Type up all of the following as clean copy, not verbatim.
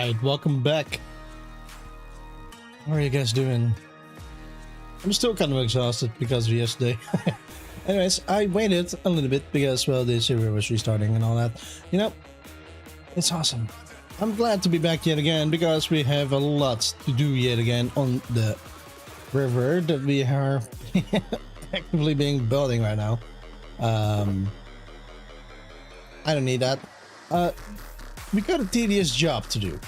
Alright, welcome back. How are you guys doing? I'm still kind of exhausted because of yesterday. Anyways, I waited a little bit because, well, the server was restarting and all that. You know, it's awesome. I'm glad to be back yet again because we have a lot to do yet again on the river that we are actively building right now. I don't need that. We got a tedious job to do.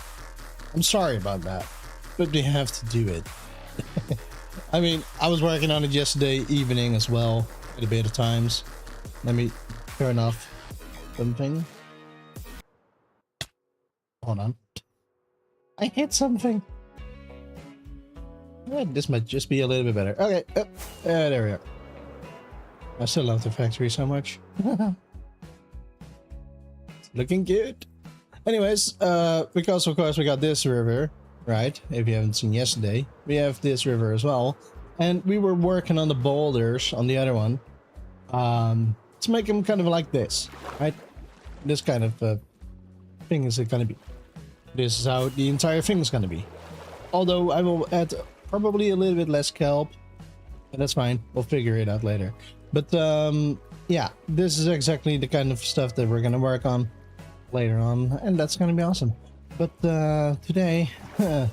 I'm sorry about that, but we have to do it. I mean, I was working on it yesterday evening as well, at a bit of times. Let me turn off something. Hold on. I hit something. This might just be a little bit better. Okay, there we are. I still love the factory so much. It's looking good. Anyways, because of course we got this river, right? If you haven't seen yesterday, we have this river as well. And we were working on the boulders on the other one to make them kind of like this, right? This kind of thing is it gonna be. This is how the entire thing is gonna be. Although I will add probably a little bit less kelp, and that's fine. We'll figure it out later. But yeah, this is exactly the kind of stuff that we're gonna work on later on, and that's gonna be awesome. But today, to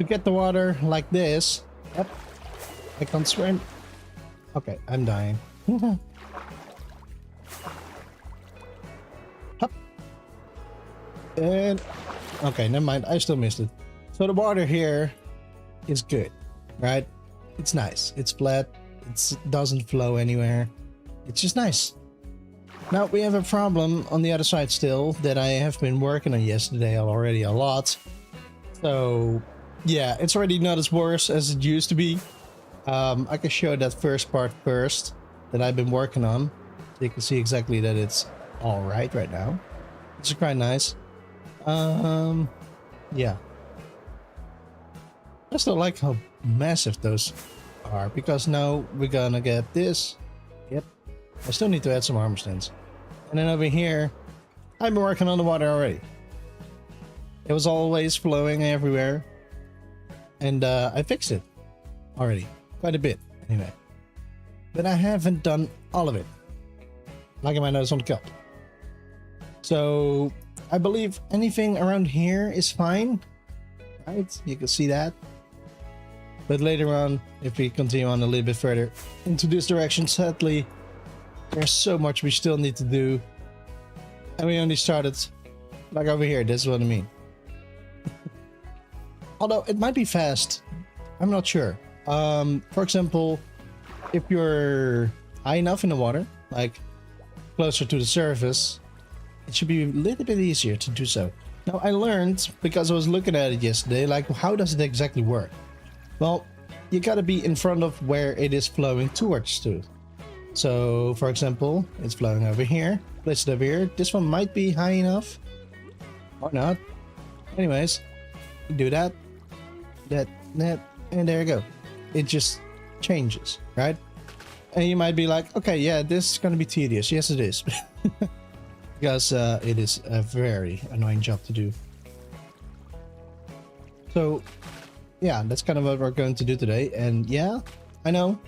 get the water like this, yep, I can't swim. Okay, I'm dying. Hup. And okay, never mind. I still missed it. So the water here is good, right? It's nice. It's flat. It doesn't flow anywhere. It's just nice. Now we have a problem on the other side still that I have been working on yesterday already a lot. So yeah, it's already not as worse as it used to be. I can show that first part first that I've been working on. So you can see exactly that it's all right now. It's quite nice. Yeah. I still like how massive those are because now we're gonna get this. Yep. I still need to add some armor stands. And then over here, I've been working on the water already. It was always flowing everywhere. And I fixed it already. Quite a bit, anyway. But I haven't done all of it. Like in my notes on the kelp. So, I believe anything around here is fine. Right? You can see that. But later on, if we continue on a little bit further into this direction, sadly, there's so much we still need to do. And we only started like over here. This is what I mean. Although it might be fast. I'm not sure. For example, if you're high enough in the water, like closer to the surface, it should be a little bit easier to do so. Now I learned, because I was looking at it yesterday, like how does it exactly work? Well, you gotta be in front of where it is flowing towards to. So, for example, it's flowing over here. Place it over here. This one might be high enough. Or not. Anyways, do that. That, and there you go. It just changes, right? And you might be like, okay, yeah, this is gonna be tedious. Yes, it is. Because it is a very annoying job to do. So, yeah, that's kind of what we're going to do today. And yeah, I know.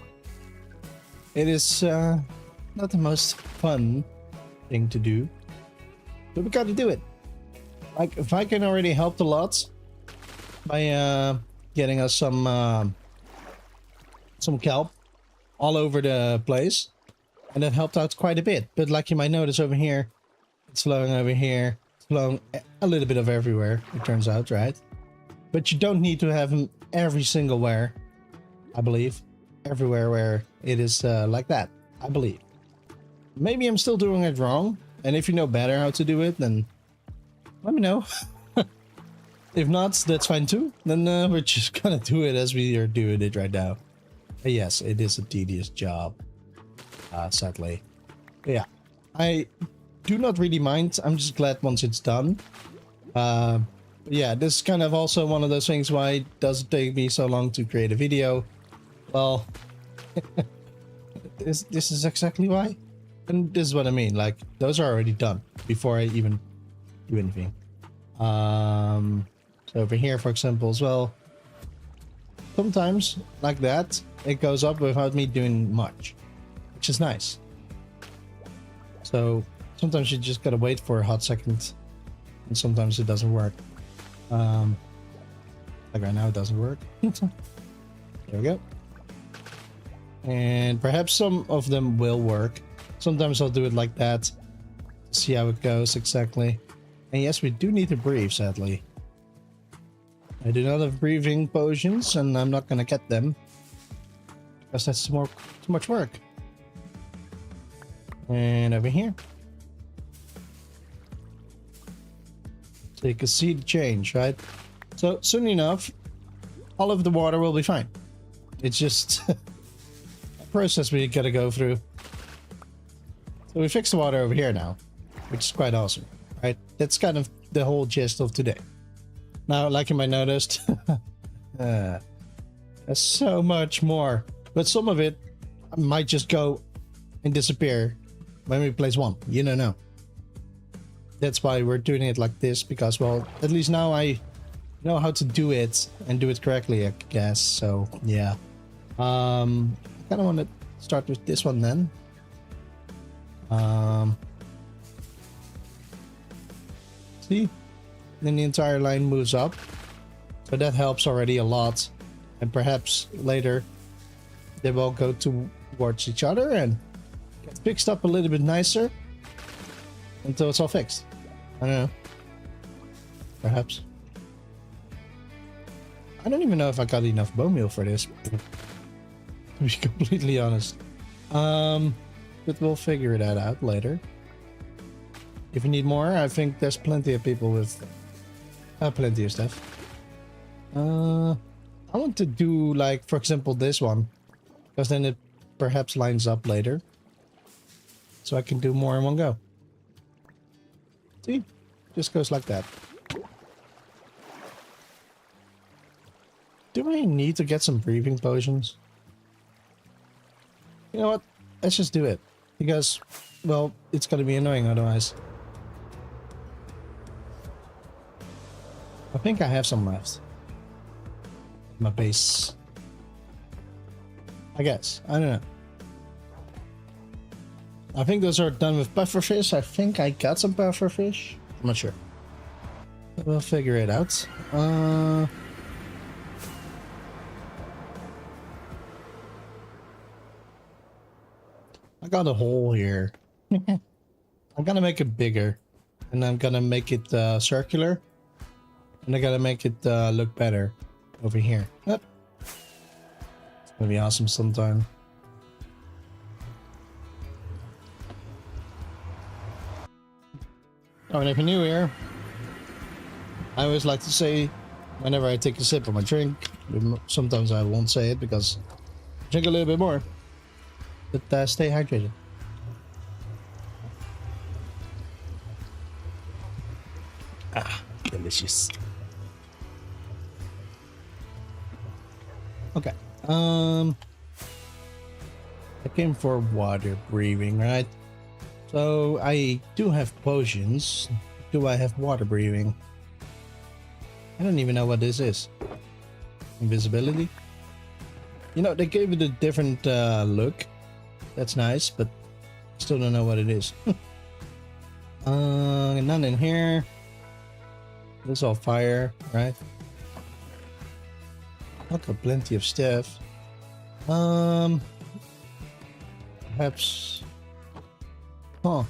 It is not the most fun thing to do, but we gotta do it. Like, if I can already help a lot by getting us some kelp all over the place, and that helped out quite a bit. But like you might notice over here, it's flowing over here, it's flowing a little bit of everywhere, it turns out, right? But you don't need to have them every single where, I believe. Everywhere where it is like that, I believe. Maybe I'm still doing it wrong, and if you know better how to do it, then let me know. If not, that's fine too. Then we're just gonna do it as we are doing it right now. But yes, it is a tedious job, sadly. But yeah, I do not really mind. I'm just glad once it's done. Yeah, this is kind of also one of those things why it doesn't take me so long to create a video. Well, this is exactly why. And this is what I mean. Like, those are already done before I even do anything. So over here, for example, as well. Sometimes, like that, it goes up without me doing much, which is nice. So sometimes you just gotta wait for a hot second, and sometimes it doesn't work. Like right now, it doesn't work. There we go. And perhaps some of them will work. Sometimes I'll do it like that to see how it goes exactly. And yes, we do need to breathe, sadly. I do not have breathing potions, and I'm not gonna get them because that's too much work. And over here, so you can see the change, right? So soon enough, all of the water will be fine. It's just a process we gotta go through. So we fixed the water over here now, which is quite awesome, right? That's kind of the whole gist of today. Now, like you might noticed, there's so much more, but some of it might just go and disappear when we place one. You don't know. That's why we're doing it like this, because, well, at least now I know how to do it and do it correctly, I guess. So yeah, I kind of want to start with this one then. See, then the entire line moves up, so that helps already a lot, and perhaps later they will go towards each other and get fixed up a little bit nicer until it's all fixed. I don't know, perhaps. I don't even know if I got enough bone meal for this, to be completely honest. But we'll figure that out later. If you need more, I think there's plenty of people with plenty of stuff. I want to do, like, for example, this one, because then it perhaps lines up later, so I can do more in one go. See, just goes like that. Do I need to get some breathing potions? You know what? Let's just do it, because, well, it's gonna be annoying otherwise. I think I have some left. My base. I guess. I don't know. I think those are done with pufferfish. I think I got some pufferfish. I'm not sure. We'll figure it out. I got a hole here. I'm gonna make it bigger. And I'm gonna make it circular. And I gotta make it look better over here. Yep. It's gonna be awesome sometime. Oh, and if you're new here, I always like to say, whenever I take a sip of my drink, sometimes I won't say it because I drink a little bit more, but stay hydrated. Ah, delicious. Okay. I came for water breathing, right? So I do have potions. Do I have water breathing? I don't even know what this is. Invisibility? You know, they gave it a different look. That's nice, but still don't know what it is. None in here. This is all fire, right? I've got plenty of stuff. Perhaps. Oh,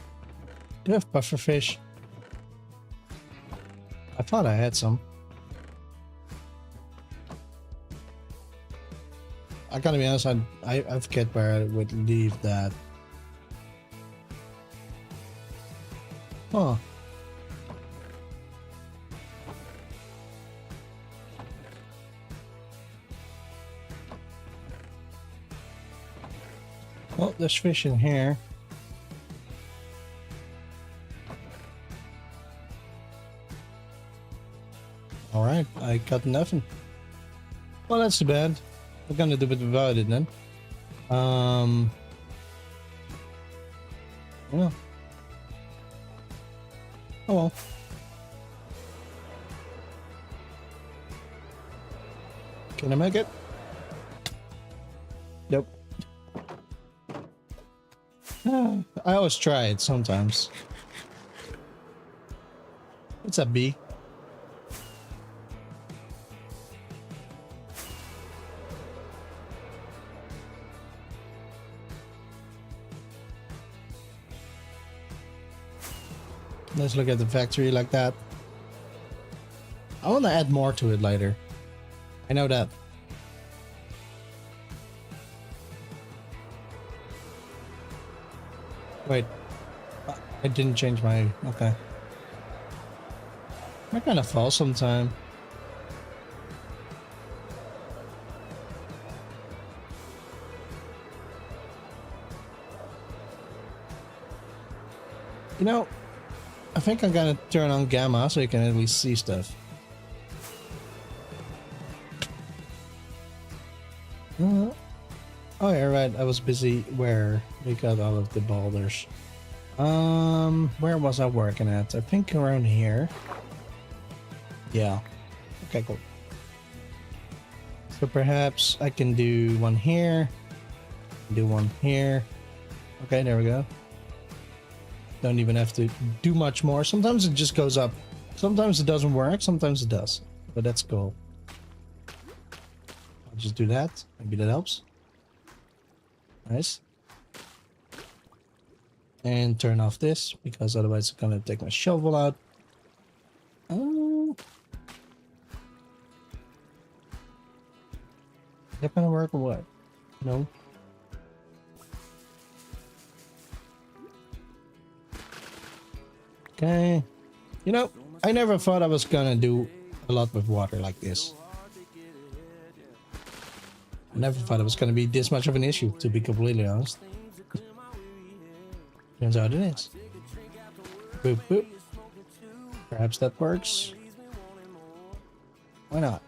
do you have pufferfish? I thought I had some. I gotta be honest, I forget where I would leave that. Huh. Well, there's fish in here. Alright, I got nothing. Well, that's too bad. We're gonna do it without it then. Yeah. Oh well. Can I make it? Nope. I always try it sometimes. What's up, B? Let's look at the factory like that. I want to add more to it later. I know that. Wait. I didn't change my... Okay. I kind of fall sometime. You know, I think I'm gonna turn on gamma so you can at least see stuff. Oh yeah, right. I was busy where we got all of the boulders. Where was I working at? I think around here. Yeah. Okay, cool. So perhaps I can do one here. Do one here. Okay, there we go. Don't even have to do much more. Sometimes it just goes up. Sometimes it doesn't work. Sometimes it does. But that's cool. I'll just do that. Maybe that helps. Nice. And turn off this because otherwise it's gonna take my shovel out. Oh. Is that gonna work or what? No. Okay. You know, I never thought I was gonna do a lot with water like this. I never thought it was gonna be this much of an issue, to be completely honest. Turns out it is. Boop, boop. Perhaps that works. Why not?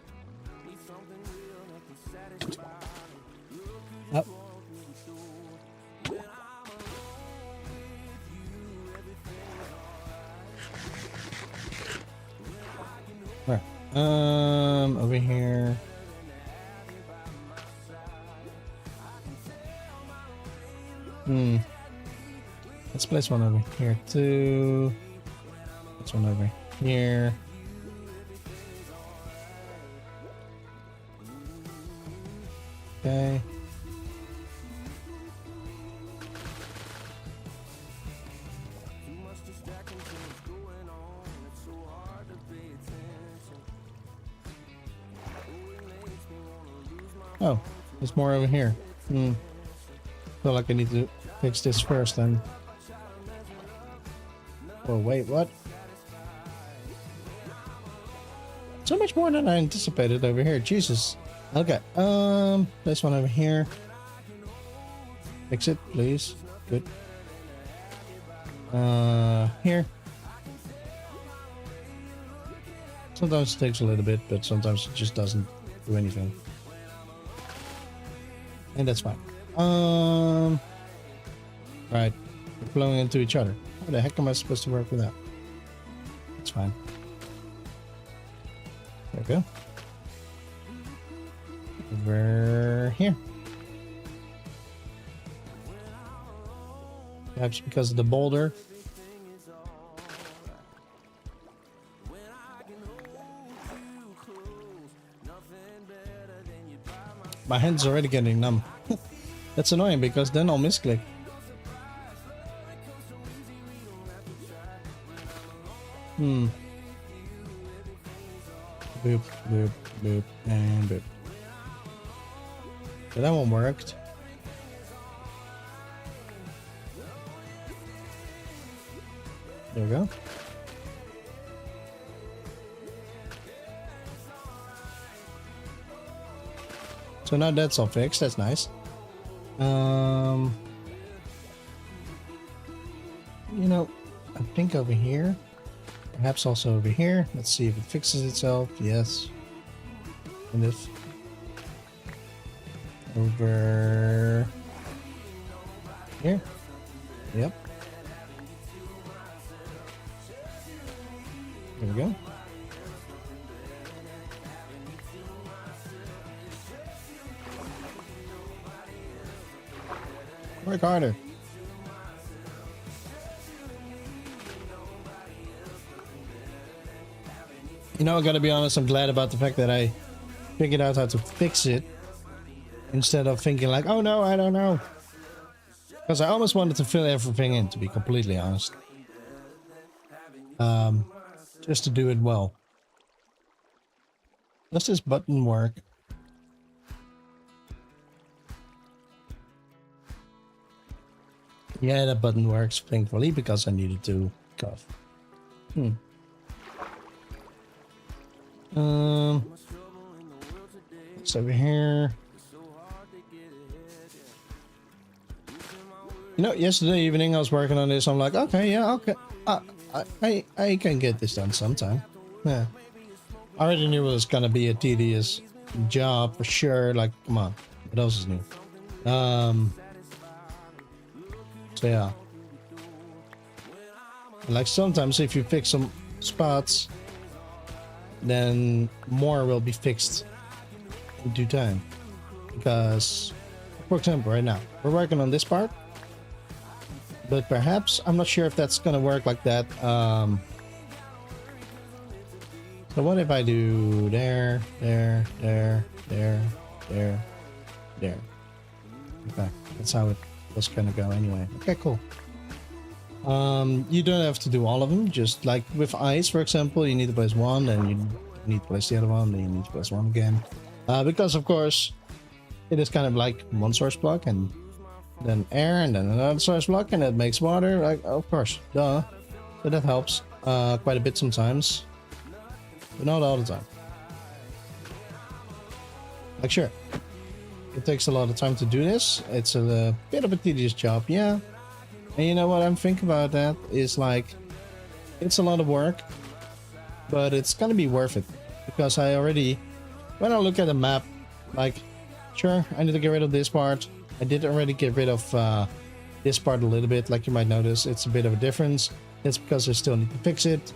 Up. Where? Over here. Let's place one over here too. This one over here. Okay. Oh, there's more over here. Feel like I need to fix this first then. Oh wait, what? So much more than I anticipated over here. Jesus. Okay. This one over here. Fix it, please. Good. Here. Sometimes it takes a little bit, but sometimes it just doesn't do anything. And that's fine. Right. We're flowing into each other. How the heck am I supposed to work with that? That's fine. There we go. Over here. Perhaps because of the boulder. My hand's already getting numb. That's annoying because then I'll misclick. Boop, boop, boop, and boop. So that one worked. There we go. So now that's all fixed. That's nice. You know, I think over here. Perhaps also over here. Let's see if it fixes itself. Yes. And if over here. Yep. There we go. Work harder. You know, I gotta be honest, I'm glad about the fact that I figured out how to fix it instead of thinking like, oh no, I don't know. Because I almost wanted to fill everything in, to be completely honest. Just to do it well. Does this button work? Yeah, that button works, thankfully, because I needed to cough. It's over here. You know, yesterday evening I was working on this. I'm like, okay, yeah, okay. I can get this done sometime. Yeah. I already knew it was gonna be a tedious job for sure. Like, come on, what else is new? So yeah. Like sometimes if you fix some spots, then more will be fixed in due time. Because, for example, right now we're working on this part. But perhaps, I'm not sure if that's gonna work like that. So what if I do there. Okay, that's how it was gonna go anyway. Okay, cool. You don't have to do all of them. Just like with ice, for example, you need to place one, then you need to place the other one, then you need to place one again. Because of course, it is kind of like one source block and then air and then another source block and that makes water, like, of course, duh. So that helps quite a bit sometimes, but not all the time. Like, sure, it takes a lot of time to do this. It's a bit of a tedious job, yeah. And you know what I'm thinking about that is like, it's a lot of work, but it's gonna be worth it because I already, when I look at the map, like, sure, I need to get rid of this part. I did already get rid of this part a little bit, like you might notice. It's a bit of a difference. It's because I still need to fix it.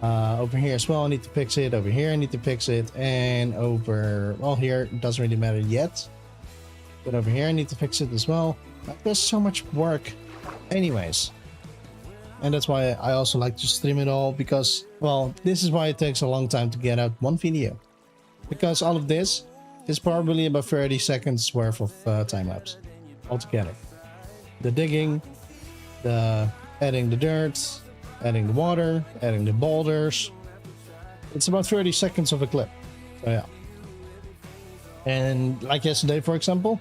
Over here as well, I need to fix it. Over here, I need to fix it. And over, well, here, it doesn't really matter yet. But over here, I need to fix it as well. Like, there's so much work anyways. And that's why I also like to stream it all, because, well, this is why it takes a long time to get out one video. Because all of this is probably about 30 seconds worth of time lapse altogether. The digging, the adding the dirt, adding the water, adding the boulders. It's about 30 seconds of a clip. So yeah. And like yesterday, for example,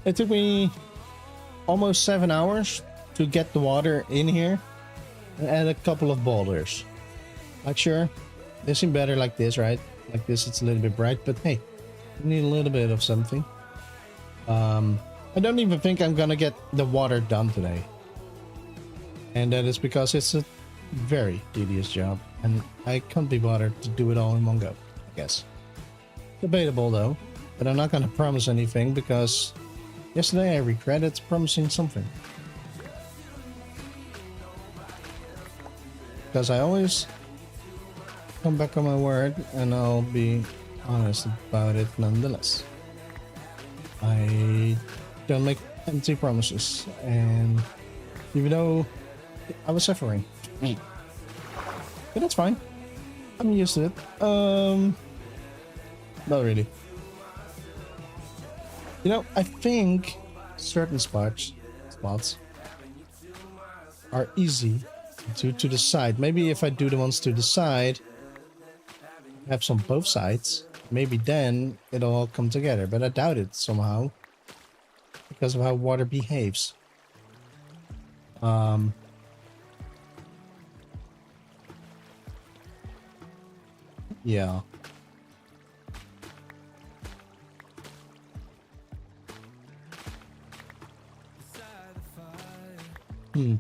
it took me almost 7 hours to get the water in here and add a couple of boulders. Like, sure, they seem better like this, right? Like this, it's a little bit bright, but hey, you need a little bit of something. I don't even think I'm gonna get the water done today. And that is because it's a very tedious job and I can't be bothered to do it all in one go, I guess. Debatable though, but I'm not gonna promise anything because yesterday I regretted promising something. Because I always come back on my word and I'll be honest about it nonetheless. I don't make empty promises, and even though I was suffering, but that's fine. I'm used to it. Not really. You know, I think certain spots are easy to the side. Maybe if I do the ones to the side, have some both sides, maybe then it'll all come together, but I doubt it somehow because of how water behaves. Yeah. You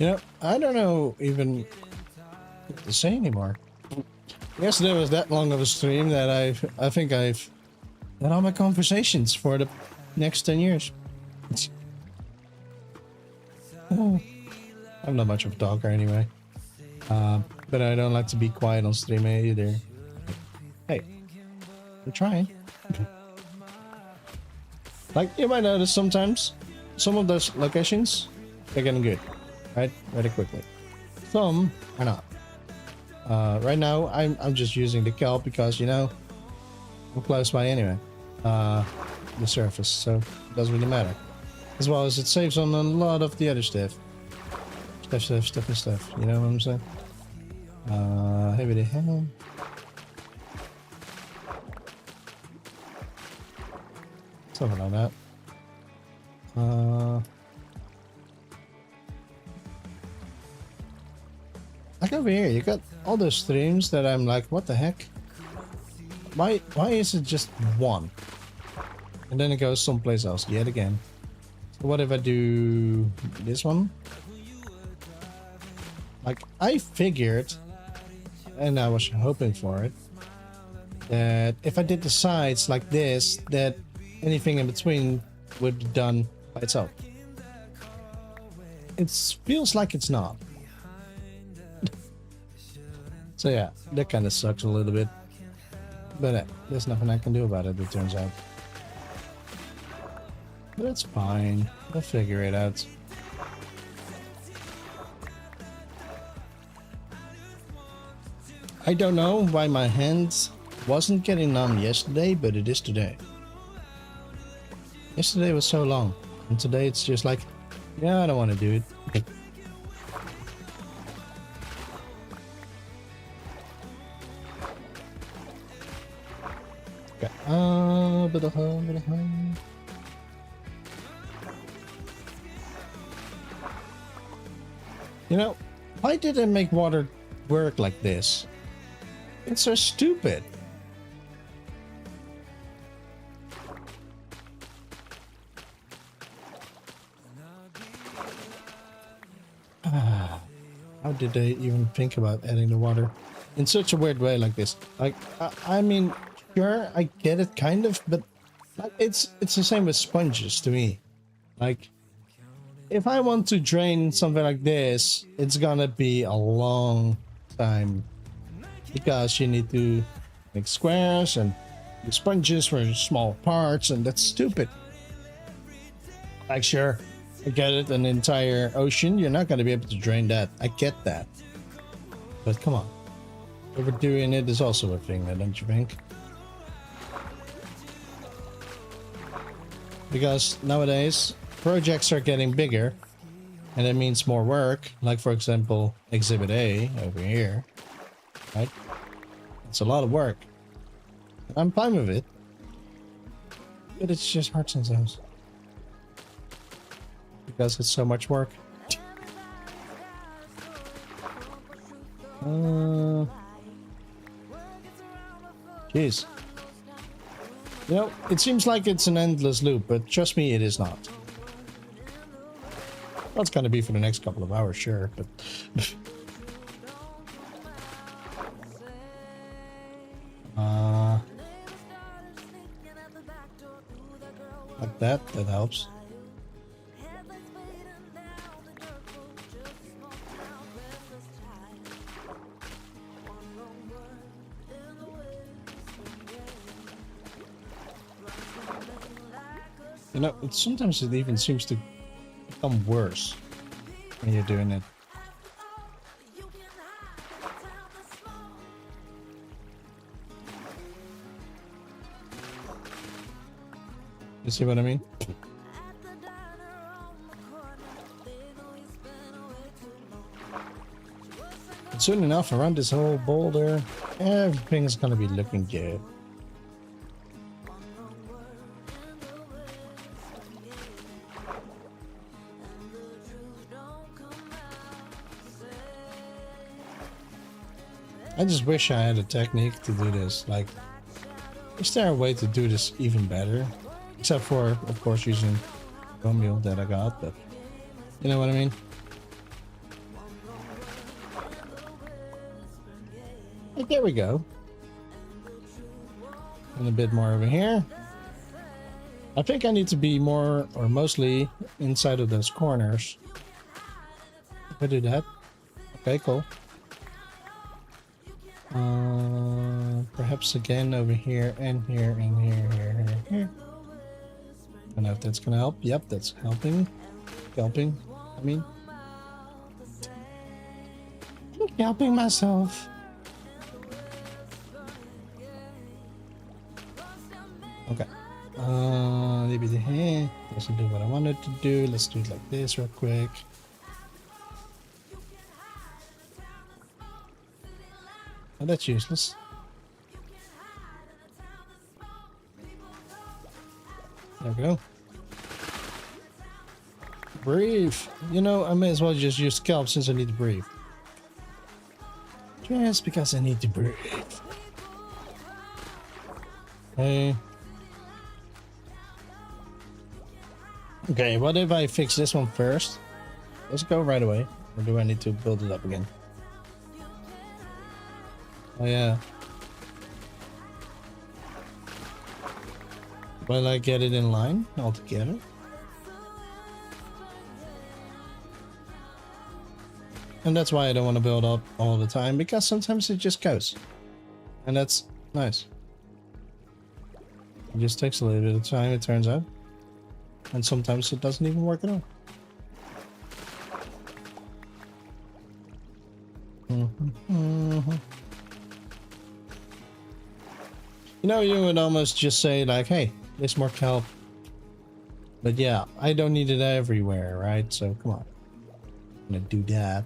know, I don't know even what to say anymore. Yesterday was that long of a stream that I think I've had all my conversations for the next 10 years. I'm not much of a talker anyway. But I don't like to be quiet on stream either. Hey, I'm trying. Like, you might notice sometimes, some of those locations, they're getting good, right? Very quickly. Some are not. Right now, I'm just using the kelp because, you know, I'm close by anyway. The surface, so it doesn't really matter. As well as it saves on a lot of the other stuff. Stuff, you know what I'm saying? Here we go. Something like that. Like over here, you got all those streams that I'm like, what the heck? Why is it just one? And then it goes someplace else yet again. So what if I do this one? Like, I figured, and I was hoping for it, that if I did the sides like this, that anything in between would be done by itself. It feels like it's not. So yeah, that kind of sucks a little bit. But there's nothing I can do about it, it turns out. But it's fine. I'll figure it out. I don't know why my hands wasn't getting numb yesterday, but it is today. Yesterday was so long, and today it's just like, yeah, I don't want to do it. Okay. You know, why did I make water work like this? It's so stupid. How did they even think about adding the water in such a weird way like this? Like, I mean, sure, I get it kind of, but it's the same with sponges to me. Like, if I want to drain something like this, it's gonna be a long time because you need to make squares and the sponges for small parts, and that's stupid. Like, sure, I get it, an entire ocean, you're not gonna be able to drain that. I get that. But come on. Overdoing it is also a thing, don't you think? Because nowadays, projects are getting bigger, and that means more work. Like, for example, Exhibit A over here, right? It's a lot of work. I'm fine with it, but it's just hard sometimes because it's so much work. Jeez. You know, it seems like it's an endless loop, but trust me, it is not. Well, it's gonna be for the next couple of hours, sure, but... like that helps. You know, sometimes it even seems to become worse when you're doing it. You see what I mean? And soon enough, around this whole boulder, everything's gonna be looking good. I just wish I had a technique to do this. Like, is there a way to do this even better? Except for, of course, using bone meal that I got, but you know what I mean? Like, there we go. And a bit more over here. I think I need to be more, or mostly, inside of those corners. If I do that. Okay, cool. Perhaps again over here and here and here. I don't know if that's gonna help. Yep, that's helping. Helping. I mean, I'm helping myself. Okay. Doesn't do what I wanted to do. Let's do it like this real quick. Oh, that's useless. There we go. Breathe. You know, I may as well just use scalp since I need to breathe. Just because I need to breathe. Okay. Okay, what if I fix this one first? Let's go right away. Or do I need to build it up again? Oh yeah. Will I get it in line altogether? And that's why I don't want to build up all the time, because sometimes it just goes. And that's nice. It just takes a little bit of time, it turns out. And sometimes it doesn't even work at all. You know, you would almost just say like, hey, this more kelp. But yeah, I don't need it everywhere, right? So come on. I'm gonna do that.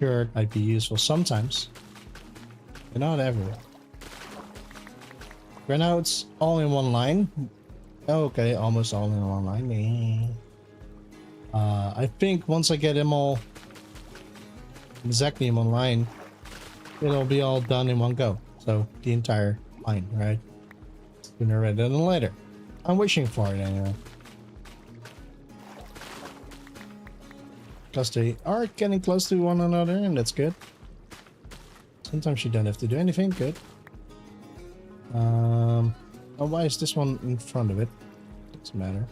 Sure, it might be useful sometimes. But not everywhere. Right now it's all in one line. Okay, almost all in one line. I think once I get them all exactly in one line, it'll be all done in one go. So the entire line, right? Sooner rather than later. I'm wishing for it anyway. Because they are getting close to one another, and that's good. Sometimes you don't have to do anything. Good. Oh, why is this one in front of it? Doesn't matter.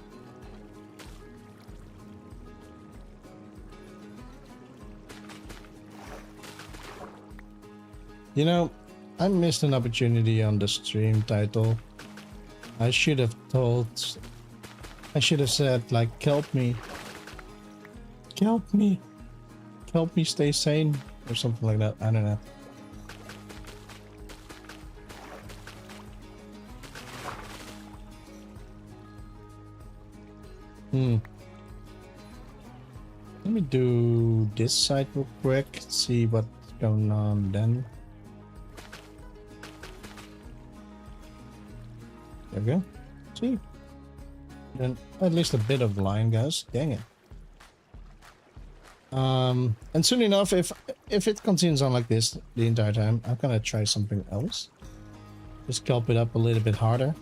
You know, I missed an opportunity on the stream title. I should have said like, help me stay sane, or something like that. I don't know. Let me do this side real quick, see what's going on then. There we go. See? Then at least a bit of the line goes. Dang it. And soon enough, if it continues on like this the entire time, I'm gonna try something else. Just kelp it up a little bit harder.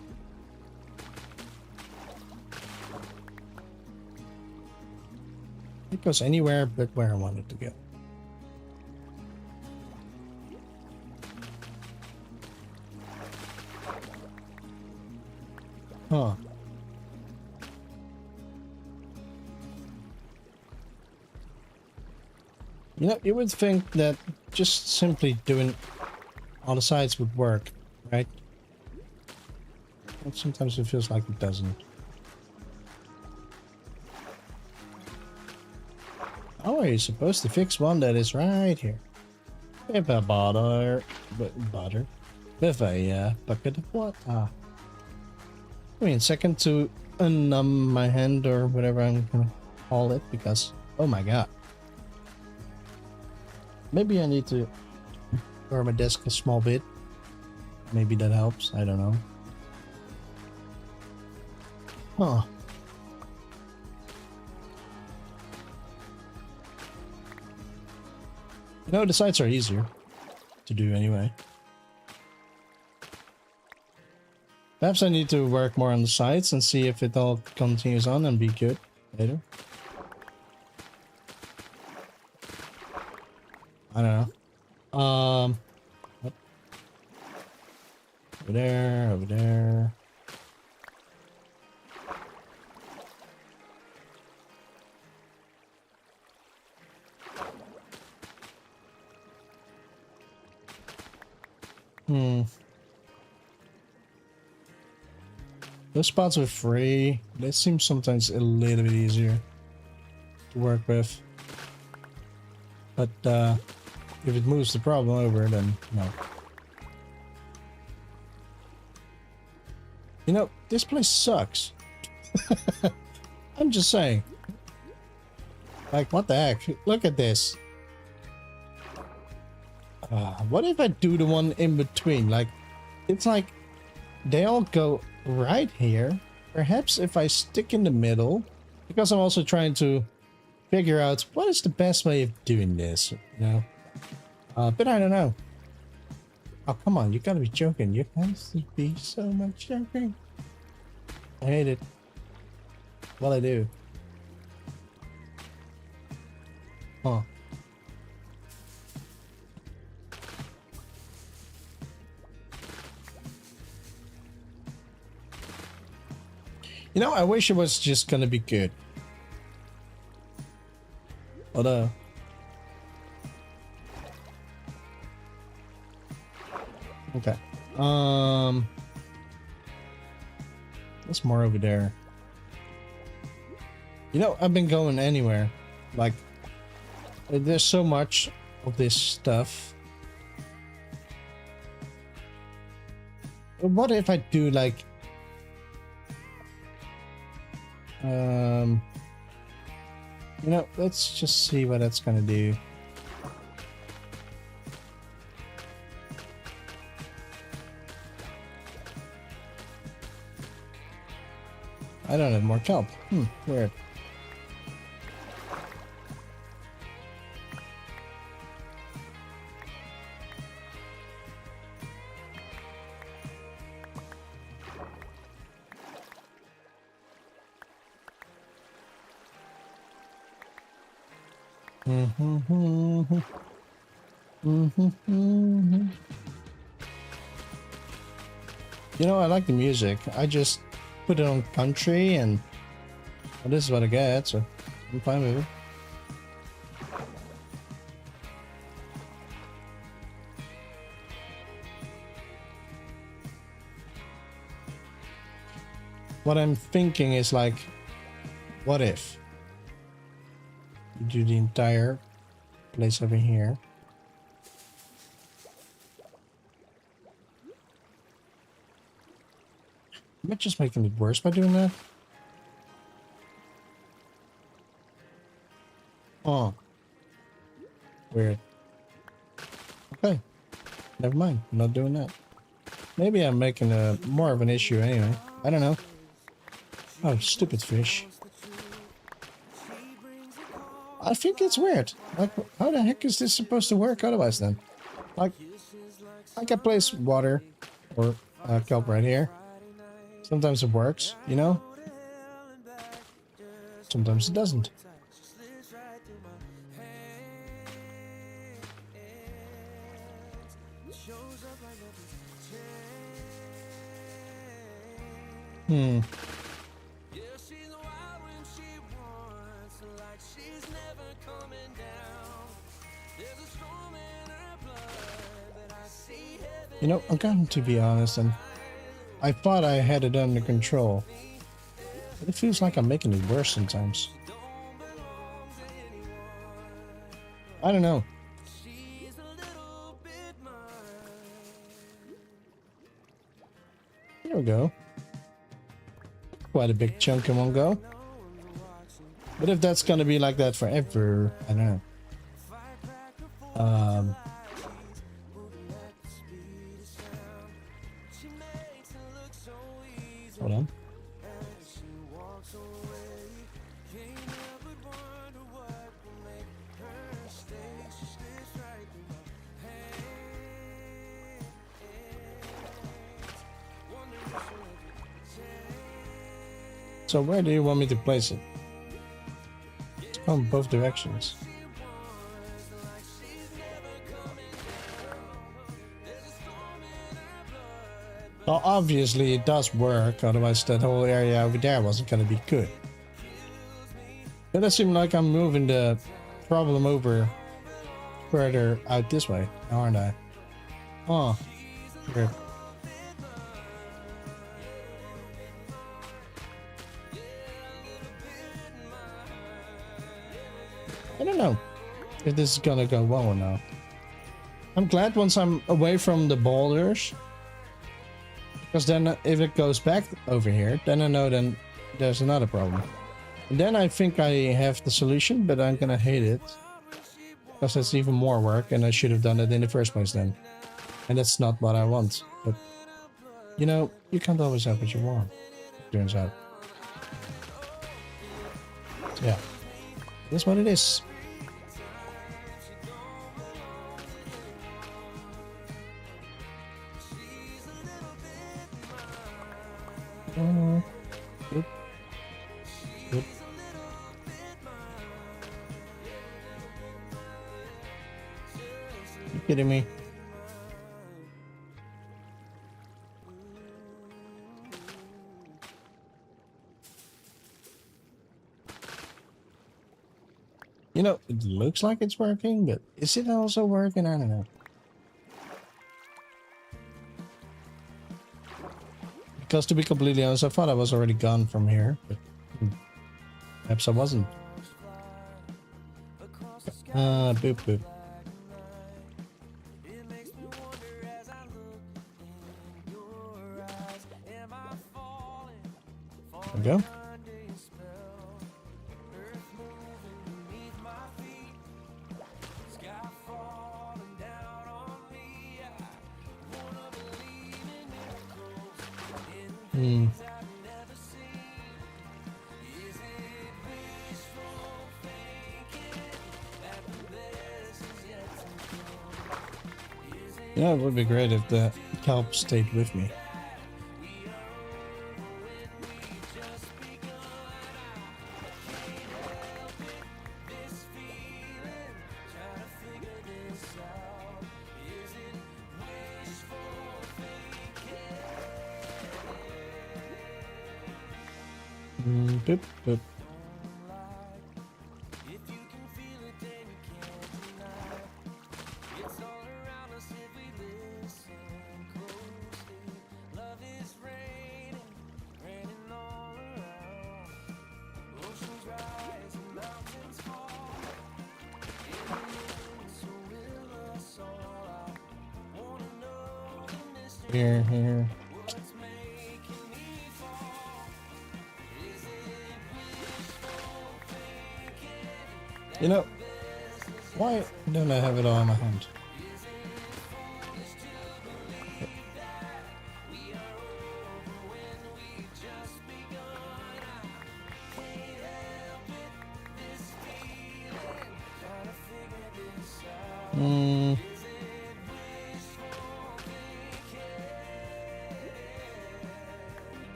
It goes anywhere but where I want it to go. Huh. You know, you would think that just simply doing all the sides would work, right? But sometimes it feels like it doesn't. How are you supposed to fix one that is right here? With a butter, with a bucket of water. Give me a second to unnumb my hand or whatever I'm gonna call it, because oh my god. Maybe I need to lower my desk a small bit. Maybe that helps. I don't know. Huh. You know, the sides are easier to do anyway. Perhaps I need to work more on the sides and see if it all continues on and be good later. I don't know. Over there, over there. Hmm. Those spots are free. They seem sometimes a little bit easier to work with. But if it moves the problem over, then no. You know, this place sucks. I'm just saying. Like, what the heck? Look at this. What if I do the one in between? Like, it's like they all go right here. Perhaps if I stick in the middle, because I'm also trying to figure out what is the best way of doing this, you know? But I don't know. Oh, come on, you gotta be joking. You have to be so much joking. I hate it. Well, I do. Huh. You know, I wish it was just gonna be good. Although... Okay. What's more over there? You know, I've been going anywhere. Like, there's so much of this stuff. What if I do like... You know, let's just see what that's gonna do. I don't have more kelp. Weird. You know, I like the music. I just put it on country and well, this is what I get, so I'm fine with it. What I'm thinking is like, what if you do the entire place over here? Am I just making it worse by doing that? Oh. Weird. Okay. Never mind. I'm not doing that. Maybe I'm making a more of an issue anyway. I don't know. Oh, stupid fish. I think it's weird. Like, how the heck is this supposed to work otherwise then? Like, I can place water or kelp right here. Sometimes it works, you know? Sometimes it doesn't. You know, I'm going to be honest, and I thought I had it under control. But it feels like I'm making it worse sometimes. I don't know. There we go. Quite a big chunk in one go. But if that's gonna be like that forever, I don't know. Hold on. So where do you want me to place it? It's on both directions. Well, obviously it does work, otherwise that whole area over there wasn't going to be good. It does seem like I'm moving the problem over further out this way, aren't I? Oh. Weird. I don't know if this is gonna go well or not. I'm glad once I'm away from the boulders, because then if it goes back over here, then I know then there's another problem. And then I think I have the solution, but I'm gonna hate it because it's even more work, and I should have done it in the first place then. And that's not what I want. But you know, you can't always have what you want, it turns out. Yeah, that's what it is. Good. Good. You kidding me? You know, it looks like it's working, but is it also working? I don't know. Because to be completely honest, I thought I was already gone from here, but perhaps I wasn't. Boop boop. There we go. Yeah, it would be great if the kelp stayed with me. Boop, boop. Here. You know, why don't I have it all in my hand?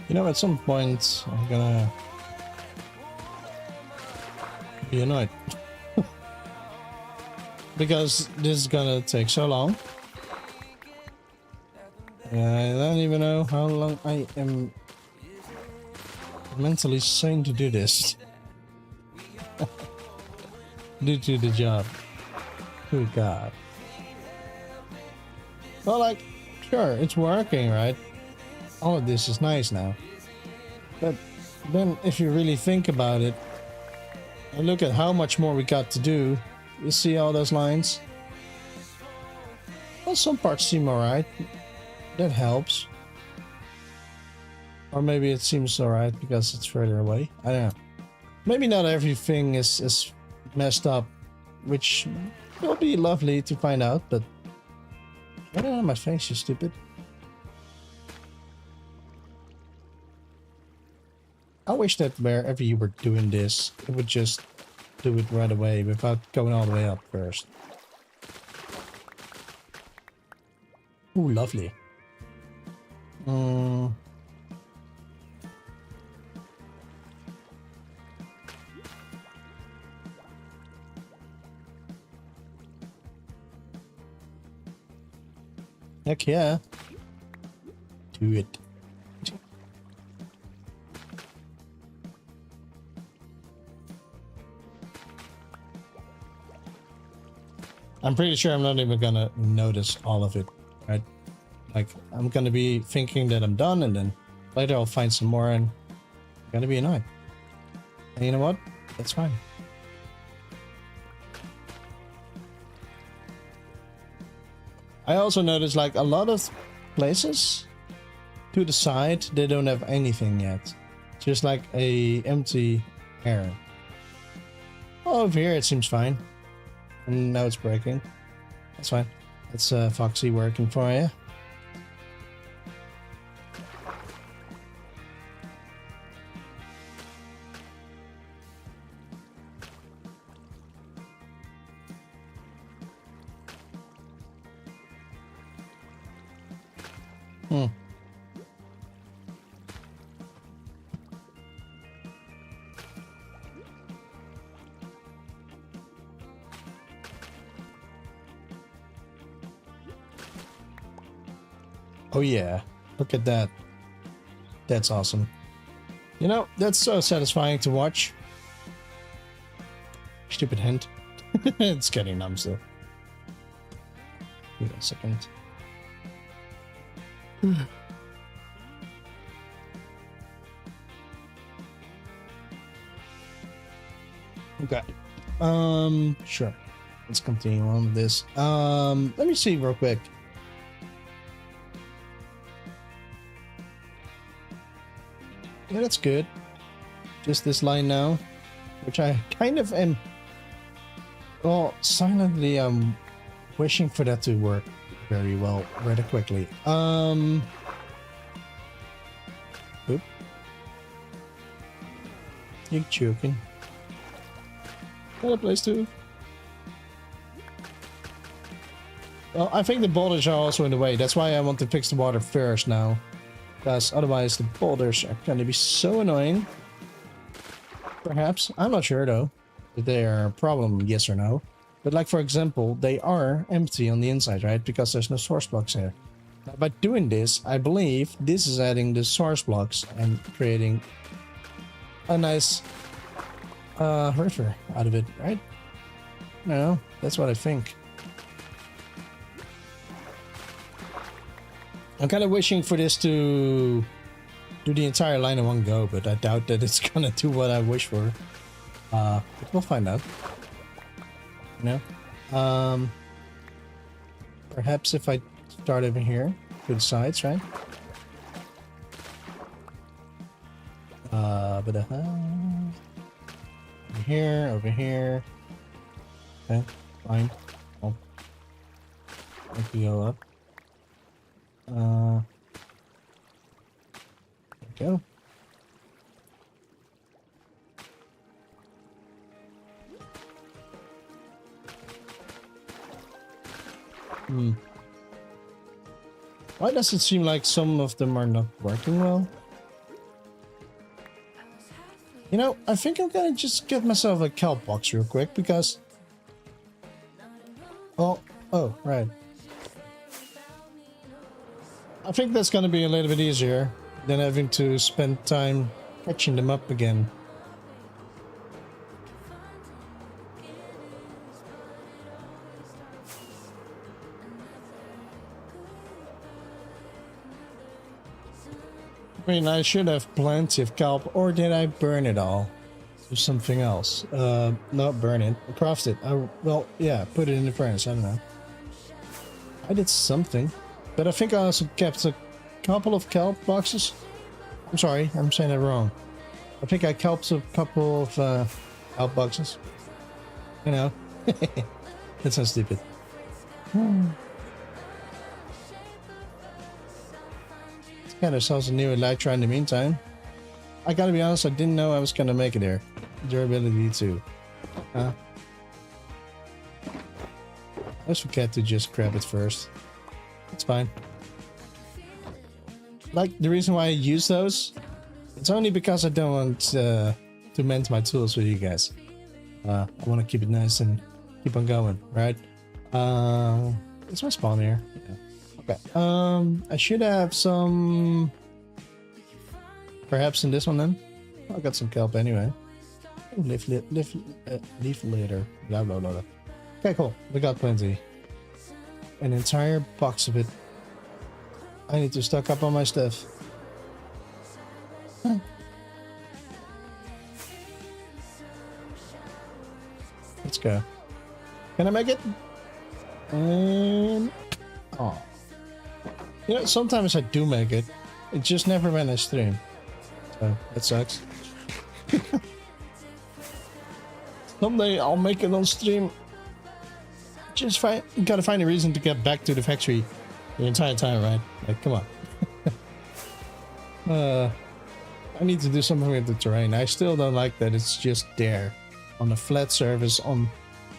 You know, at some point, I'm gonna be annoyed. Because this is gonna take so long. I don't even know how long I am mentally sane to do this. Due to the job. Good God. Well, like, sure, it's working, right? All of this is nice now. But then if you really think about it, and look at how much more we got to do, you see all those lines? Well, some parts seem alright. That helps. Or maybe it seems alright because it's further away. I don't know. Maybe not everything is messed up, which will be lovely to find out, but I don't know, my face, you stupid. I wish that wherever you were doing this, it would just do it right away without going all the way up first. Ooh, lovely. Heck yeah. Do it. I'm pretty sure I'm not even gonna notice all of it, right? Like, I'm gonna be thinking that I'm done, and then later I'll find some more, and I'm gonna be annoyed. And you know what? That's fine. I also noticed, like, a lot of places to the side, they don't have anything yet. Just like a empty area. Oh, over here it seems fine. And now it's breaking. That's fine. That's Foxy working for you. Oh yeah, look at that. That's awesome. You know, that's so satisfying to watch. Stupid hint. It's getting numb still. Wait a second. Okay. Sure. Let's continue on with this. Let me see real quick. Yeah, that's good. Just this line now, which I kind of am, well, silently I'm wishing for that to work very well, rather quickly. Oop. You're joking. Got a place to. Well, I think the boulders are also in the way. That's why I want to fix the water first now. Because otherwise the boulders are going to be so annoying. Perhaps. I'm not sure though. If they are a problem, yes or no. But like for example, they are empty on the inside, right? Because there's no source blocks here. Now, by doing this, I believe this is adding the source blocks and creating a nice river out of it, right? No, that's what I think. I'm kind of wishing for this to do the entire line in one go, but I doubt that it's gonna do what I wish for. But we'll find out. You know? Perhaps if I start over here to the sides, right? But over here. Okay, fine. Oh, let me go up. There we go. Why does it seem like some of them are not working well? You know, I think I'm gonna just get myself a kelp box real quick because... Oh, right. I think that's gonna be a little bit easier than having to spend time catching them up again. I mean, I should have plenty of kelp, or did I burn it all? Do something else. Not burn it. Craft it. Well, yeah, put it in the furnace. I don't know. I did something. But I think I also kept a couple of kelp boxes. I'm sorry, I'm saying that wrong. I think I kelped a couple of kelp boxes. You know. That sounds stupid. Got ourselves a new elytra in the meantime. I gotta be honest, I didn't know I was gonna make it there. Durability too. I always forget to just grab it first. It's fine. Like, the reason why I use those, it's only because I don't want to mend my tools with you guys. I want to keep it nice and keep on going, right? It's my spawn here. Yeah. Okay. I should have some. Perhaps in this one then. I got some kelp anyway. Leaf litter. Blah blah blah. Okay, cool. We got plenty. An entire box of it. I need to stock up on my stuff. Huh. Let's go. Can I make it? And oh, you know, sometimes I do make it. It just never when I stream. So that sucks. Someday I'll make it on stream. Just gotta find a reason to get back to the factory the entire time, right? Like, come on. I need to do something with the terrain. I still don't like that it's just there on a flat surface on,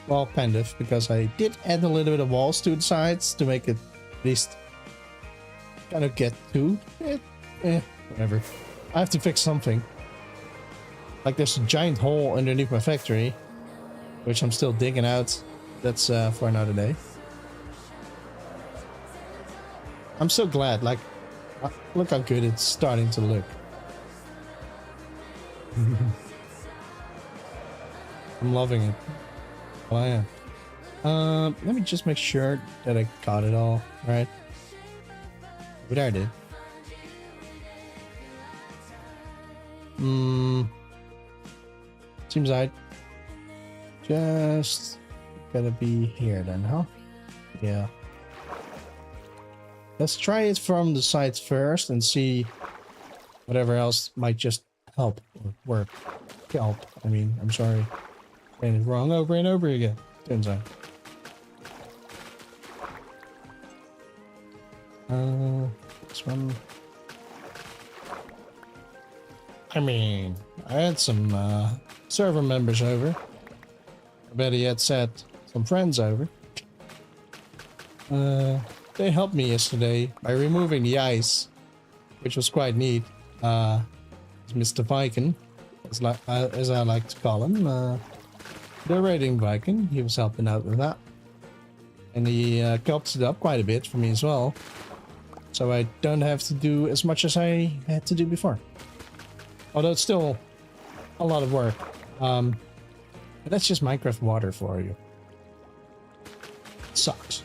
well, kind of, because I did add a little bit of walls to the sides to make it at least kind of get to it. Whatever. I have to fix something. Like there's a giant hole underneath my factory, which I'm still digging out. That's for another day. I'm so glad, like, look how good it's starting to look. I'm loving it. Oh yeah. Let me just make sure that I got it all right. But I did. Seems I just gotta be here then, huh? Yeah. Let's try it from the sides first and see whatever else might just help or work. Help. I mean, I'm sorry. Saying it wrong over and over again. Turns out. This one. I mean, I had some server members over. I bet he had said some friends over. They helped me yesterday by removing the ice, which was quite neat. Mr. Viking, as I like to call him, the raiding Viking. He was helping out with that, and he helped it up quite a bit for me as well. So I don't have to do as much as I had to do before. Although it's still a lot of work. But that's just Minecraft water for you. It sucks.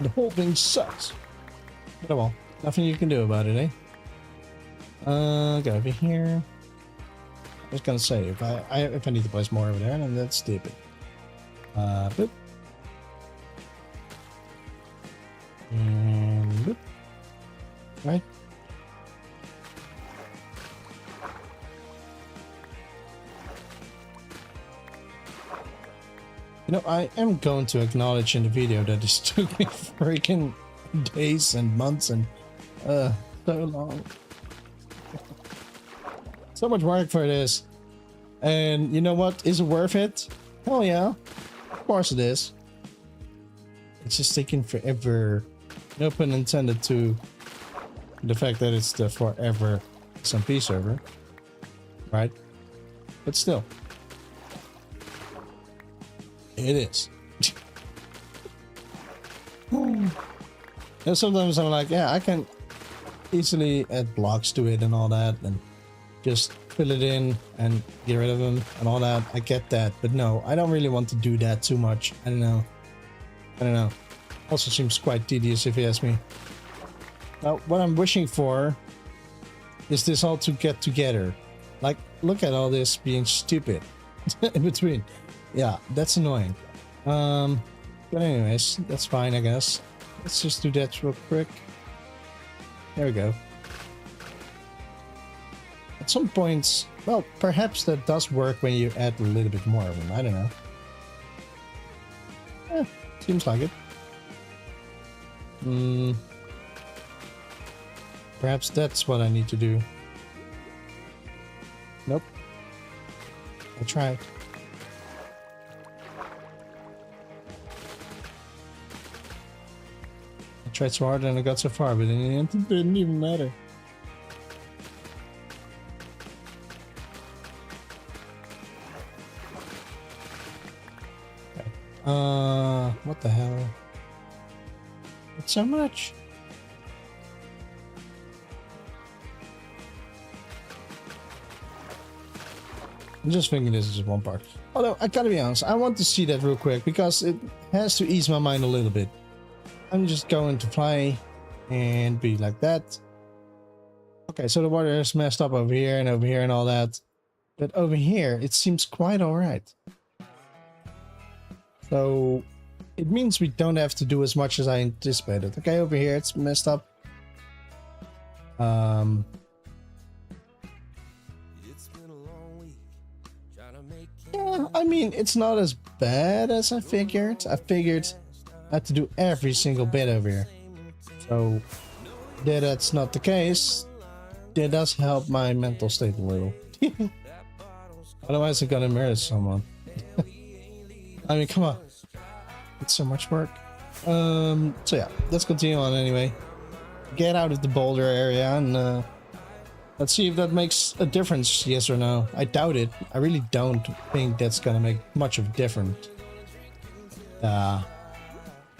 The whole thing sucks. But oh well, nothing you can do about it, eh? Go over here. I was gonna say if I need to place more over there, then that's stupid. Boop. And boop. Right. You know, I am going to acknowledge in the video that this took me freaking days and months and so long. So much work for this. And you know what? Is it worth it? Hell yeah. Of course it is. It's just taking forever. No pun intended to the fact that it's the 4EverSMP server. Right? But still. It is. And sometimes I'm like, yeah, I can easily add blocks to it and all that and just fill it in and get rid of them and all that. I get that, but no, I don't really want to do that too much. I don't know. Also seems quite tedious if you ask me. Now, what I'm wishing for is this all to get together. Like, look at all this being stupid in between. Yeah, that's annoying. But anyways, that's fine, I guess. Let's just do that real quick. There we go. At some points, well, perhaps that does work when you add a little bit more of them. I don't know. Seems like it. Perhaps that's what I need to do. Nope. I'll try it. I tried so hard and I got so far, but in the end it didn't even matter. Okay. What the hell? It's so much. I'm just thinking this is just one part. Although, I gotta be honest, I want to see that real quick because it has to ease my mind a little bit. I'm just going to fly and be like that. Okay, so the water is messed up over here and all that. But over here, it seems quite alright. So, it means we don't have to do as much as I anticipated. Okay, over here, it's messed up. Yeah, I mean, it's not as bad as I figured. I figured I had to do every single bit over here. So, that's not the case. That does help my mental state a little. Otherwise, I'm gonna murder someone. I mean, come on. It's so much work. So yeah, let's continue on anyway. Get out of the boulder area and let's see if that makes a difference, yes or no. I doubt it. I really don't think that's gonna make much of a difference.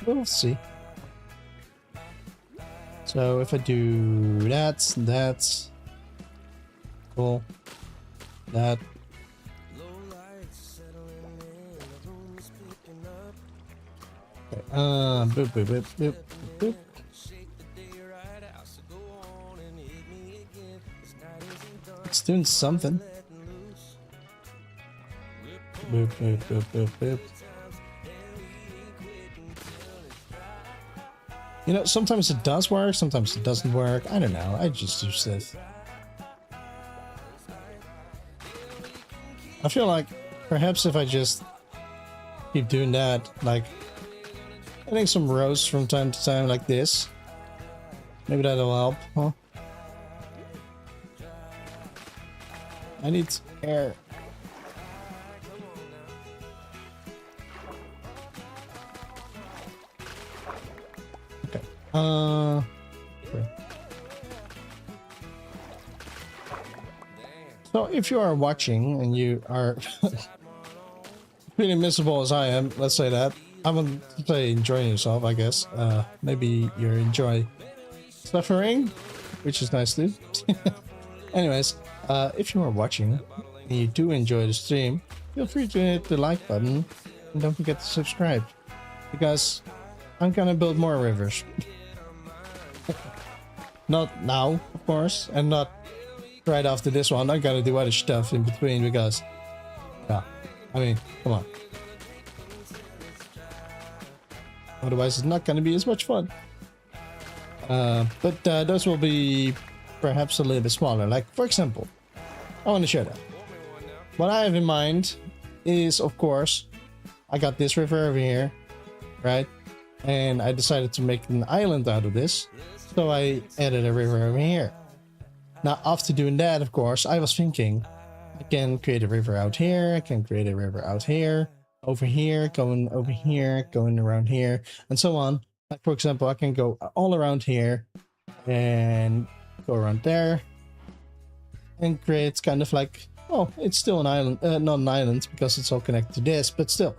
We'll see. So if I do that, that's cool. That. Okay, boop, boop, boop, boop, boop. It's doing something. Boop, boop, boop, boop, boop. You know, sometimes it does work, sometimes it doesn't work. I don't know. I just use this. I feel like perhaps if I just keep doing that, like adding some rows from time to time like this, maybe that'll help, huh? I need air. Okay. Okay. So if you are watching and you are really miserable as I am, let's say that. I wouldn't say enjoying yourself, I guess. Maybe you enjoy suffering, which is nice too. Anyways, if you are watching and you do enjoy the stream, feel free to hit the like button and don't forget to subscribe, because I'm gonna build more rivers. Not now, of course, and not right after this one. I gotta do other stuff in between because, yeah, I mean, come on. Otherwise, it's not gonna be as much fun. But those will be perhaps a little bit smaller. Like, for example, I want to show that. What I have in mind is, of course, I got this river over here, right? And I decided to make an island out of this. So I added a river over here. Now, after doing that, of course, I was thinking, I can create a river out here. I can create a river out here, over here, going over here, going around here, and so on. Like, for example, I can go all around here and go around there and create kind of like, well, it's still an island, not an island because it's all connected to this, but still,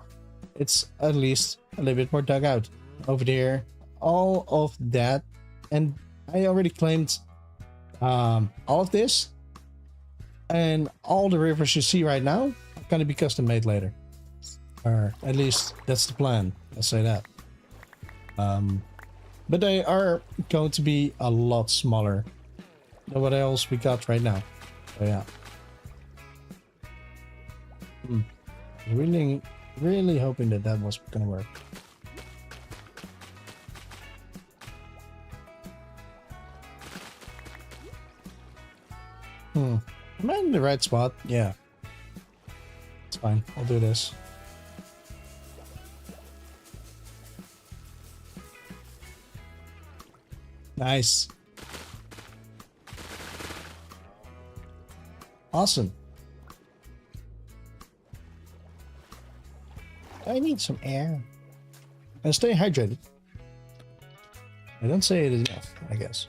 it's at least a little bit more dug out over there. All of that, and I already claimed all of this, and all the rivers you see right now are going to be custom made later, or at least that's the plan. Let's say that. But they are going to be a lot smaller than what else we got right now. So yeah. Really hoping that that was gonna work. Am I in the right spot? Yeah. It's fine. I'll do this. Nice. Awesome. I need some air. And stay hydrated. I don't say it enough, I guess.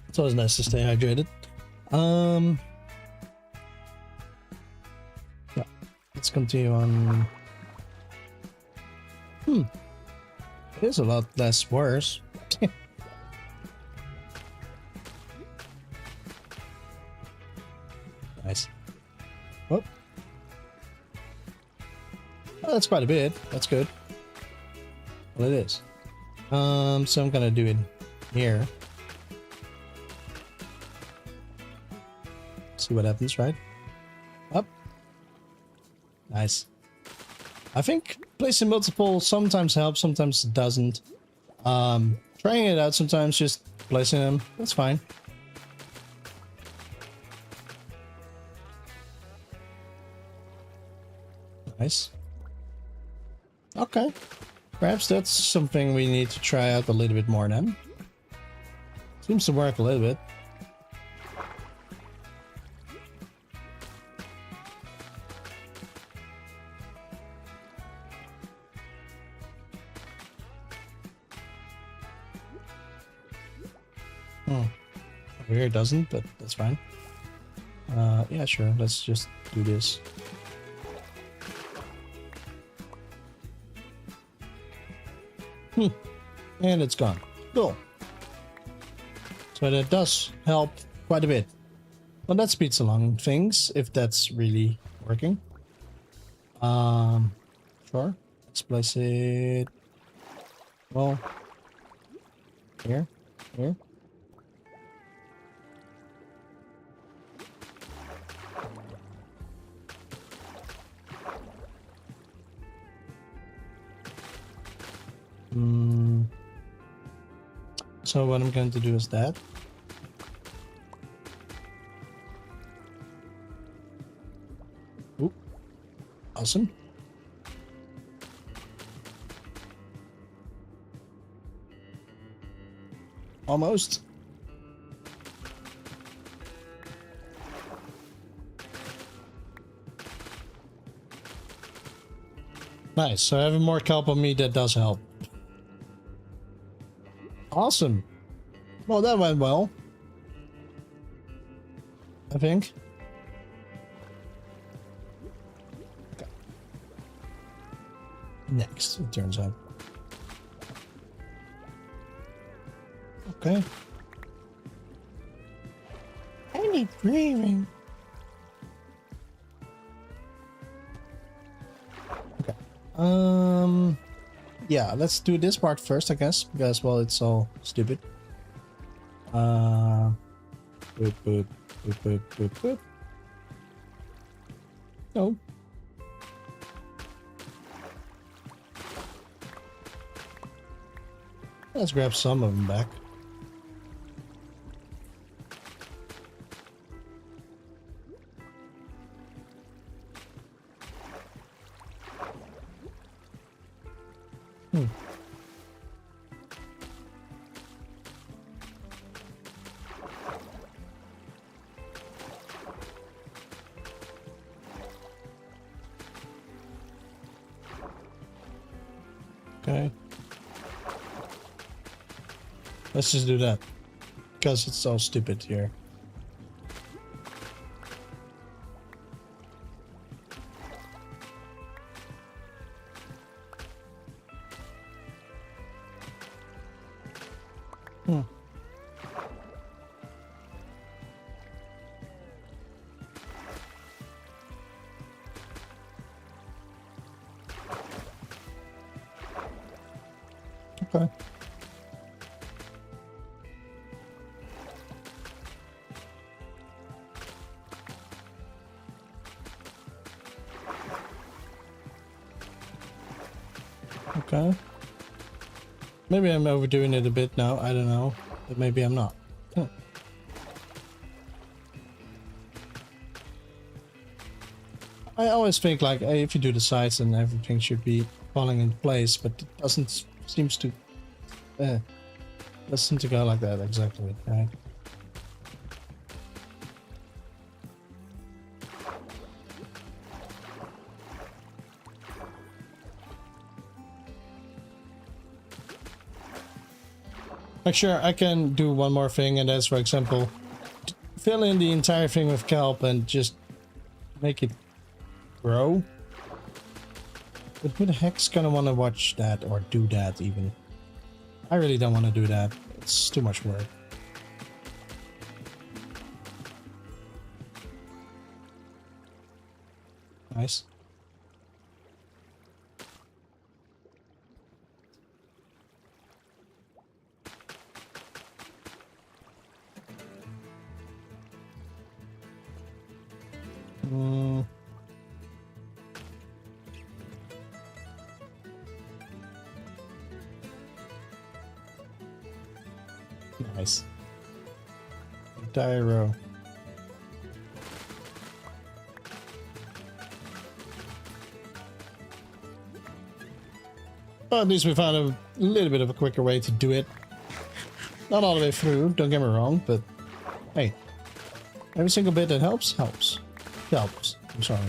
It's always nice to stay hydrated. Yeah. let's continue on. It is a lot less worse. Nice. Oh. Oh, that's quite a bit. That's good. Well, it is. So I'm gonna do it here. See what happens, right? Up. Nice. I think placing multiple sometimes helps, sometimes it doesn't. Trying it out sometimes, just placing them, that's fine. Nice. Okay. Perhaps that's something we need to try out a little bit more then. Seems to work a little bit. Over here it doesn't, but that's fine. Yeah, sure. Let's just do this. And it's gone. Cool. So that does help quite a bit. Well, that speeds along things, if that's really working. Sure. Let's place it... Well... Here. Here. So what I'm going to do is that. Oop. Awesome. Almost. Nice. So having more kelp on me, that does help. Awesome. Well, that went well, I think. Okay. Next, it turns out. Okay. I need breathing. Okay. Yeah, let's do this part first, I guess, because, well, it's all stupid. Boop, boop, boop, boop, boop, boop. No. Let's grab some of them back. Okay. Let's just do that. Because it's so stupid here. Okay. Okay. Maybe I'm overdoing it a bit now, I don't know. But maybe I'm not. I always think like, hey, if you do the sides then everything should be falling in place, but it doesn't seems to doesn't seem to go like that exactly, right? Like sure, I can do one more thing, and that's, for example, fill in the entire thing with kelp and just make it grow. But who the heck's gonna want to watch that or do that even? I really don't want to do that. It's too much work. Nice. Nice. Entire row. Well, at least we found a little bit of a quicker way to do it. Not all the way through, don't get me wrong, but hey, every single bit that helps, helps. Helps. I'm sorry.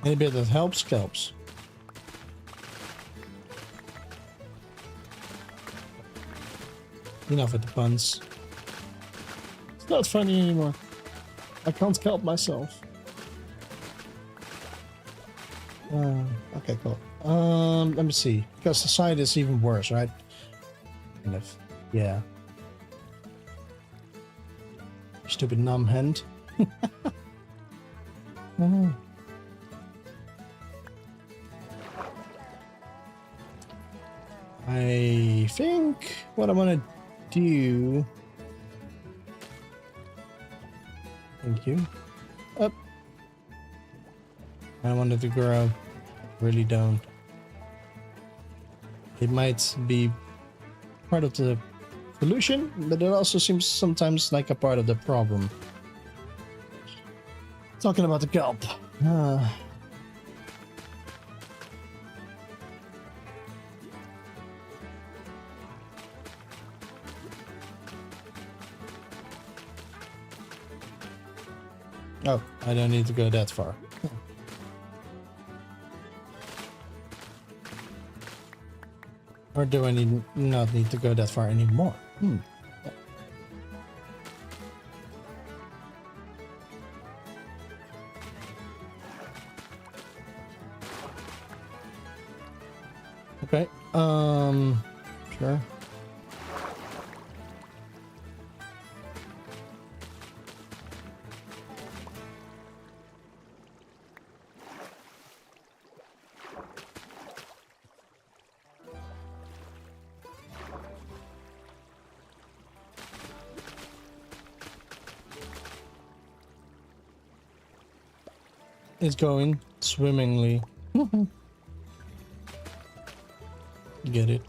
Any bit that helps, helps. Enough with the puns. It's not funny anymore. I can't help myself. Okay, cool. Let me see. Because the side is even worse, right? Kind of. Yeah. Stupid numb hand. I think what I'm gonna do. Thank you. Up. I wanted to grow. Really don't. It might be part of the solution, but it also seems sometimes like a part of the problem. Talking about the kelp. Oh, I don't need to go that far. Or do I not need to go that far anymore? Okay, sure. It's going swimmingly. Get it?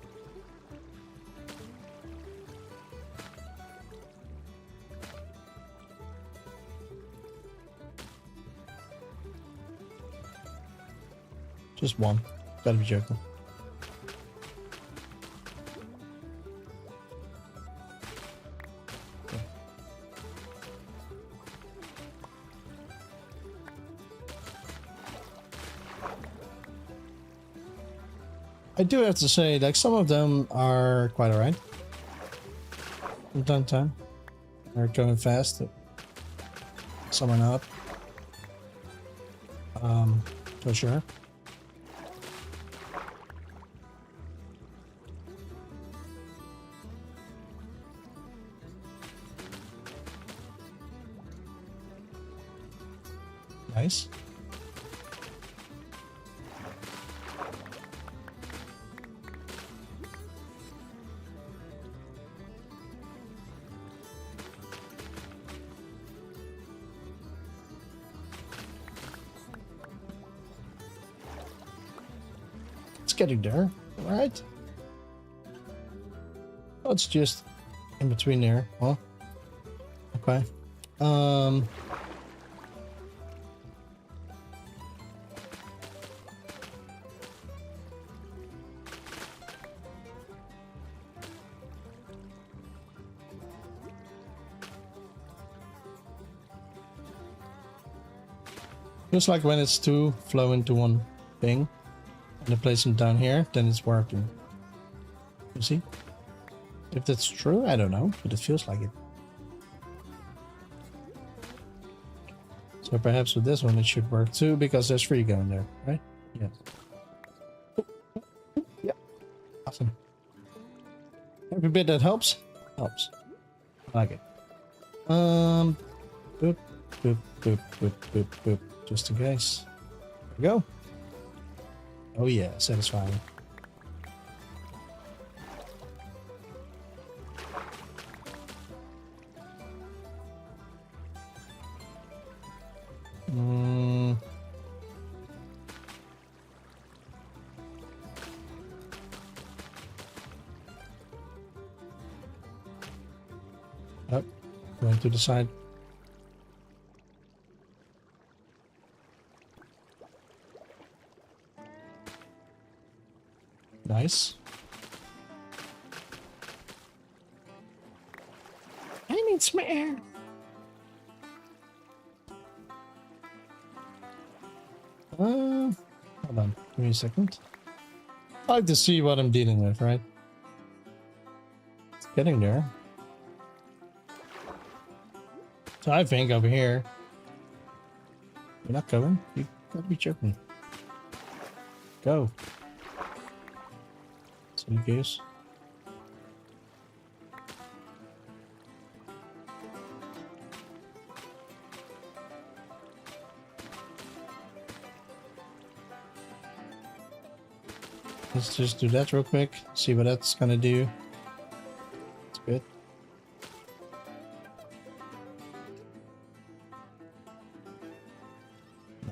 Just one. Gotta be joking. I do have to say, like, some of them are quite alright. From time to time. They're going fast. Some are not. For sure. Nice. Getting there, right? Oh, it's just in between there. Huh? Okay. Just like when it's two flow into one thing. And I place them down here, then it's working. You see? If that's true, I don't know, but it feels like it. So perhaps with this one it should work too, because there's 3 going there, right? Yeah. Awesome. Every bit that helps, helps. I like it. Boop, boop, boop, boop, boop, boop. Just in case. There we go. Oh yeah, satisfying. Oh, going to the side. Nice. I need some air. Hold on. Give me a second. I like to see what I'm dealing with, right? It's getting there. So I think over here. You're not going? You gotta be joking. Go. Silly goose. Let's just do that real quick. See what that's gonna do. It's good.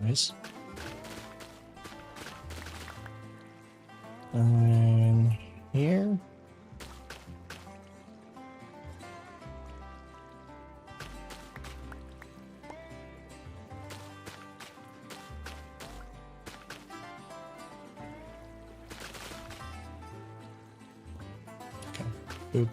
Nice. And here. Okay. Boop.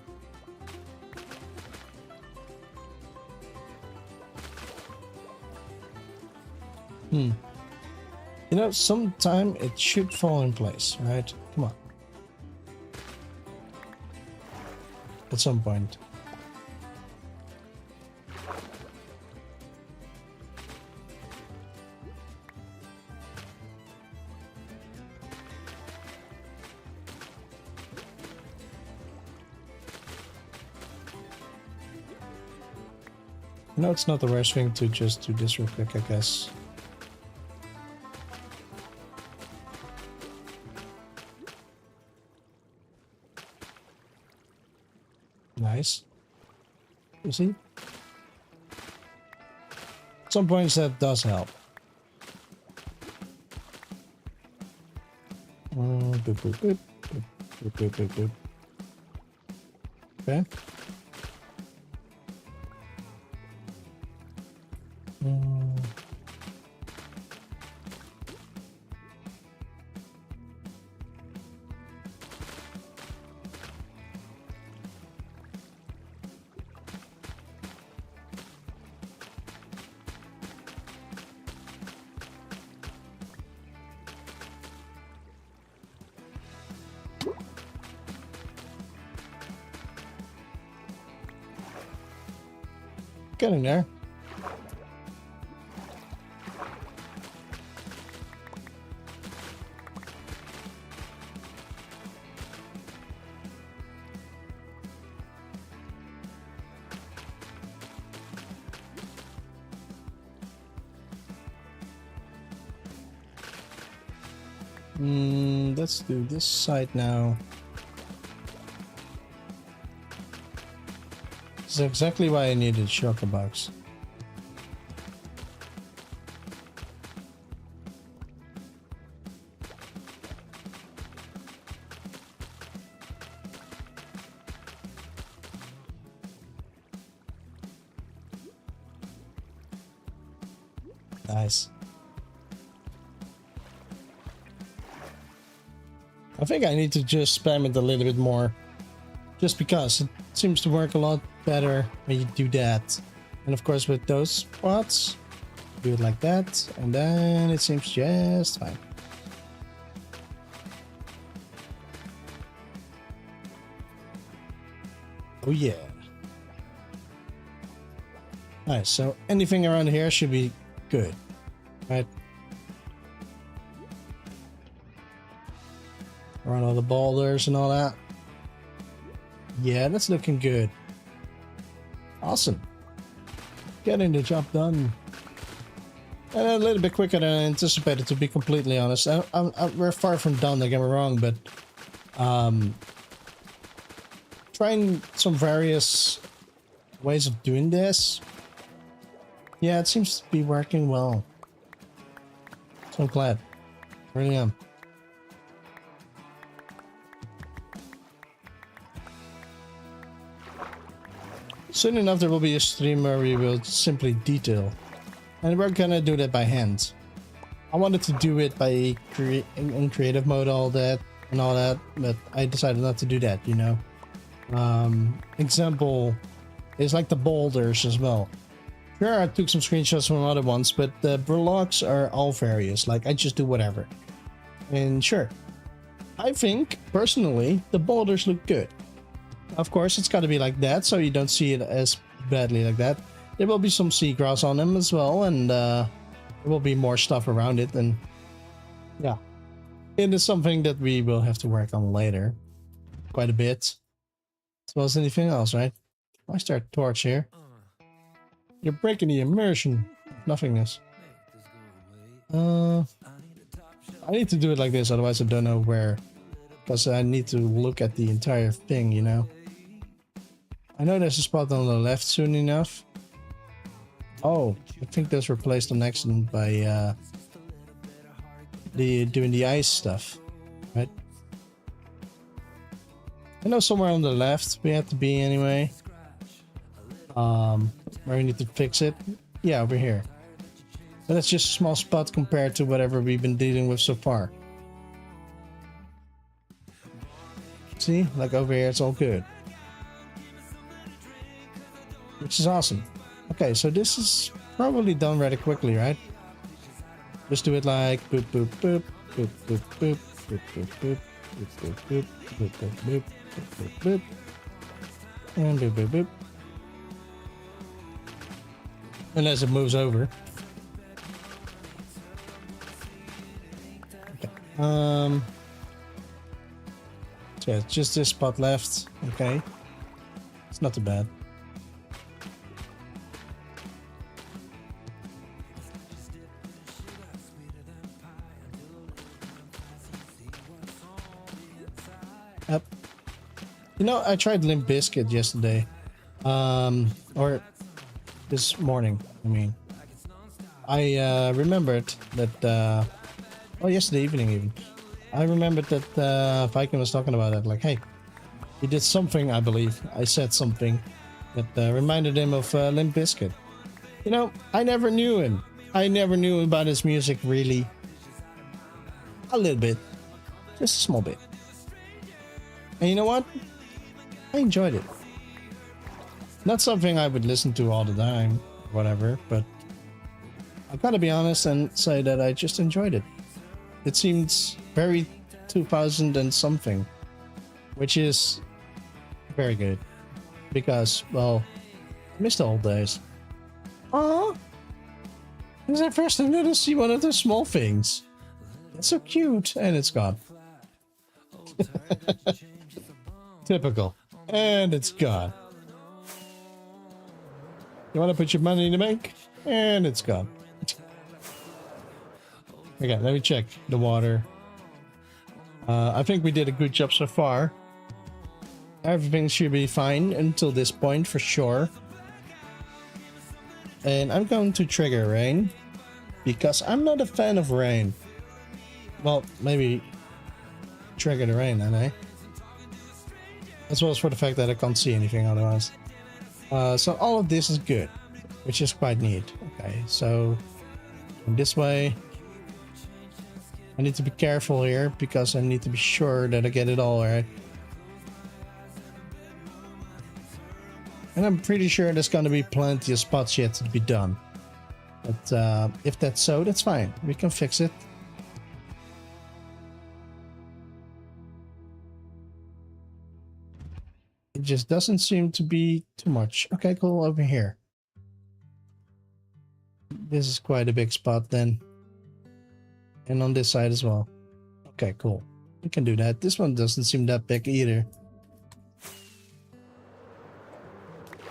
You know, sometime it should fall in place, right? Come on. At some point. You know, it's not the worst thing to just do this real quick, I guess. Nice. You see? At some points that does help. Boop, boop, boop, boop, boop, boop, boop, boop. Okay. Getting there. Let's do this side now. This is exactly why I needed shocker box. Nice. I think I need to just spam it a little bit more, just because it seems to work a lot better when you do that. And of course with those spots, do it like that, and then it seems just fine. Oh yeah. Nice, so anything around here should be good, right? around all the boulders and all that. Yeah, that's looking good. Awesome. Getting the job done. And a little bit quicker than I anticipated, to be completely honest. We're far from done, don't get me wrong, but trying some various ways of doing this. Yeah, it seems to be working well. So I'm glad. I really am. Soon enough there will be a stream where we will simply detail. And we're gonna do that by hand. I wanted to do it by in creative mode all that, but I decided not to do that, you know. Example is like the boulders as well. Sure, I took some screenshots from other ones, but the blocks are all various. Like, I just do whatever. And sure, I think, personally, the boulders look good. Of course, it's got to be like that, so you don't see it as badly like that. There will be some seagrass on them as well, and there will be more stuff around it, and yeah. It is something that we will have to work on later. Quite a bit. As well as anything else, right? I start torch here. You're breaking the immersion. Nothingness. I need to do it like this, otherwise I don't know where. Because I need to look at the entire thing, you know. I know there's a spot on the left soon enough. Oh, I think those were placed on accident by doing the ice stuff, right? I know somewhere on the left we have to be anyway. Where we need to fix it. Yeah, over here. But that's just a small spot compared to whatever we've been dealing with so far. See, like over here, it's all good. Which is awesome. Okay, so this is probably done rather quickly, right? Just do it like boop boop boop boop boop boop boop boop boop boop boop boop boop boop boop boop and boop boop boop. Unless it moves over. Okay. So yeah, just this spot left. Okay. It's not too bad. Yep. You know, I tried Limp Bizkit yesterday. Or this morning, I mean. I remembered that, well, yesterday evening even. I remembered that Viking was talking about it. Like, hey, he did something, I believe. I said something that reminded him of Limp Bizkit. You know, I never knew him. I never knew about his music, really. A little bit. Just a small bit. And you know what? I enjoyed it. Not something I would listen to all the time, whatever, but I've got to be honest and say that I just enjoyed it. It seems very 2000 and something, which is very good because, well, I miss the old days. Aww! This is the first time to see one of those small things. It's so cute, and it's gone. Typical. And it's gone. You want to put your money in the bank? And it's gone. Okay, let me check the water. I think we did a good job so far. Everything should be fine until this point for sure. And I'm going to trigger rain because I'm not a fan of rain. Well, maybe trigger the rain, then, eh? As well as for the fact that I can't see anything otherwise. So all of this is good, which is quite neat. Okay, so this way I need to be careful here because I need to be sure that I get it all right. And I'm pretty sure there's going to be plenty of spots yet to be done. But if that's so, that's fine. We can fix it. It just doesn't seem to be too much. Okay, cool. Over here. This is quite a big spot then. And on this side as well. Okay, cool. We can do that. This one doesn't seem that big either.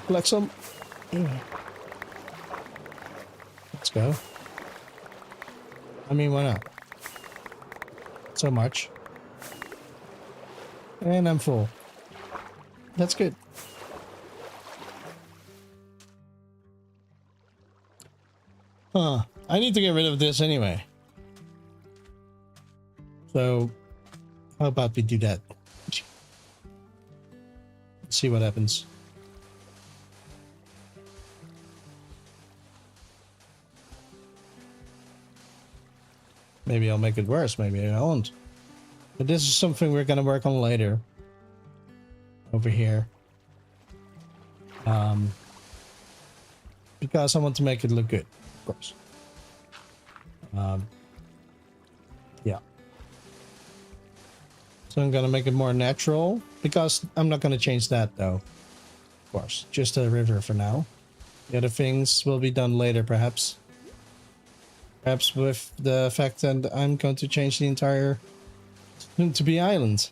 Collect some. Let's go. I mean, why not? So much. And I'm full. That's good. Huh. I need to get rid of this anyway. So, how about we do that? Let's see what happens. Maybe I'll make it worse, maybe I won't. But this is something we're gonna work on later. Over here. Because I want to make it look good, of course. Yeah. So I'm gonna make it more natural, because I'm not gonna change that though. Of course, just a river for now. The other things will be done later, perhaps. Perhaps with the fact that I'm going to change the entire to be island.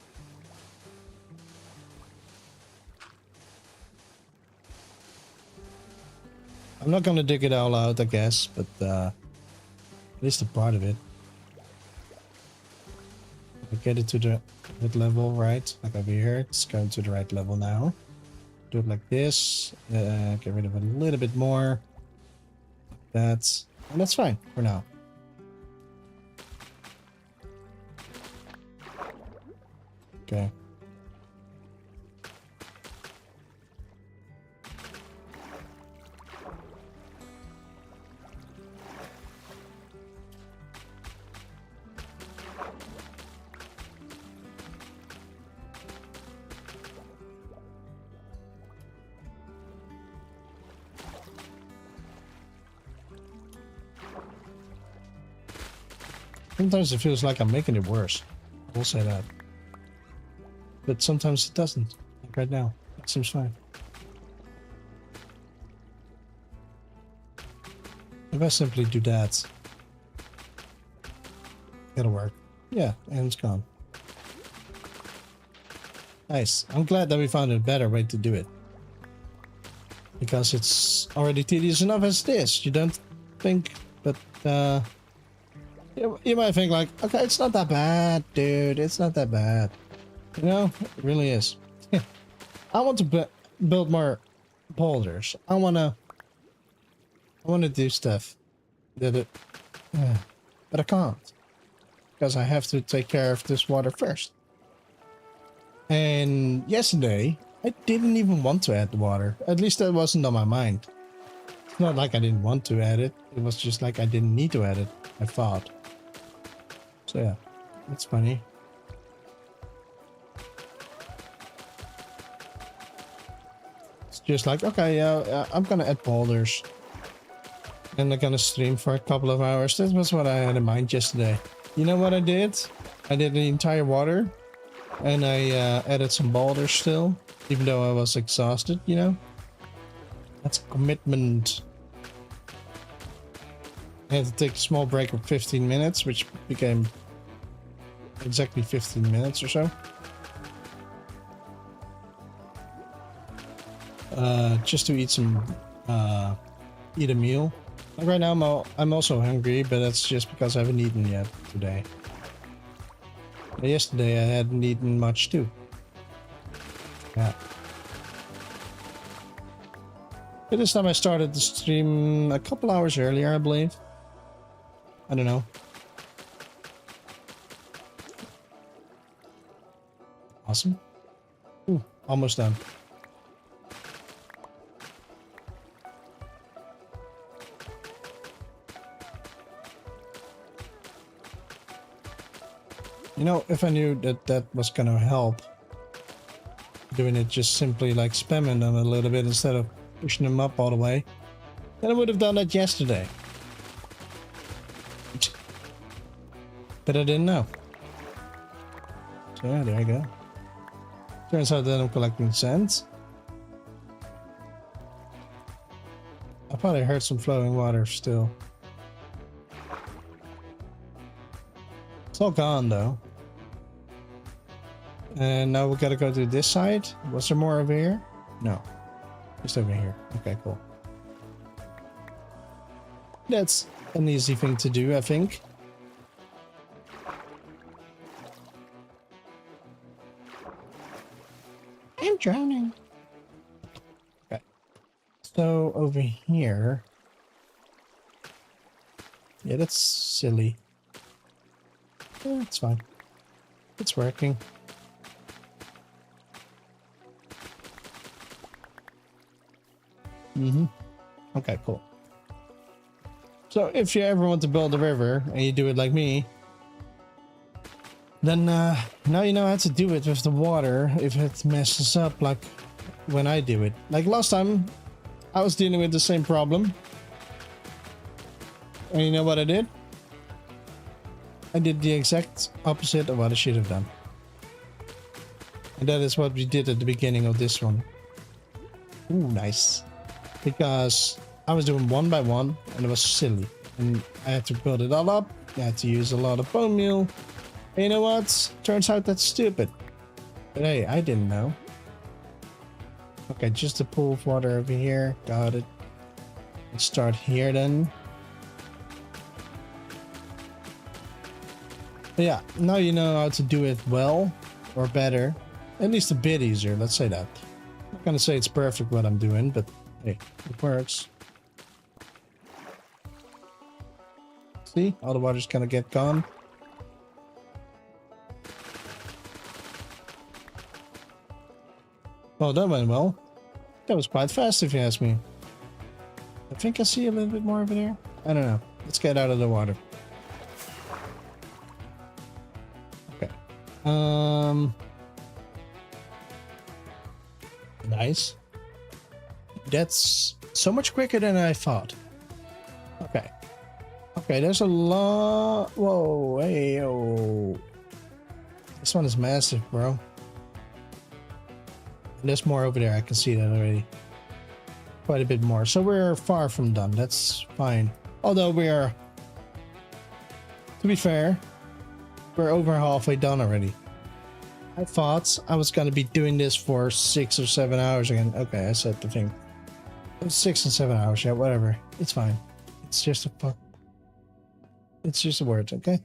I'm not gonna dig it all out, I guess, but at least a part of it. I get it to the right level, right? Like over here, it's going to the right level now. Do it like this. Get rid of it a little bit more. And that's fine for now. Okay. Sometimes it feels like I'm making it worse. I will say that. But sometimes it doesn't. Like right now. It seems fine. If I simply do that, it'll work. Yeah, and it's gone. Nice. I'm glad that we found a better way to do it. Because it's already tedious enough as it is. You don't think, but you might think like, okay, it's not that bad, dude. It's not that bad. You know, it really is. I want to build more boulders. I wanna do stuff that but I can't, because I have to take care of this water first. And yesterday, I didn't even want to add the water. At least that wasn't on my mind. It's not like I didn't want to add it. It was just like I didn't need to add it, I thought. So yeah, that's funny. It's just like, okay, I'm gonna add boulders. And I'm gonna stream for a couple of hours. That was what I had in mind yesterday. You know what I did? I did the entire water. And I added some boulders still. Even though I was exhausted, you know? That's commitment. I had to take a small break of 15 minutes, which became exactly 15 minutes or so. Just to eat a meal. Like right now I'm also hungry, but that's just because I haven't eaten yet today. But yesterday I hadn't eaten much too. Yeah. But this time I started the stream a couple hours earlier, I believe. I don't know. Awesome. Ooh, almost done. You know, if I knew that that was gonna help, doing it just simply like spamming them a little bit instead of pushing them up all the way, then I would have done that yesterday. But I didn't know. So yeah, there you go. Turns out that I'm collecting sands. I thought I heard some flowing water still. It's all gone though. And now we gotta go to this side. Was there more over here? No. Just over here. Okay, cool. That's an easy thing to do, I think. I'm drowning. Okay. So over here. Yeah, that's silly. Yeah, it's fine. It's working. Okay, cool. So if you ever want to build a river and you do it like me, then now you know how to do it with the water if it messes up like when I do it. Like last time, I was dealing with the same problem. And you know what I did? I did the exact opposite of what I should have done. And that is what we did at the beginning of this one. Ooh, nice. Because I was doing one by one and it was silly. And I had to build it all up. I had to use a lot of bone meal. And you know what? Turns out that's stupid. But hey, I didn't know. Okay, just a pool of water over here. Got it. Let's start here then. But yeah, now you know how to do it well or better. At least a bit easier, let's say that. I'm not gonna say it's perfect what I'm doing, but hey, it works. See? All the water's gonna get gone. Oh, that went well. That was quite fast if you ask me. I think I see a little bit more over there. I don't know. Let's get out of the water. Okay. Nice. That's so much quicker than I thought. Okay. Okay, there's a lot. Whoa, hey, oh. This one is massive, bro. There's more over there. I can see that already. Quite a bit more. So we're far from done. That's fine. Although we are, to be fair, we're over halfway done already. I thought I was going to be doing this for 6 or 7 hours again. Okay, I said the thing. It's 6 and 7 hours. Yeah, whatever. It's fine. It's just a fuck. It's just a word, okay?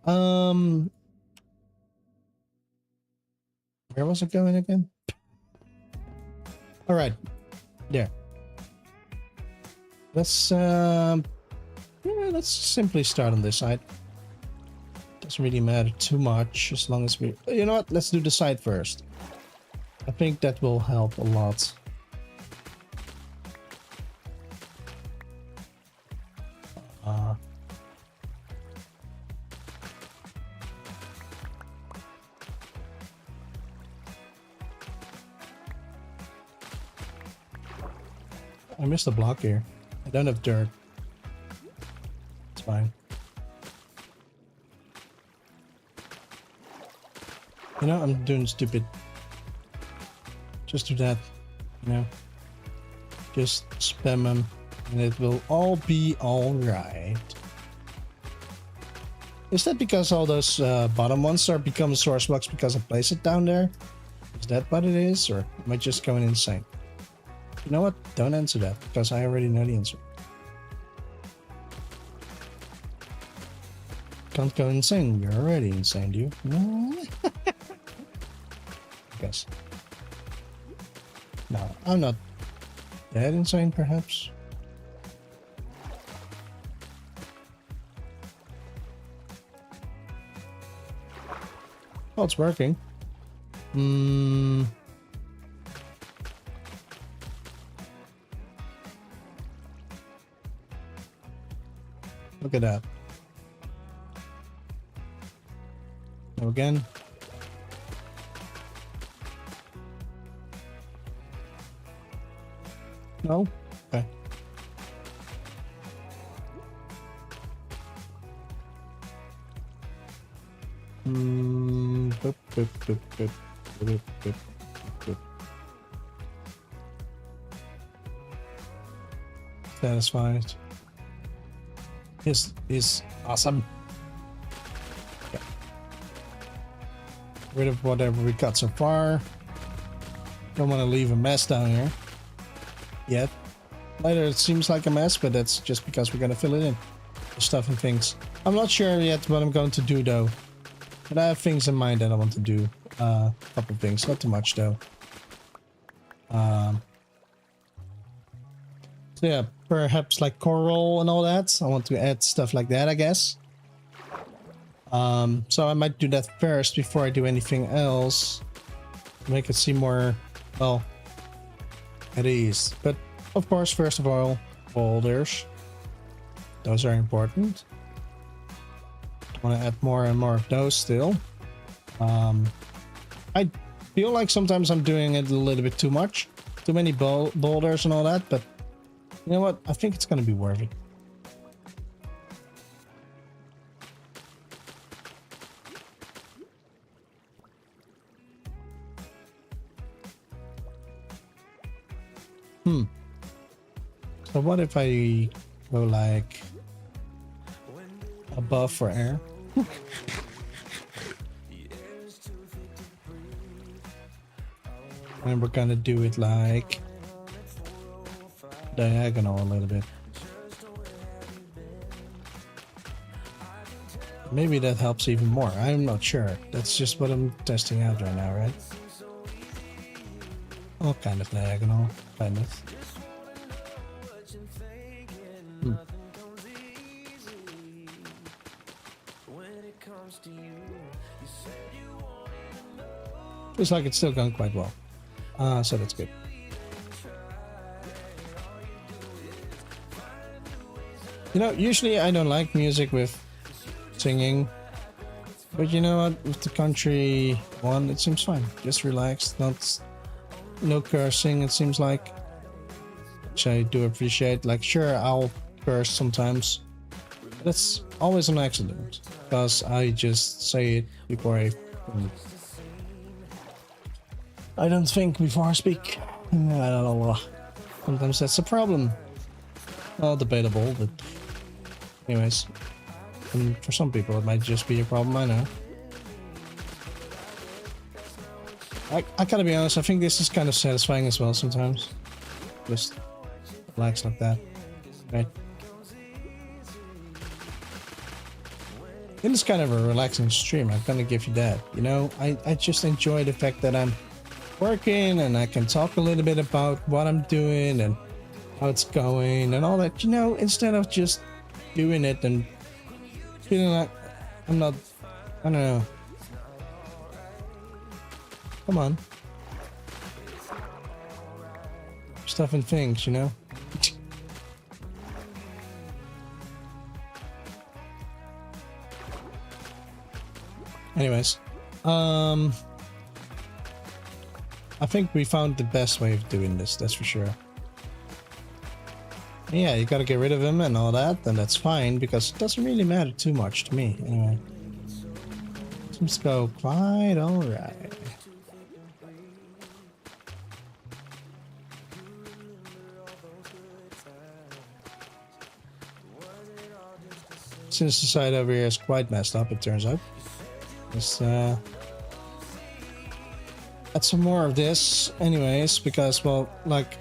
Where was it going again? All right, there. Let's yeah, let's simply start on this side. Doesn't really matter too much as long as we. You know what? Let's do the side first. I think that will help a lot. I missed a block here. I don't have dirt. It's fine. You know, I'm doing stupid. Just do that. You know? Just spam them and it will all be alright. Is that because all those bottom ones are becoming source blocks because I place it down there? Is that what it is? Or am I just going insane? You know what? Don't answer that, because I already know the answer. Can't go insane. You're already insane, do you? No. Guess. No, I'm not that insane, perhaps. Oh, it's working. Look at that. Now again. No? Okay. Boop, boop, boop, boop, boop, boop, boop. Satisfied. This is awesome. Okay. rid of whatever we got so far. Don't want to leave a mess down here yet. Later it seems like a mess, but that's just because we're gonna fill it in with stuff and things. I'm not sure yet what I'm going to do though, but I have things in mind that I want to do. A couple of things, not too much though. So yeah, perhaps like coral and all that. I want to add stuff like that, I guess. So I might do that first before I do anything else. Make it seem more, well, at ease. But of course, first of all, boulders. Those are important. I want to add more and more of those still. I feel like sometimes I'm doing it a little bit too much. Too many boulders and all that, but you know what? I think it's going to be worth it. So what if I go like above for air? And we're gonna do it like diagonal a little bit. Maybe that helps even more. I'm not sure. That's just what I'm testing out right now, right? Oh, kind of diagonal, kind of. Feels like it's still going quite well. So that's good. You know, usually I don't like music with singing, but you know what? With the country one, it seems fine. Just relaxed, no cursing. It seems like, which I do appreciate. Like, sure, I'll curse sometimes. But that's always an accident because I just say it before I don't think before I speak. I don't know. Sometimes that's a problem. Well, debatable, but anyways. And for some people, it might just be a problem, I know. I gotta be honest, I think this is kind of satisfying as well sometimes. Just relax like that. Right? It is kind of a relaxing stream, I'm gonna give you that. You know, I just enjoy the fact that I'm working and I can talk a little bit about what I'm doing and how it's going and all that, you know, instead of just doing it and feeling like I don't know. Come on. Stuff and things, you know? Anyways, I think we found the best way of doing this, that's for sure. Yeah, you gotta get rid of him and all that, and that's fine, because it doesn't really matter too much to me, anyway. Seems to go quite alright. Since the side over here is quite messed up, it turns out. Let's add some more of this anyways, because, well, like,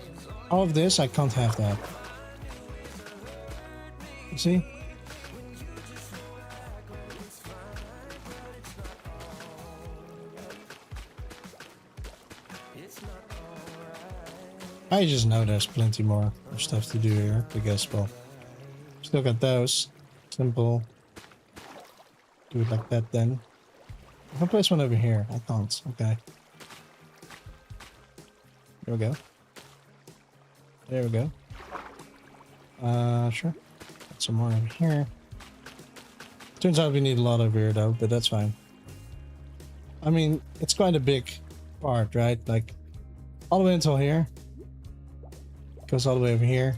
all of this, I can't have that. You see? I just know there's plenty more stuff to do here, because, well, still got those. Simple. Do it like that then. If I place one over here, I can't. Okay. There we go. There we go. Sure. Got some more over here. Turns out we need a lot over here though, but that's fine. I mean, it's quite a big part, right? Like, all the way until here. Goes all the way over here.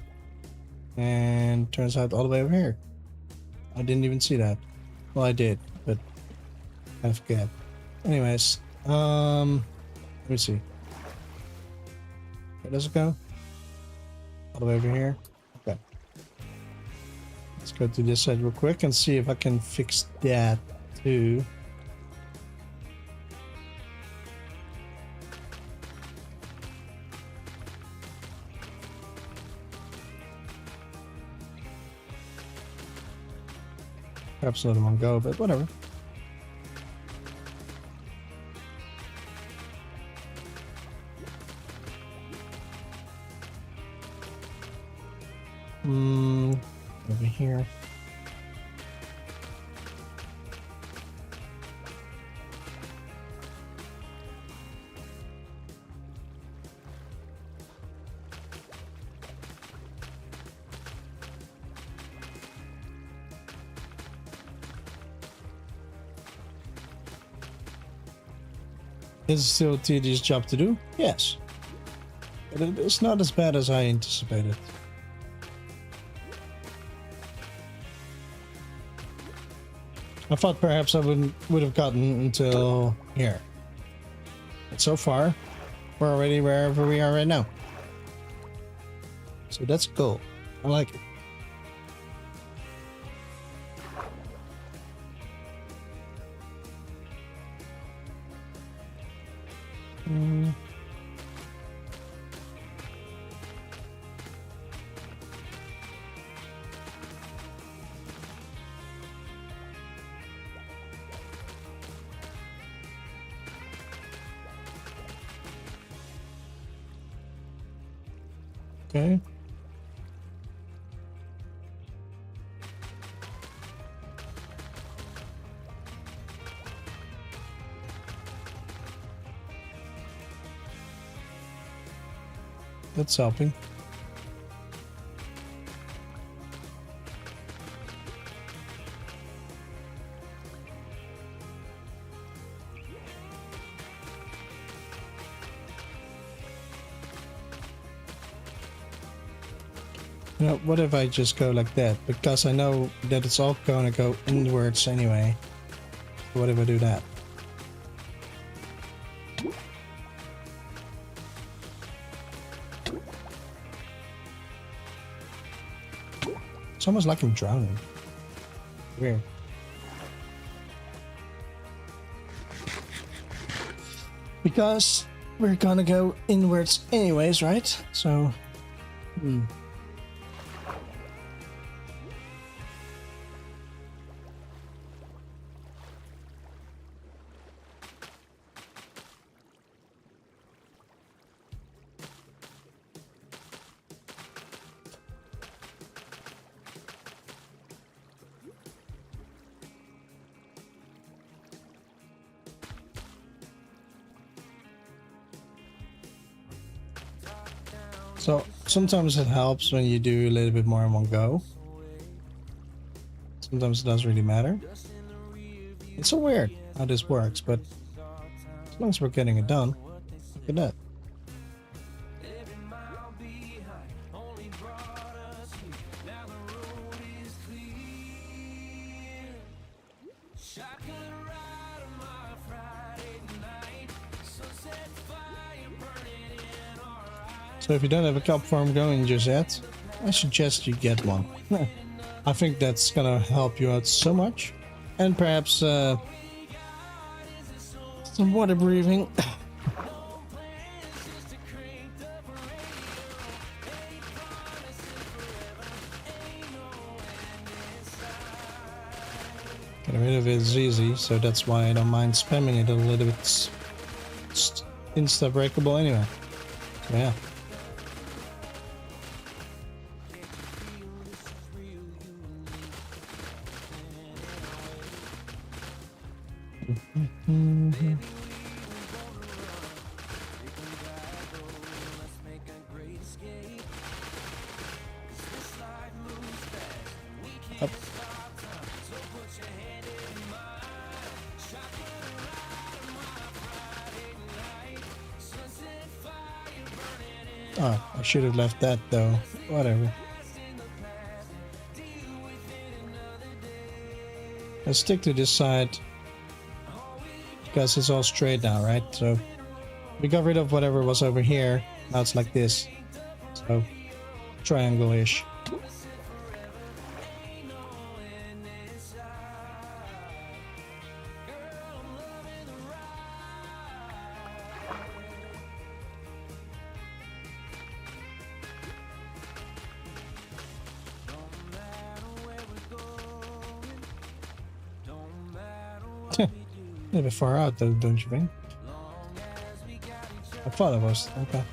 And turns out all the way over here. I didn't even see that. Well, I did, but I forget. Anyways, let me see. Where does it go? All the way over here? Okay. Let's go to this side real quick and see if I can fix that too. Perhaps let them go, but whatever. Over here. Is it still a tedious job to do? Yes. But it's not as bad as I anticipated. I thought perhaps I would have gotten until here. But so far, we're already wherever we are right now. So that's cool. I like it. Okay. That's helping. You know, what if I just go like that? Because I know that it's all gonna go inwards anyway. What if I do that? It's almost like I'm drowning. Weird. Because we're gonna go inwards anyways, right? So, So sometimes it helps when you do a little bit more in one go. Sometimes it doesn't really matter. It's so weird how this works, but as long as we're getting it done, look at that. So if you don't have a cup farm going just yet, I suggest you get one. I think that's gonna help you out so much. And perhaps some water breathing. Getting rid of it is easy, so that's why I don't mind spamming it a little bit. It's insta-breakable anyway. So yeah. Up. Oh, I should have left that though. Whatever. Let's stick to this side because it's all straight now, right? So we got rid of whatever was over here. Now it's like this. So triangle-ish. A little bit far out though, don't you think? I thought it was. Okay.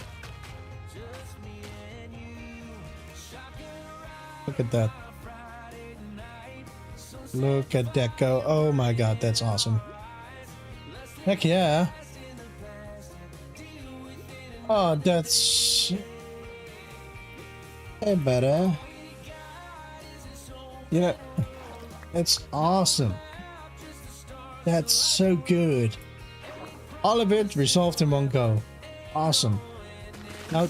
Look at that. Look at that go. Oh my god, that's awesome. Heck yeah. Oh, that's... Hey, better. You know, it's awesome. That's so good. All of it resolved in one go. Awesome. Now,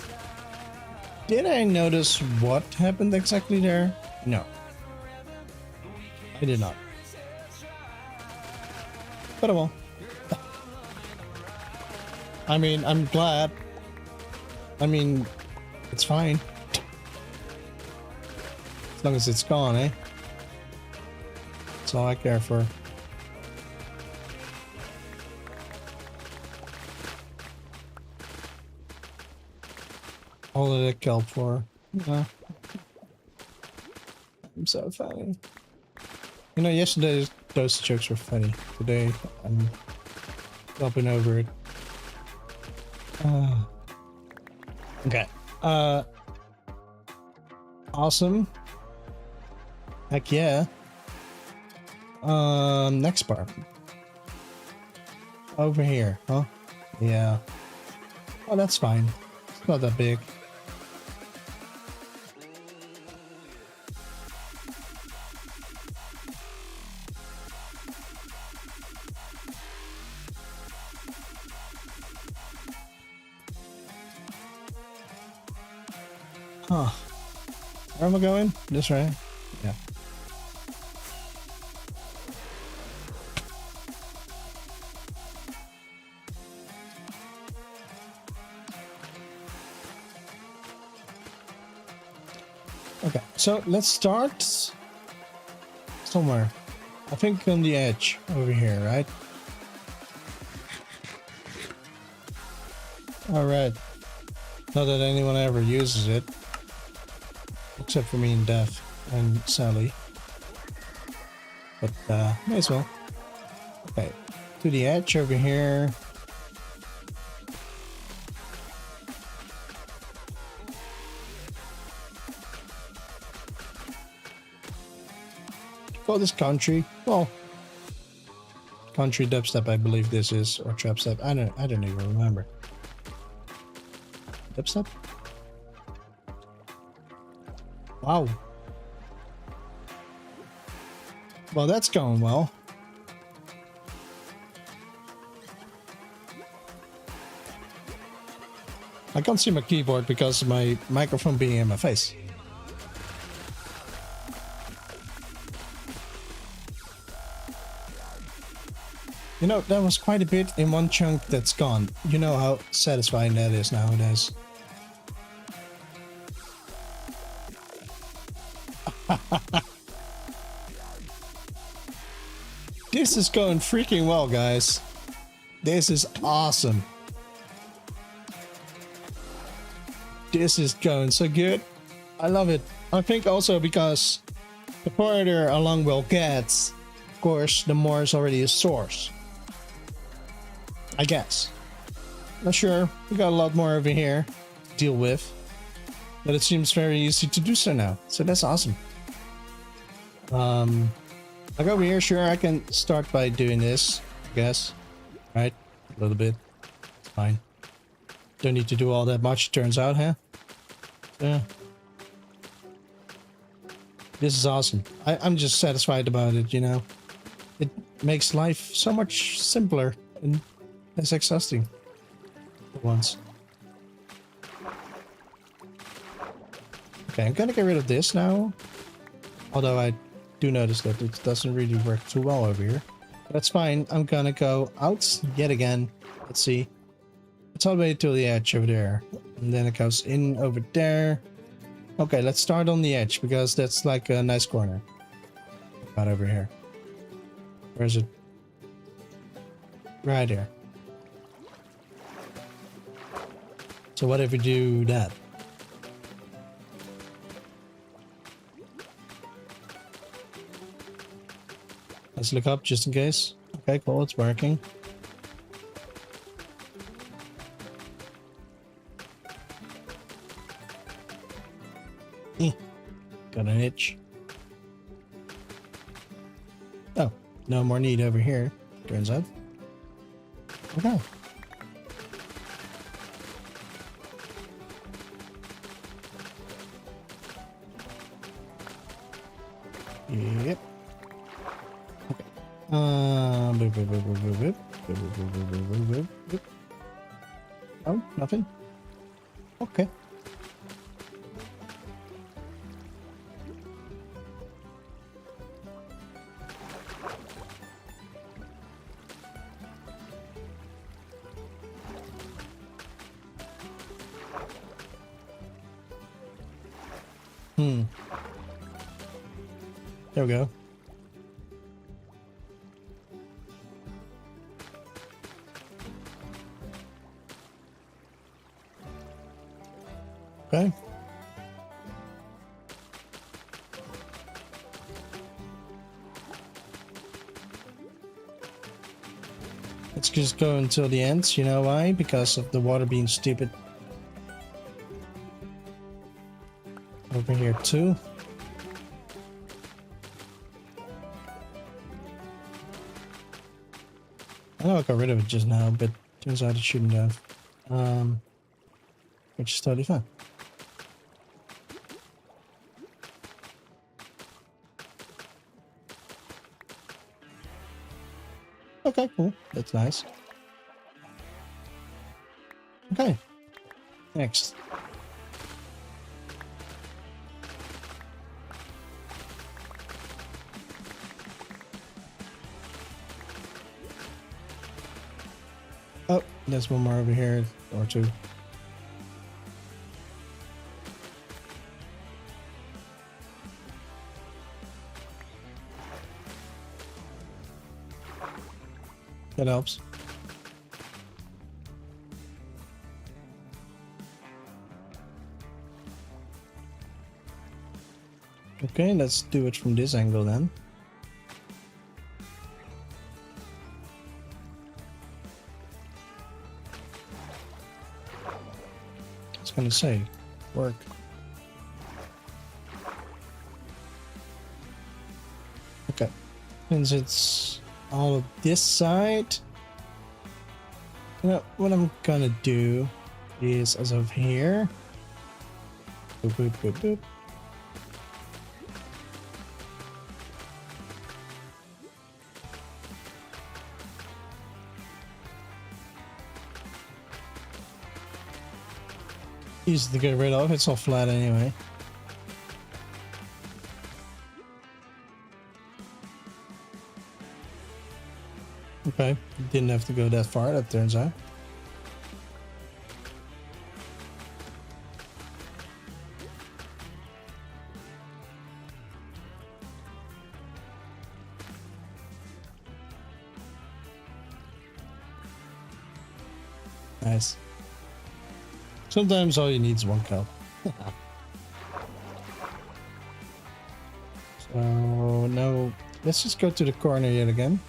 did I notice what happened exactly there? No. I did not. But well. I mean, I'm glad. I mean, it's fine. As long as it's gone, eh? That's all I care for. All of that kelp for. Yeah. I'm so funny. You know, yesterday those jokes were funny. Today I'm flopping over it. Okay. Awesome. Heck yeah. Next part. Over here, huh? Yeah. Oh, that's fine. It's not that big. Huh. Where am I going? This way? Yeah. Okay, so let's start somewhere. I think on the edge over here, right? Alright. Not that anyone ever uses it. Except for me and Dev and Sally. But may as well. Okay. To the edge over here. Call this country. Well, country dubstep, I believe this is, or trapstep. I don't even remember. Dubstep? Wow. Well, that's going well. I can't see my keyboard because of my microphone being in my face. You know, that was quite a bit in one chunk that's gone. You know how satisfying that is nowadays. This is going freaking well, guys. This is awesome. This is going so good. I love it. I think also because the further along we'll get, of course, the more is already a source. I guess. Not sure. We got a lot more over here to deal with. But it seems very easy to do so now. So that's awesome. Like over here, sure, I can start by doing this, I guess. Right? A little bit. It's fine. Don't need to do all that much, turns out, huh? Yeah. This is awesome. I'm just satisfied about it, you know? It makes life so much simpler and less exhausting for once. Okay, I'm gonna get rid of this now. Although I do notice that it doesn't really work too well over here. That's fine. I'm gonna go out yet again. Let's see. It's all the way to the edge over there. And then it goes in over there. Okay, let's start on the edge because that's like a nice corner. Not over here. Where is it? Right here. So what if we do that? Let's look up just in case. Okay, cool, it's working. Got an itch. Oh, no more need over here, turns out. Okay. Yep. Okay. Boop, boop, boop, boop, boop, boop. Boop, boop, boop, boop, boop, boop, boop, boop. Oh, nothing. Okay. There we go. Okay. Let's just go until the end. You know why? Because of the water being stupid. Over here too. I know I got rid of it just now, but turns out it shouldn't have. Which is totally fine. Okay, cool. That's nice. Okay. Next. Oh, there's one more over here, or two. That helps. Okay, let's do it from this angle then. I was gonna say, work. Okay, since it's all of this side, you know, what I'm gonna do is, as of here, boop, boop, boop, boop. Easy to get rid of, it's all flat anyway. Okay, didn't have to go that far, that turns out. Nice. Sometimes all you need is one cup. So now let's just go to the corner yet again.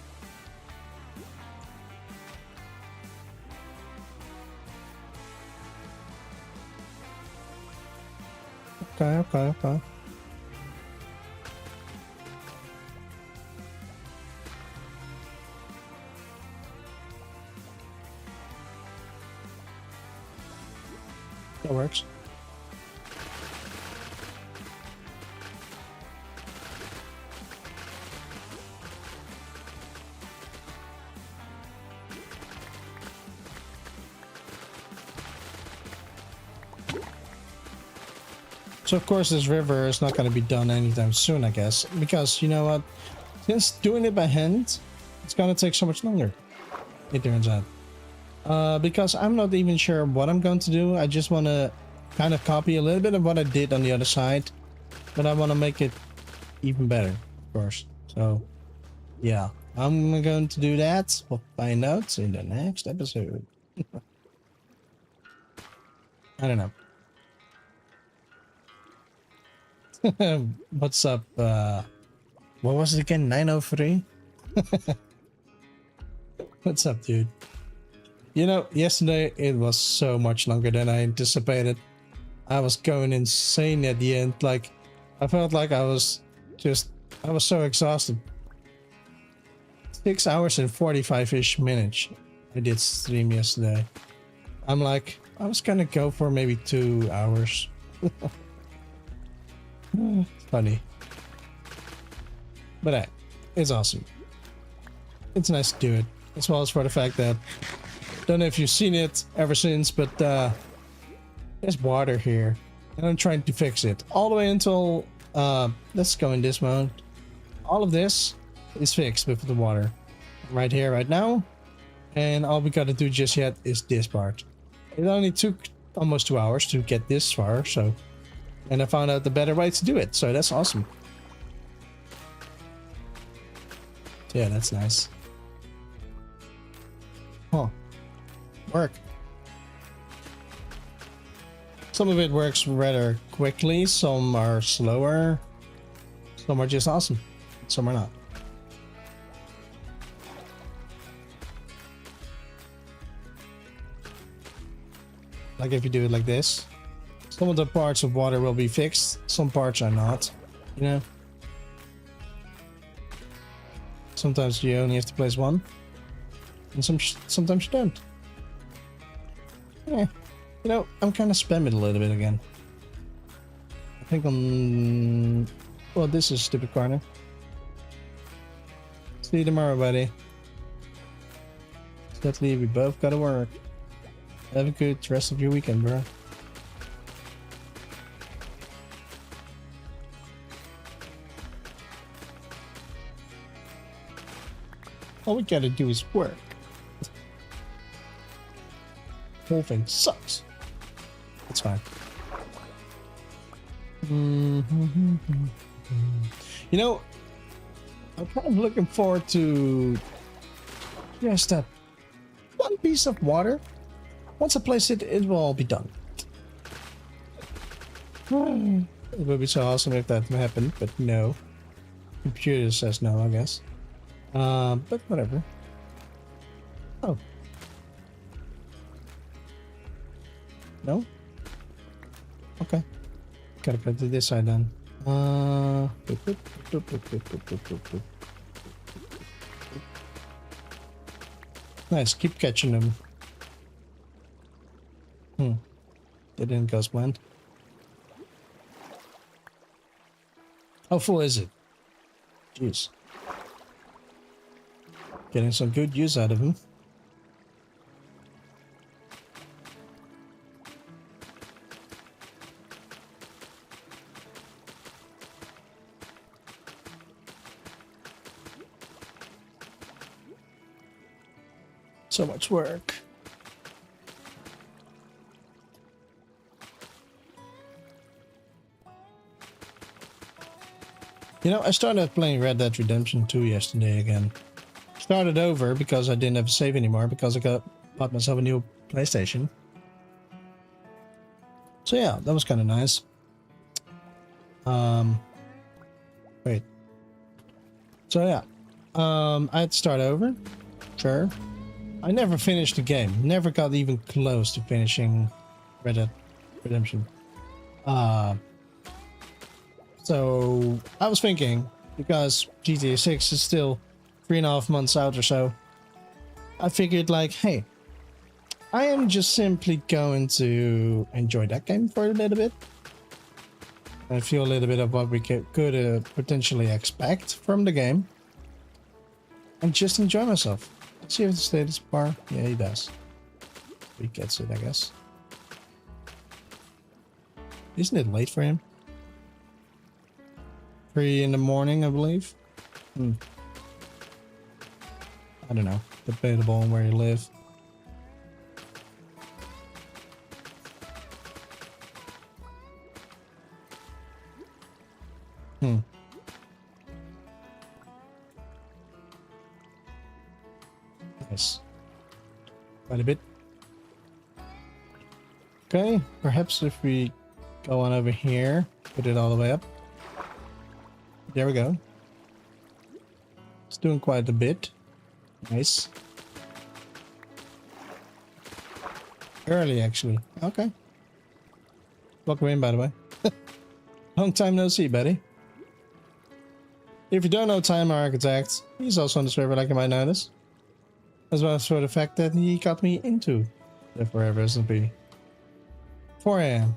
Okay. That works. So of course this river is not going to be done anytime soon, I guess, because you know what, since doing it by hand, it's going to take so much longer, it turns out. Because I'm not even sure what I'm going to do. I just want to kind of copy a little bit of what I did on the other side, but I want to make it even better, of course. So yeah, I'm going to do that. We'll find out in the next episode. I don't know. What's up? What was it again? 903? What's up, dude? You know, yesterday it was so much longer than I anticipated. I was going insane at the end. Like, I felt like I was so exhausted. 6 hours and 45-ish minutes I did stream yesterday. I'm like, I was gonna go for maybe 2 hours. Funny. But hey, it's awesome. It's nice to do it. As well as for the fact that, don't know if you've seen it ever since, but there's water here. And I'm trying to fix it. All the way until, let's go in this mode. All of this is fixed with the water. Right here, right now. And all we gotta do just yet is this part. It only took almost 2 hours to get this far, so... And I found out the better way to do it, so that's awesome. Yeah, that's nice. Huh. Work. Some of it works rather quickly, some are slower, some are just awesome, some are not. Like if you do it like this, some of the parts of water will be fixed, some parts are not, you know? Sometimes you only have to place one, and sometimes you don't. Yeah, you know, I'm kind of spamming a little bit again. I think I'm... Well, this is a stupid corner. See you tomorrow, buddy. Sadly, we both gotta work. Have a good rest of your weekend, bro. All we gotta do is work. Whole thing sucks. It's fine. You know, I'm kind of looking forward to just that one piece of water. Once I place it, it will all be done. It would be so awesome if that happened, but no. Computer says no, I guess. But whatever. Oh. No? Okay. Gotta put it to this side then. Nice, keep catching them. They didn't go as planned. How full is it? Jeez. Getting some good use out of him. So much work. You know, I started playing Red Dead Redemption 2 yesterday again. Started over because I didn't have a save anymore because I bought myself a new PlayStation. So yeah, that was kind of nice. Wait. So yeah, I had to start over. Sure. I never finished the game. Never got even close to finishing Red Dead Redemption. So I was thinking, because GTA 6 is still 3.5 months out or so, I figured like, hey, I am just simply going to enjoy that game for a little bit. And feel a little bit of what we could potentially expect from the game. And just enjoy myself. Let's see if the status bar. Yeah, he does. He gets it, I guess. Isn't it late for him? 3 in the morning, I believe. I don't know. Debatable on where you live. Nice. Quite a bit. Okay, perhaps if we go on over here, put it all the way up. There we go. It's doing quite a bit. Nice. Early, actually. Okay. Welcome in, by the way. Long time no see, buddy. If you don't know TimeArchitect, he's also on the server, like you might notice. As well as for the fact that he got me into the 4EverSMP. 4 AM.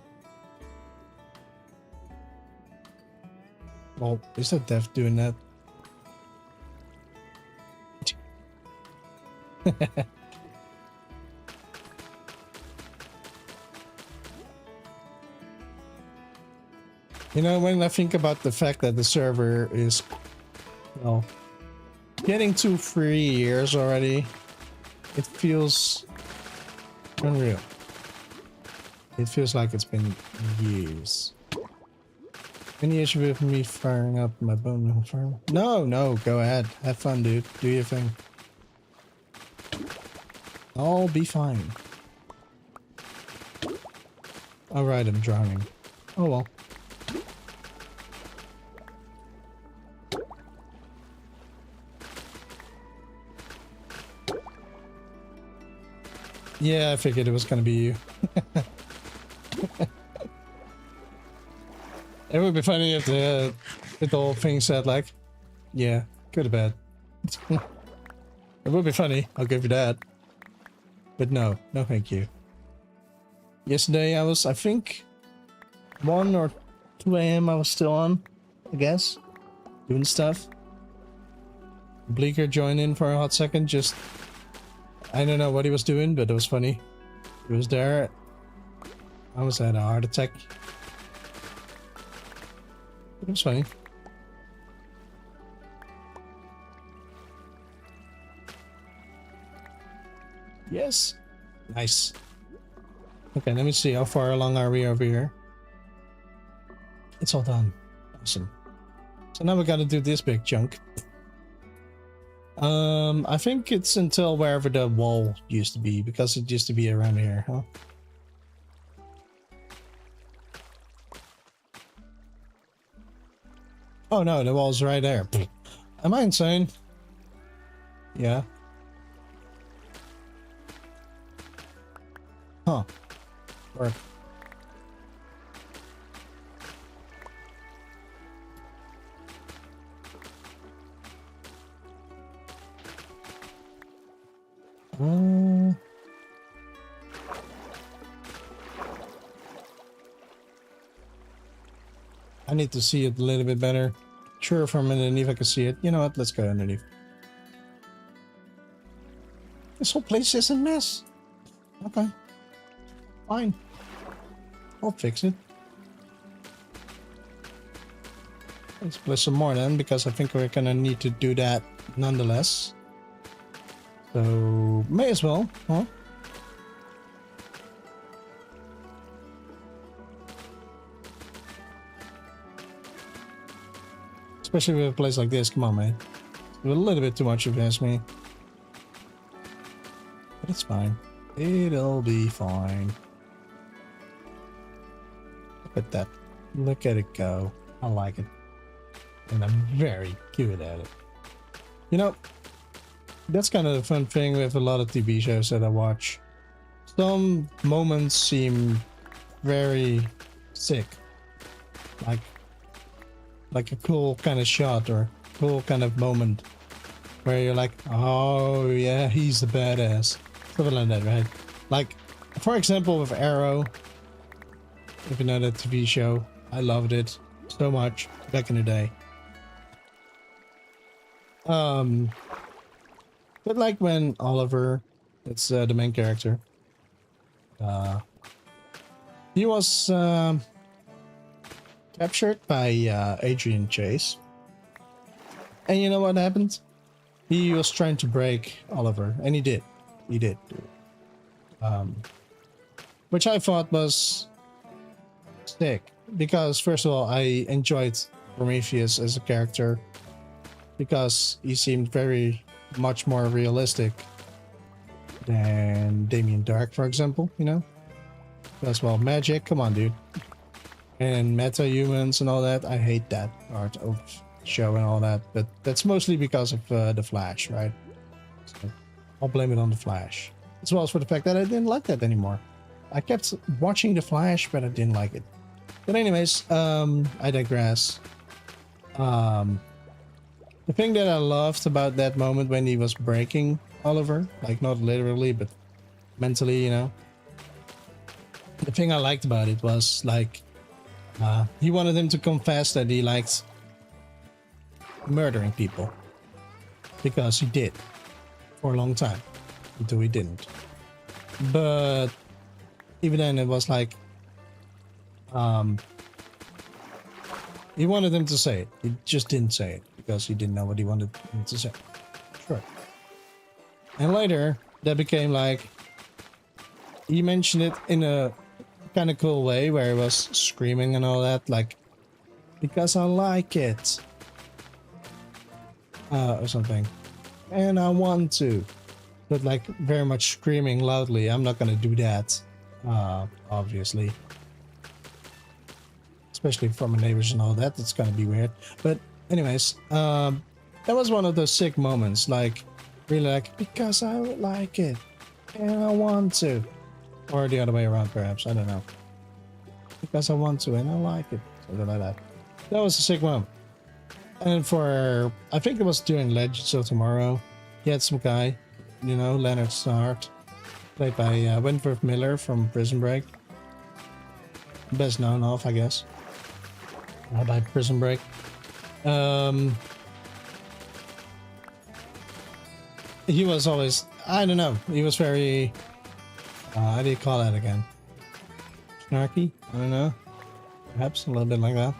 Well, is that dev doing that? You know, when I think about the fact that the server is, well, getting to 3 years already, it feels unreal. It feels like it's been years. Any issue with me firing up my bone farm? No, no, go ahead. Have fun, dude. Do your thing. I'll be fine. Alright, I'm drowning. Oh well. Yeah, I figured it was gonna be you. It would be funny if the whole thing said like, yeah, go to bed. It would be funny, I'll give you that. But no, no thank you. Yesterday I think 1 or 2 AM I was still on, I guess, doing stuff. Bleaker joined in for a hot second, just, I don't know what he was doing, but it was funny. He was there. I was at a heart attack. It was funny. Yes. Nice. Okay, let me see. How far along are we over here? It's all done. Awesome. So now we gotta do this big chunk. I think it's until wherever the wall used to be, because it used to be around here, huh? Oh no, the wall's right there. Am I insane? Yeah. Huh. Work. I need to see it a little bit better. Sure, from underneath I can see it. You know what? Let's go underneath. This whole place is a mess. Okay. Fine. I'll fix it. Let's play some more then, because I think we're gonna need to do that nonetheless. So, may as well, huh? Especially with a place like this, come on, man. It's a little bit too much if you ask me. But it's fine. It'll be fine. Look at that. Look at it go. I like it. And I'm very good at it. You know, that's kind of the fun thing with a lot of TV shows that I watch. Some moments seem very sick. Like a cool kind of shot or cool kind of moment where you're like, oh yeah, he's the badass. Something like that, right? Like, for example, with Arrow, if you know that TV show, I loved it so much back in the day. But like when Oliver, it's the main character, he was captured by Adrian Chase. And you know what happened? He was trying to break Oliver, and he did. He did. Which I thought was sick, because first of all, I enjoyed Prometheus as a character, because he seemed very much more realistic than Damien Dark, for example, you know? As well, magic, come on, dude. And meta-humans and all that, I hate that art of show and all that, but that's mostly because of the Flash, right? So I'll blame it on the Flash. As well as for the fact that I didn't like that anymore. I kept watching the Flash, but I didn't like it. But anyways, I digress. The thing that I loved about that moment when he was breaking Oliver, like not literally, but mentally, you know. The thing I liked about it was like, he wanted him to confess that he liked murdering people. Because he did. For a long time. Until he didn't. But even then it was like, he wanted him to say it. He just didn't say it. Because he didn't know what he wanted him to say. Sure. And later, that became like, he mentioned it in a kind of cool way where he was screaming and all that, like, because I like it. Or something. And I want to. But like, very much screaming loudly. I'm not gonna do that. Obviously. Especially from my neighbors and all that. It's gonna be weird. But anyways, that was one of those sick moments. Like, really like, because I like it. And I want to. Or the other way around, perhaps. I don't know. Because I want to and I like it. Something like that. That was a sick moment. And for, I think it was during Legends of Tomorrow, he had some guy, you know, Leonard Snart, played by Wentworth Miller from Prison Break. Best known of, I guess. By Prison Break. He was always, I don't know, he was very, how do you call that again? Snarky? I don't know. Perhaps a little bit like that.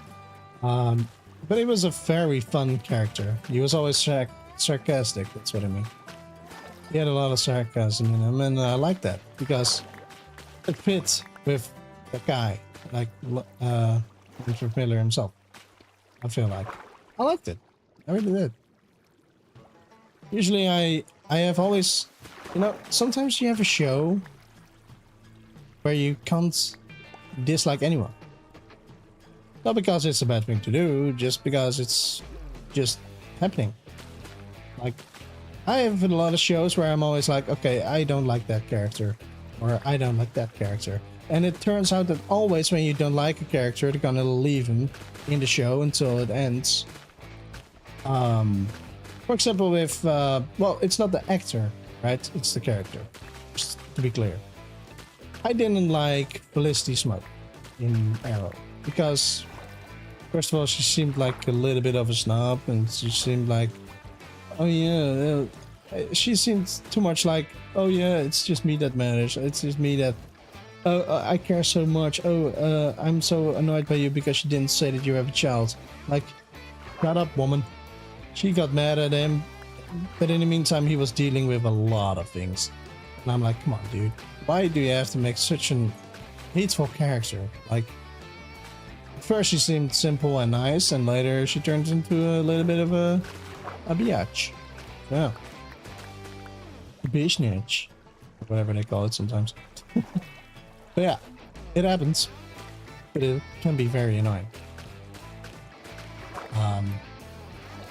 But he was a very fun character. He was always sarcastic, that's what I mean. He had a lot of sarcasm in him, and I like that because it fits with the guy, like Richard Miller himself. I feel like I liked it. I really did. Usually, I have always, you know, sometimes you have a show where you can't dislike anyone. Not because it's a bad thing to do, just because it's just happening. Like, I have a lot of shows where I'm always like, okay, I don't like that character, or I don't like that character. And it turns out that always when you don't like a character, they're gonna leave him in the show until it ends. For example, with, well, it's not the actor, right? It's the character, just to be clear. I didn't like Felicity Smoke in Arrow, because first of all, she seemed like a little bit of a snob, and she seemed like, oh yeah, she seemed too much like, oh yeah, it's just me that matters. It's just me that, oh, I care so much. Oh, I'm so annoyed by you because you didn't say that you have a child. Like, shut up, woman. She got mad at him, but in the meantime, he was dealing with a lot of things. And I'm like, come on, dude. Why do you have to make such an hateful character? Like, first she seemed simple and nice, and later she turns into a little bit of a biatch. Yeah. A bitch, whatever they call it sometimes. But yeah, it happens. But it can be very annoying.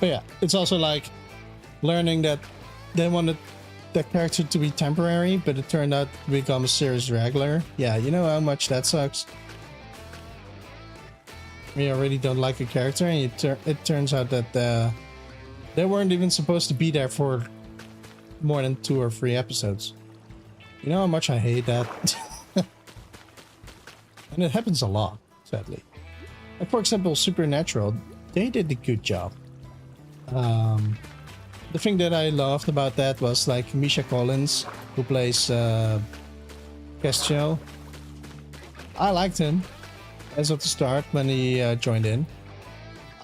But yeah, it's also like learning that they wanted that character to be temporary, but it turned out to become a series regular. Yeah, you know how much that sucks? You already don't like a character, and it turns out that they weren't even supposed to be there for more than 2 or 3 episodes. You know how much I hate that? And it happens a lot, sadly. Like, for example, Supernatural, they did a good job. The thing that I loved about that was like Misha Collins, who plays Castiel. I liked him as of the start when he joined in.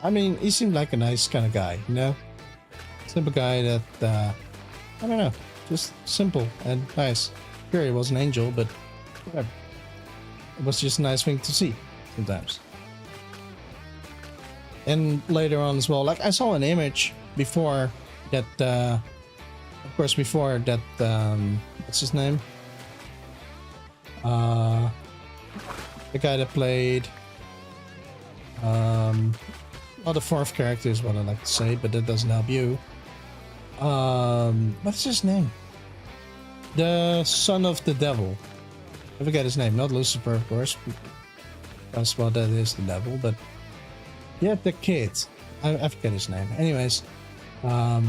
I mean, he seemed like a nice kind of guy, you know? Simple guy that, I don't know, just simple and nice. Sure, he was an angel, but whatever. It was just a nice thing to see sometimes. And later on as well, like I saw an image before that, of course, before that, what's his name? The guy that played, well, the 4th character is what I like to say, but that doesn't help you. What's his name? The son of the devil. I forget his name. Not Lucifer, of course. That's what that is, the devil. But yeah, the kid. I forget his name. Anyways, I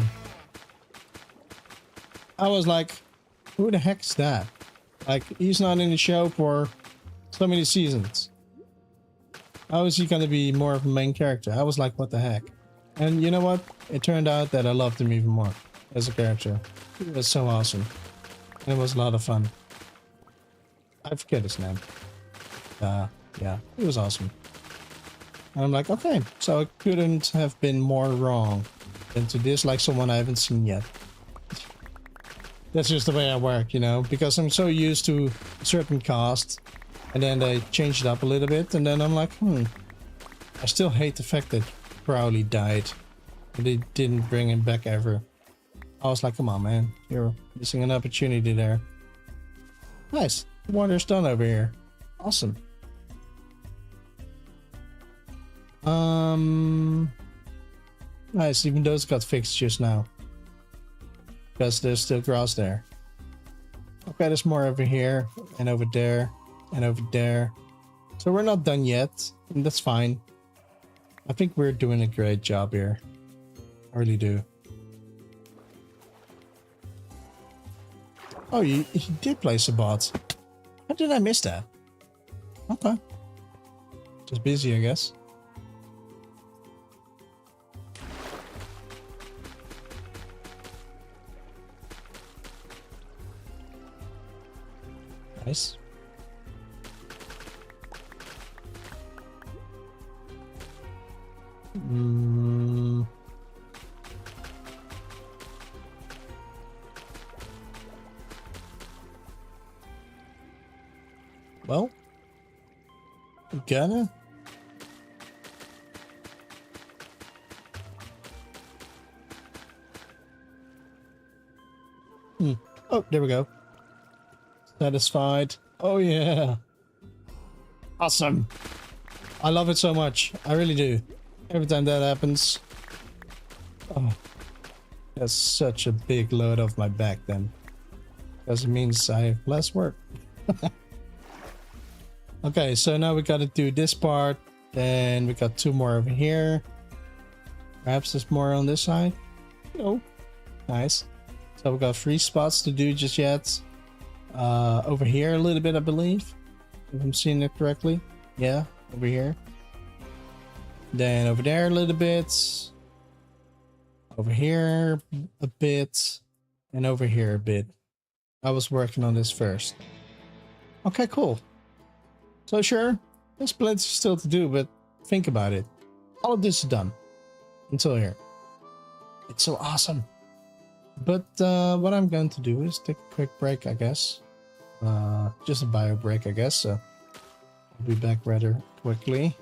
was like, who the heck is that? Like, he's not in the show for so many seasons. How is he gonna be more of a main character? I was like, what the heck? And you know what? It turned out that I loved him even more as a character. It was so awesome. And it was a lot of fun. I forget his name. Yeah, it was awesome. And I'm like, okay, so it couldn't have been more wrong than to dislike someone I haven't seen yet. That's just the way I work, you know, because I'm so used to a certain cast, and then they changed it up a little bit, and then I'm like, I still hate the fact that Crowley died. And they didn't bring him back ever. I was like, come on, man, you're missing an opportunity there. Nice, the water's done over here. Awesome. Nice, even those got fixed just now. Because there's still grass there. Okay, there's more over here, and over there, and over there. So we're not done yet, and that's fine. I think we're doing a great job here. I really do. Oh, you did place a bot. How did I miss that? Okay. Just busy, I guess. Nice. Well, gonna. Oh, there we go. Satisfied. Oh yeah. Awesome. I love it so much. I really do. Every time that happens. Oh, that's such a big load off my back then. Because it means I have less work. Okay, so now we gotta do this part. Then we got 2 more over here. Perhaps there's more on this side. No. Nice. So we got 3 spots to do just yet. Over here a little bit, I believe. If I'm seeing it correctly. Yeah, over here. Then over there a little bit. Over here a bit. And over here a bit. I was working on this first. Okay, cool. So sure, there's plenty still to do, but think about it. All of this is done. Until here. It's so awesome. But what I'm going to do is take a quick break, I guess. Just a bio break, I guess. So I'll be back rather quickly.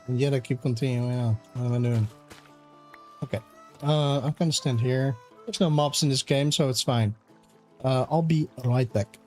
And yet I keep continuing on. What am I doing? Okay. I'm gonna stand here. There's no mobs in this game, so it's fine. I'll be right back.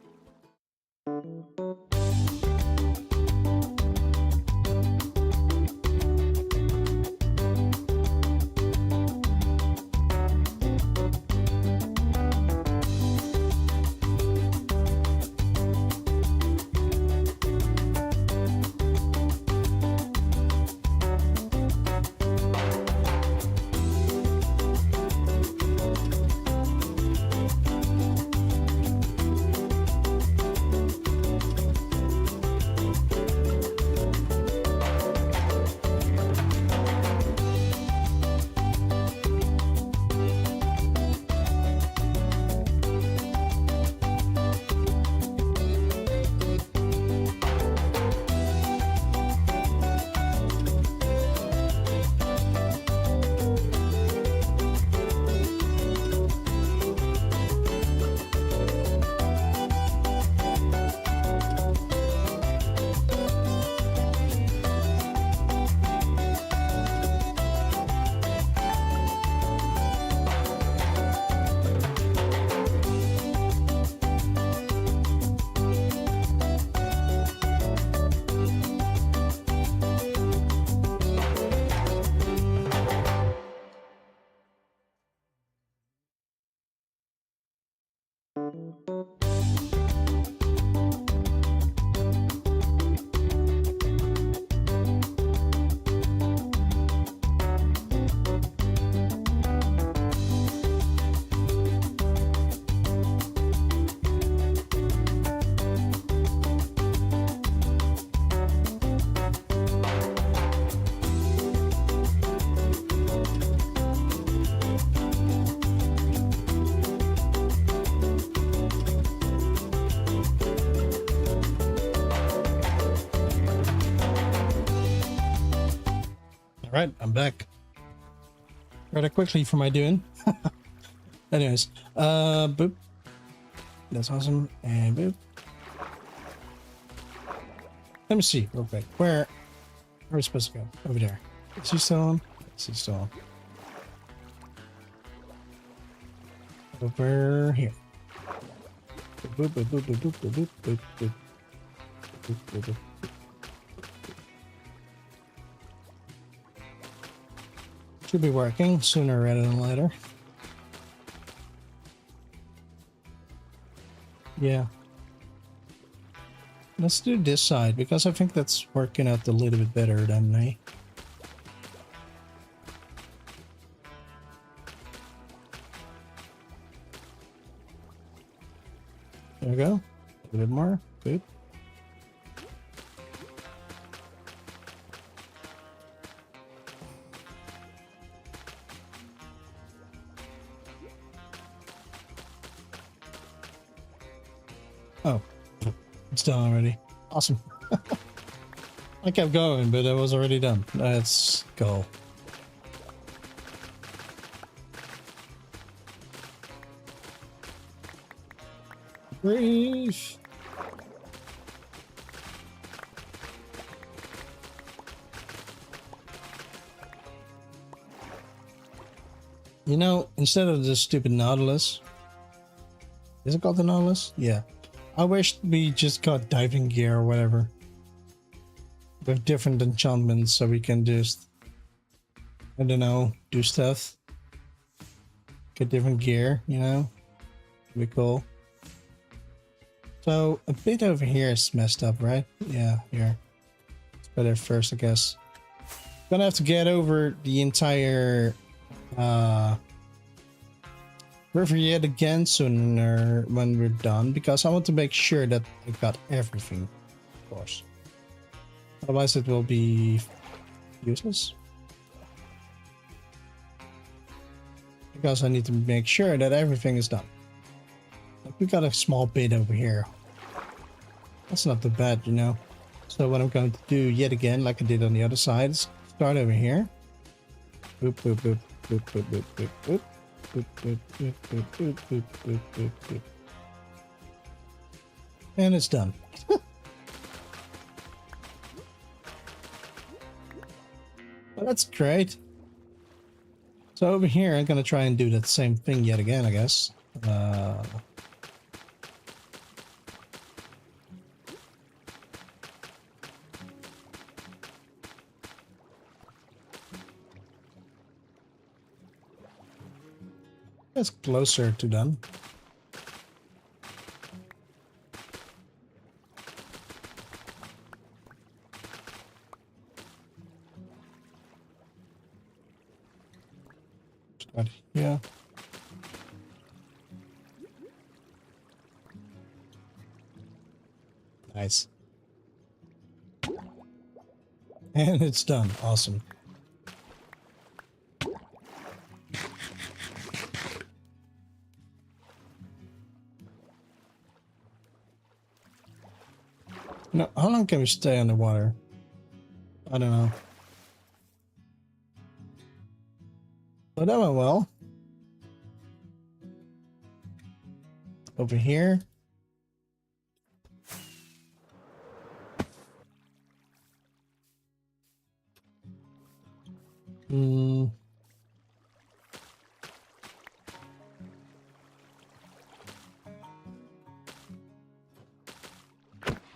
Right, I'm back. Rather quickly for my doing. Anyways, boop. That's awesome. And boop. Let me see real quick. Where are we supposed to go? Over there. Is he still on? Is he still on? Over here. Boop, boop, boop, boop, boop, boop, boop, boop, boop. Boop, boop, boop. Should be working sooner rather than later. Yeah. Let's do this side because I think that's working out a little bit better than me. There we go. A little bit more. Good. Oh, it's done already. Awesome. I kept going, but it was already done. Let's go. Breathe. You know, instead of this stupid Nautilus, is it called the Nautilus? Yeah. I wish we just got diving gear or whatever. With different enchantments so we can just, I don't know, do stuff. Get different gear, you know? Be cool. So a bit over here is messed up, right? Yeah, here. It's better first, I guess. Gonna have to get over the entire river yet again sooner when we're done, because I want to make sure that I got everything, of course. Otherwise it will be useless. Because I need to make sure that everything is done. Like we got a small bit over here. That's not too bad, you know. So what I'm going to do yet again, like I did on the other side, is start over here. Boop, boop, boop, boop, boop, boop, boop, boop. Boop, boop, boop, boop, boop, boop, boop, boop, boop. And it's done. Well, that's great. So over here, I'm gonna try and do that same thing yet again, I guess. That's closer to done. Start here. Nice. And it's done. Awesome. No, how long can we stay underwater? I don't know. But that went well. Over here.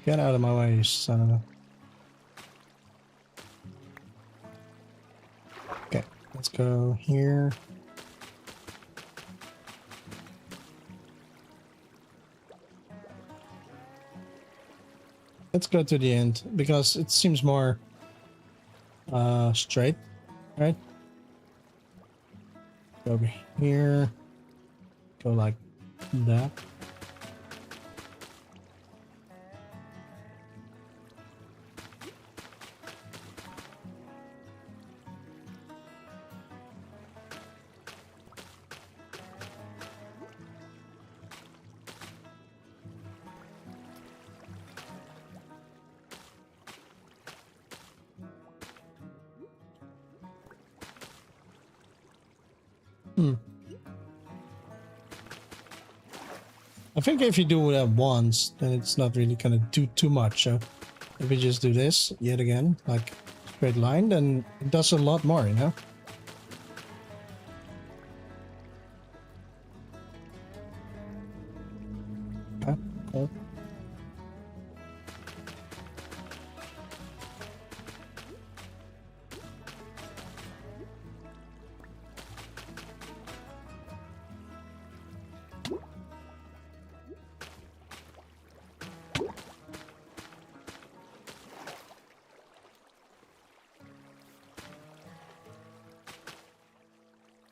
Get out of my way, you son of a... Okay, let's go here. Let's go to the end, because it seems more straight, right? Go over here. Go like that. I think if you do that once, then it's not really gonna do too much. So if we just do this yet again, like straight line, then it does a lot more, you know? Oh.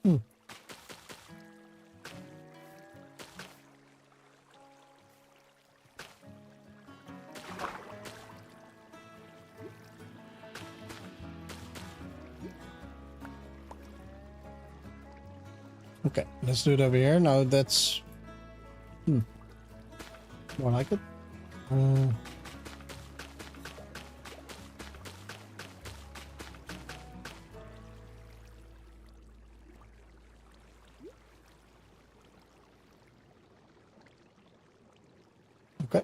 Hmm. Okay, let's do it over here. Now that's more like it. Okay.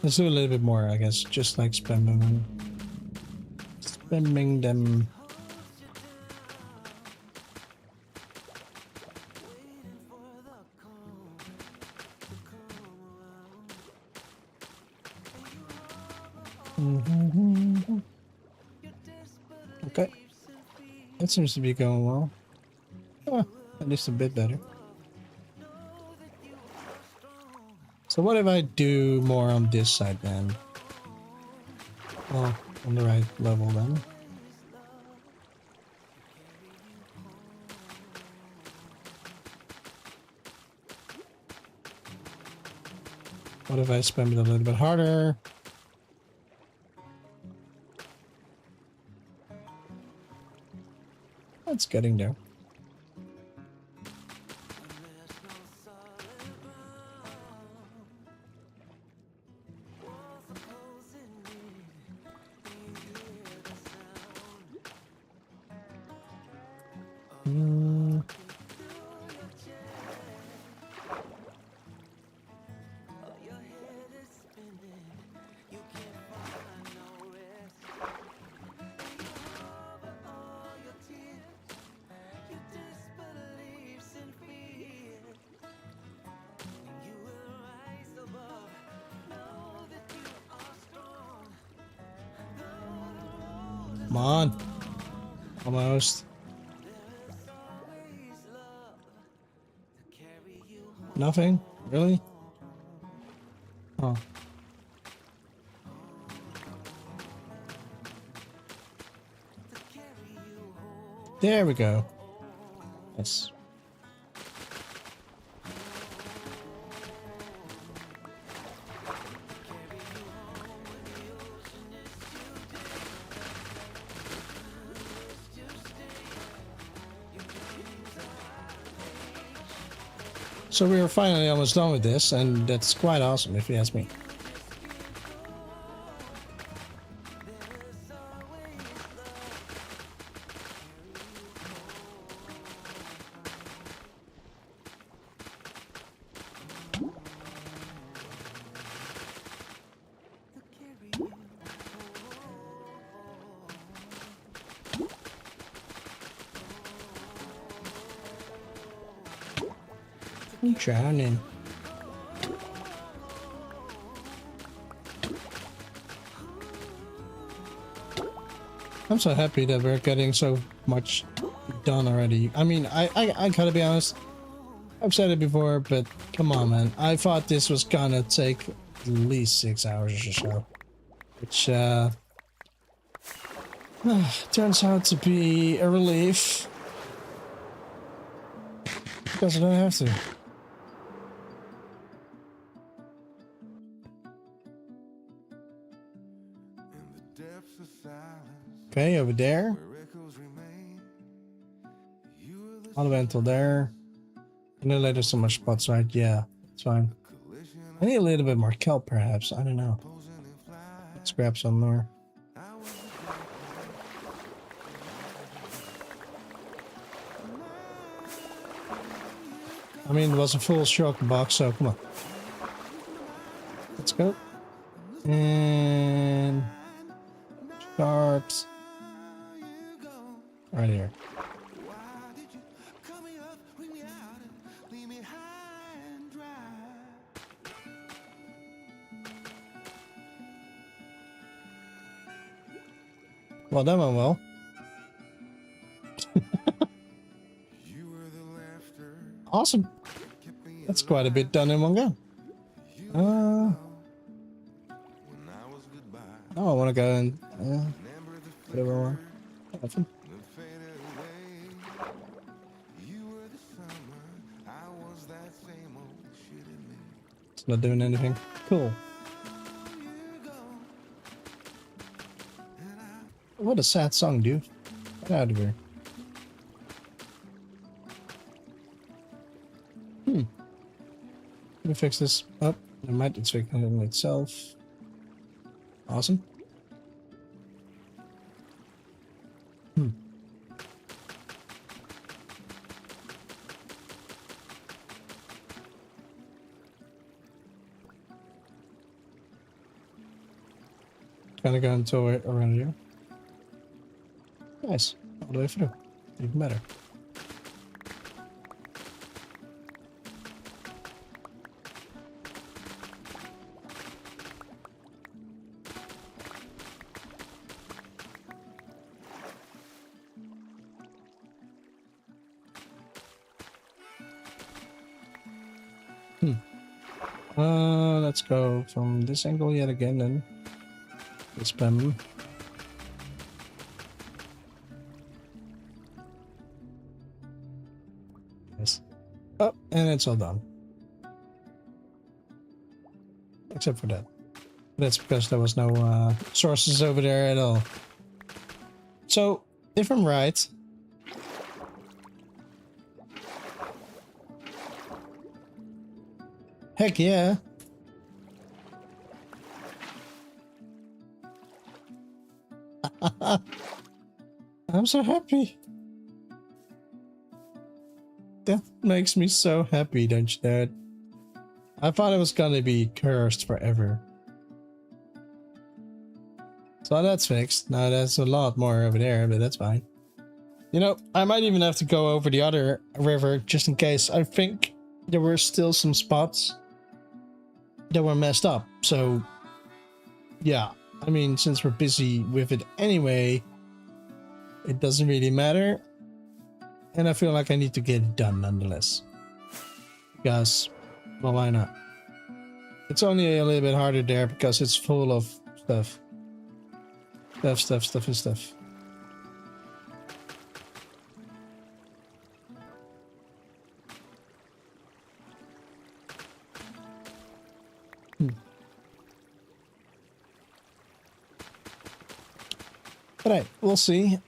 Let's do a little bit more, I guess, just like spamming them. Okay, that seems to be going well. At least a bit better. So what if I do more on this side then? Well, on the right level then. What if I spam it a little bit harder? It's getting there. Come on. Almost. Nothing? Really? Oh. There we go. Yes. So we are finally almost done with this, and that's quite awesome if you ask me. I'm drowning. I'm so happy that we're getting so much done already. I mean, I gotta be honest. I've said it before, but come on, man. I thought this was gonna take at least 6 hours or so. Which, turns out to be a relief. Because I don't have to. Okay, over there. All the way until there. And then later some more spots, right? Yeah, it's fine. I need a little bit more kelp, perhaps. I don't know. Let's grab some more. I mean, it was a full shock box, so come on. Let's go. And start right here. Well, that went well. Awesome. That's quite a bit done in one go. Oh, I want to go and whatever. Nothing. It's not doing anything. Cool. What a sad song, dude. Get out of here. Let me fix this up. It might it's fixing itself. Awesome. Gonna go until we're around here. Nice. All the way through. Even better. Let's go from this angle yet again and spam. Yes. Oh, and it's all done. Except for that. That's because there was no sources over there at all. So, if I'm right... Heck yeah! I'm so happy. That makes me so happy, don't you, Dad? I thought it was gonna be cursed forever. So that's fixed. Now there's a lot more over there, but that's fine. You know, I might even have to go over the other river just in case. I think there were still some spots that were messed up. So, yeah. I mean, since we're busy with it anyway, it doesn't really matter. And I feel like I need to get it done nonetheless. Because, well, why not? It's only a little bit harder there because it's full of stuff. Stuff. Alright, we'll see.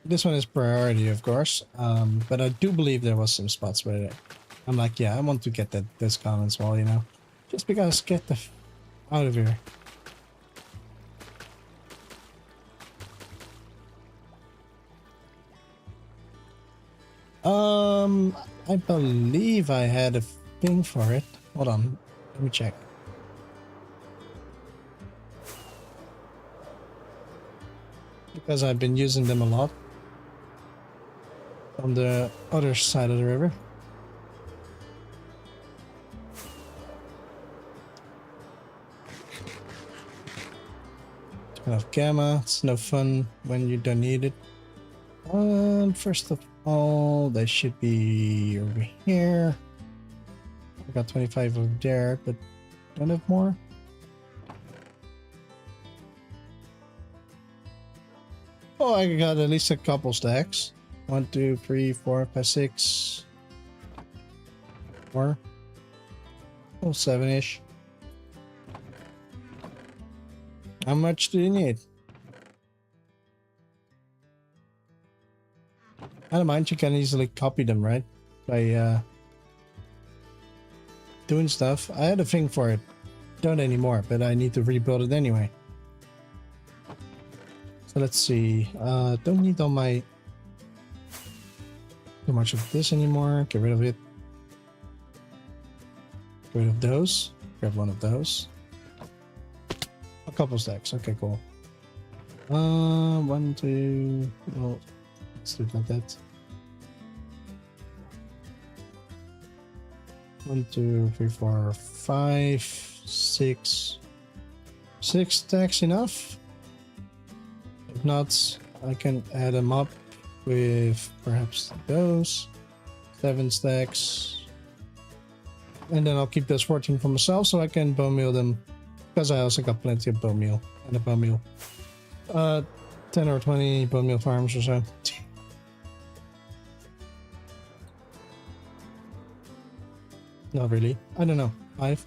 This one is priority, of course. But I do believe there was some spots where I'm like, yeah, I want to get that discount as well, you know. Just because get the f out of here. I believe I had a thing for it. Hold on, let me check. Because I've been using them a lot on the other side of the river. Turn off gamma, it's no fun when you don't need it. First of all, they should be over here. I got 25 over there, but don't have more. Oh, I got at least a couple stacks. 1, 2, 3, 4, 5, 6. More. Oh, 7-ish. How much do you need? I don't mind, you can easily copy them, right? By doing stuff. I had a thing for it. Don't anymore, but I need to rebuild it anyway. So let's see. Don't need all my too much of this anymore. Get rid of it. Get rid of those. Grab one of those. A couple stacks. Okay, cool. 1, 2. Well, let's do it like that. 1, 2, 3, 4, 5, 6. 6 stacks enough? If not, I can add them up with perhaps those 7 stacks. And then I'll keep those 14 for myself so I can bone meal them. Because I also got plenty of bone meal and a bone meal. 10 or 20 bone meal farms or so. Not really. I don't know. 5.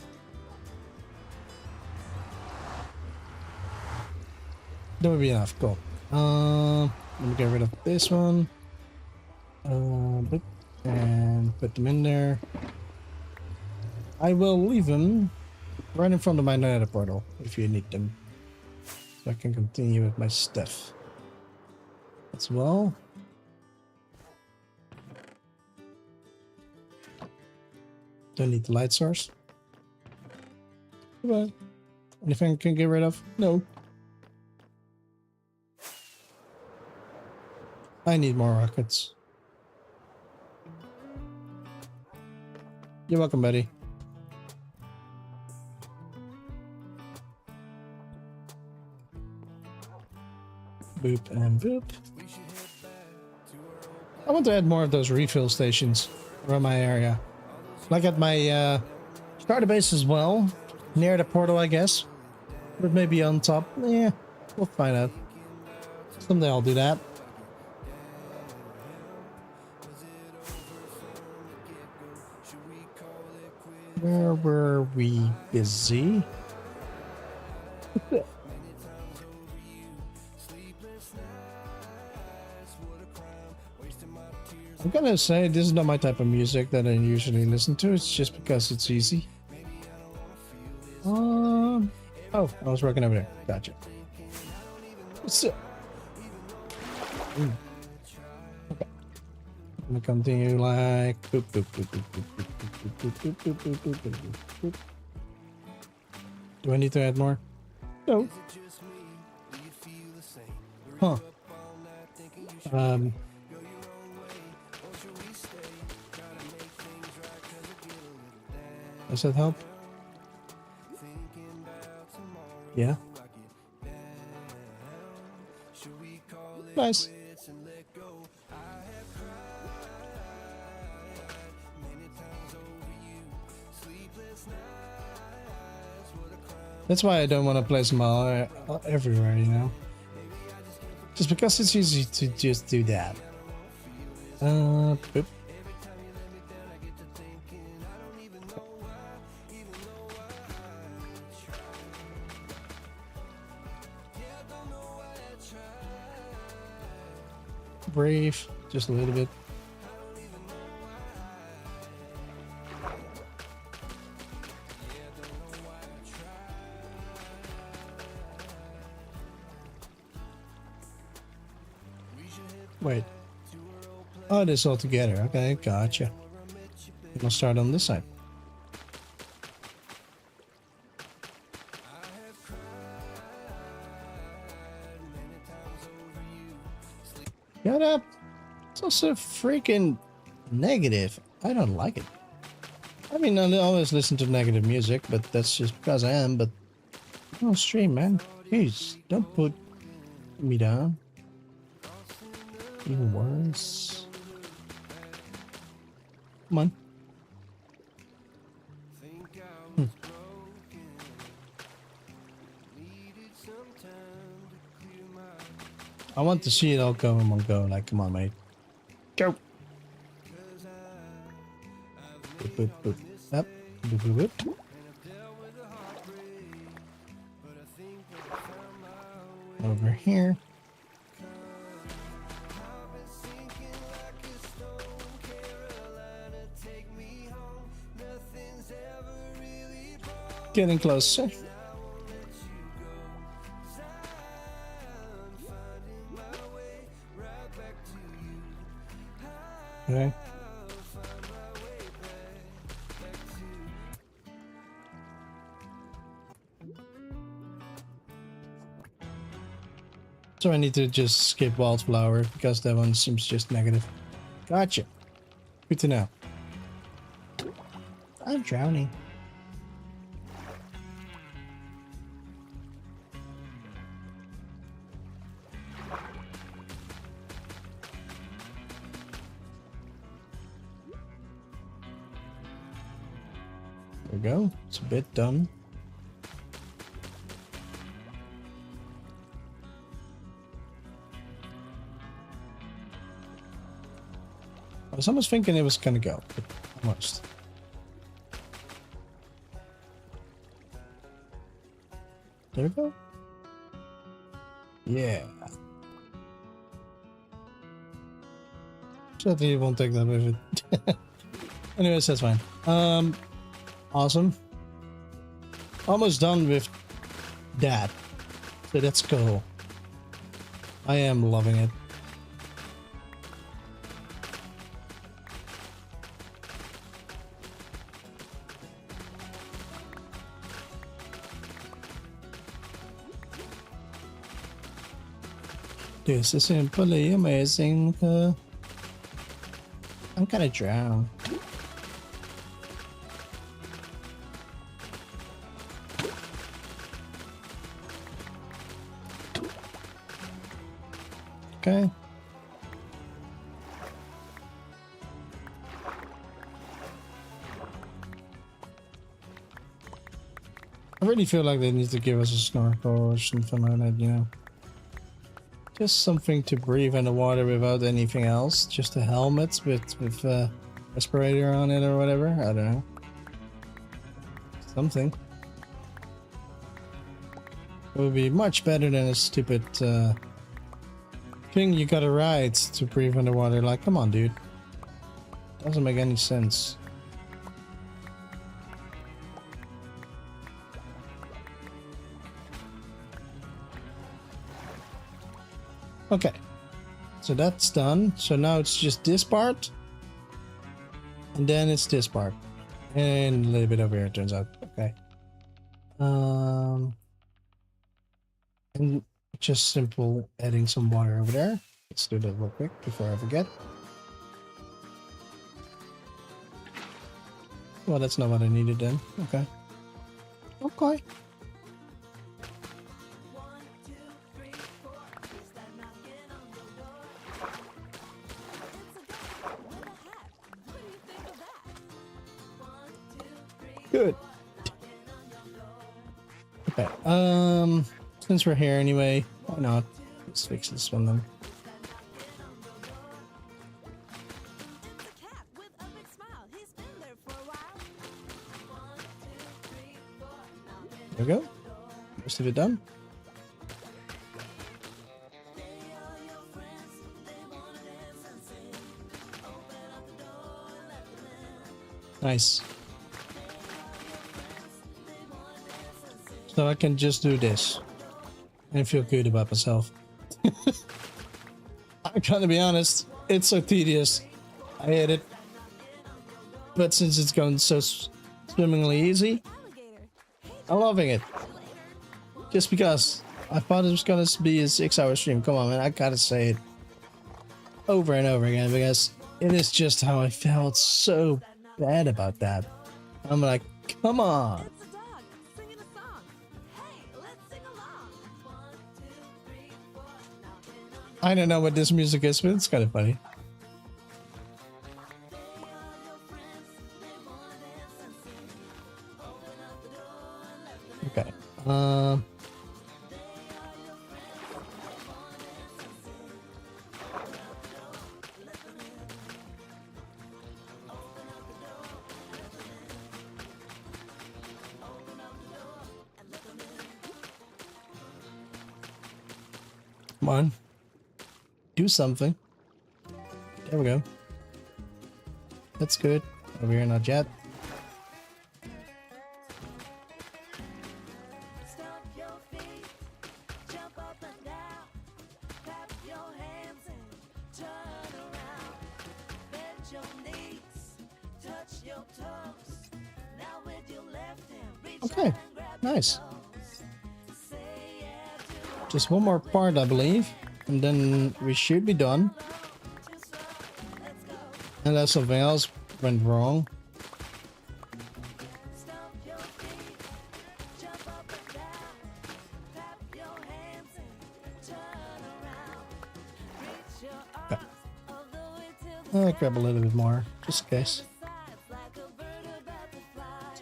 That would be enough. Cool. Let me get rid of this one. And put them in there. I will leave them right in front of my nether portal if you need them. So I can continue with my stuff as well. Don't need the light source. But anything I can get rid of? No. I need more rockets. You're welcome, buddy. Boop and boop. I want to add more of those refill stations around my area. Like at my starter base as well. Near the portal, I guess. But maybe on top. Yeah, we'll find out. Someday I'll do that. Where were we busy? I'm gonna say this is not my type of music that I usually listen to. It's just because it's easy. Oh, I was working over there. Gotcha. What's up? Okay. I'm gonna continue like boop, boop, boop, boop, boop, boop, boop, boop, boop, boop, boop, boop, boop, boop. Do I need to add more? No. Huh. Does that help? Yeah. Nice. That's why I don't want to place them all everywhere, you know? Just because it's easy to just do that. Boop. Brave, just a little bit. Wait. Oh, this all together. Okay, gotcha. I'll start on this side. Shut up. It's also freaking negative. I don't like it. I mean, I always listen to negative music, but that's just because I am, but no stream, man. Please, don't put me down. Even worse. Come on. I want to see it all go in one go. Like, come on, mate. Go. Boop, boop, boop. Up. Boop, boop, boop. over here. Getting closer. Okay. So I need to just skip wildflower because that one seems just negative. Gotcha. Good to know. I'm drowning. There we go. It's a bit done. I was almost thinking it was gonna go, but almost. There we go. Yeah. So I think it won't take that with it. Anyways, that's fine. Awesome. Almost done with that. So that's cool. I am loving it. This is simply amazing. I'm gonna drown. Okay. I really feel like they need to give us a snorkel or something like that, you know. Just something to breathe in the water without anything else. Just a helmet with respirator on it or whatever. I don't know. Something. It would be much better than a stupid thing you gotta ride to breathe underwater. Like, come on, dude. Doesn't make any sense. Okay, so that's done. So now it's just this part, and then it's this part, and a little bit over here. It turns out. Okay. And just simple adding some water over there. Let's do that real quick before I forget. Well, that's not what I needed then. Okay. Okay. Good. Okay. Since we're here anyway, why not? Let's fix this one then. There we go. Most of it done. Nice. So I can just do this and feel good about myself. I'm gonna be honest, it's so tedious. I hate it. But since it's going so swimmingly easy, I'm loving it. Just because I thought it was gonna be a 6-hour stream. Come on, man, I gotta say it over and over again because it is just how I felt so bad about that. I'm like, come on. I don't know what this music is, but it's kind of funny. Okay. Come on. Do something. There we go. That's good. Over here, not yet. Okay, nice. Just one more part, I believe, and then we should be done. Unless something else went wrong. Okay. I'll grab a little bit more, just in case.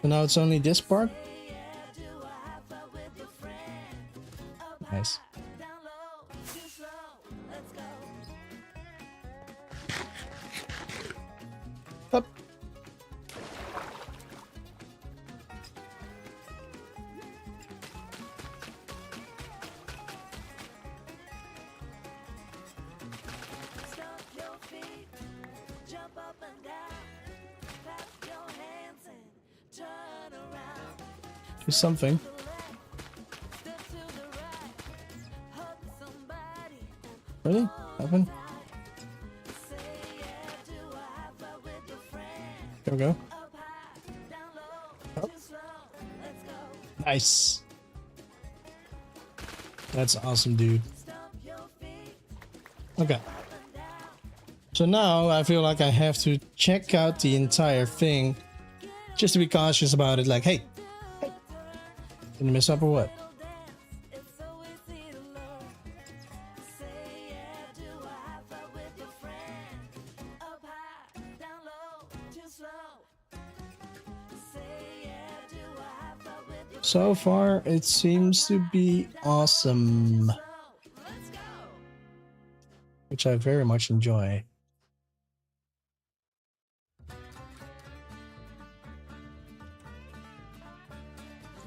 So now it's only this part. Nice. Up. Do something. Really? Happen? There we go. Oh. Nice. That's awesome, dude. Okay. So now I feel like I have to check out the entire thing just to be cautious about it. Like, hey, did you mess up or what? So far, it seems to be awesome, which I very much enjoy.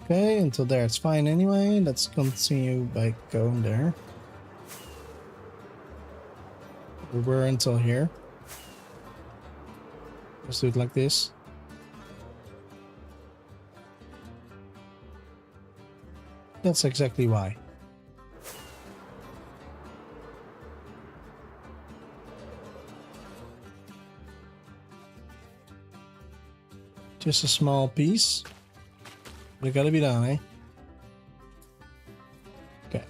Okay, until there it's fine anyway. Let's continue by going there. We were until here. Let's do it like this. That's exactly why. Just a small piece. But it gotta be done, eh? Okay.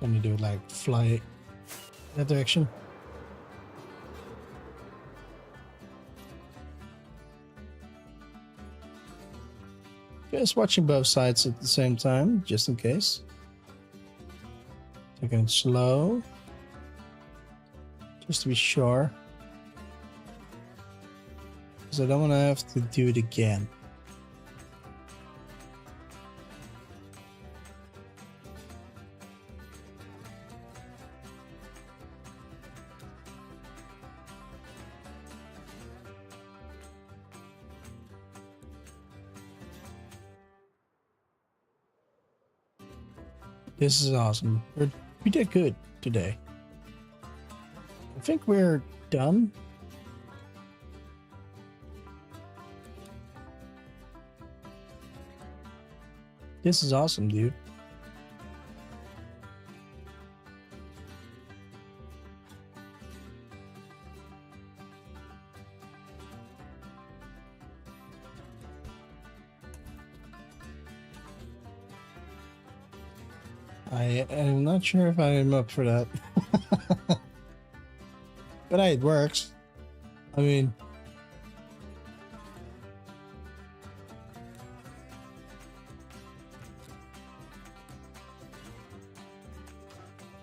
Let me do it like fly that direction. Just watching both sides at the same time, just in case. Taking it slow, just to be sure, because I don't want to have to do it again. This is awesome. We did good today. I think we're done. This is awesome, dude. I am not sure if I am up for that. But hey, it works. I mean,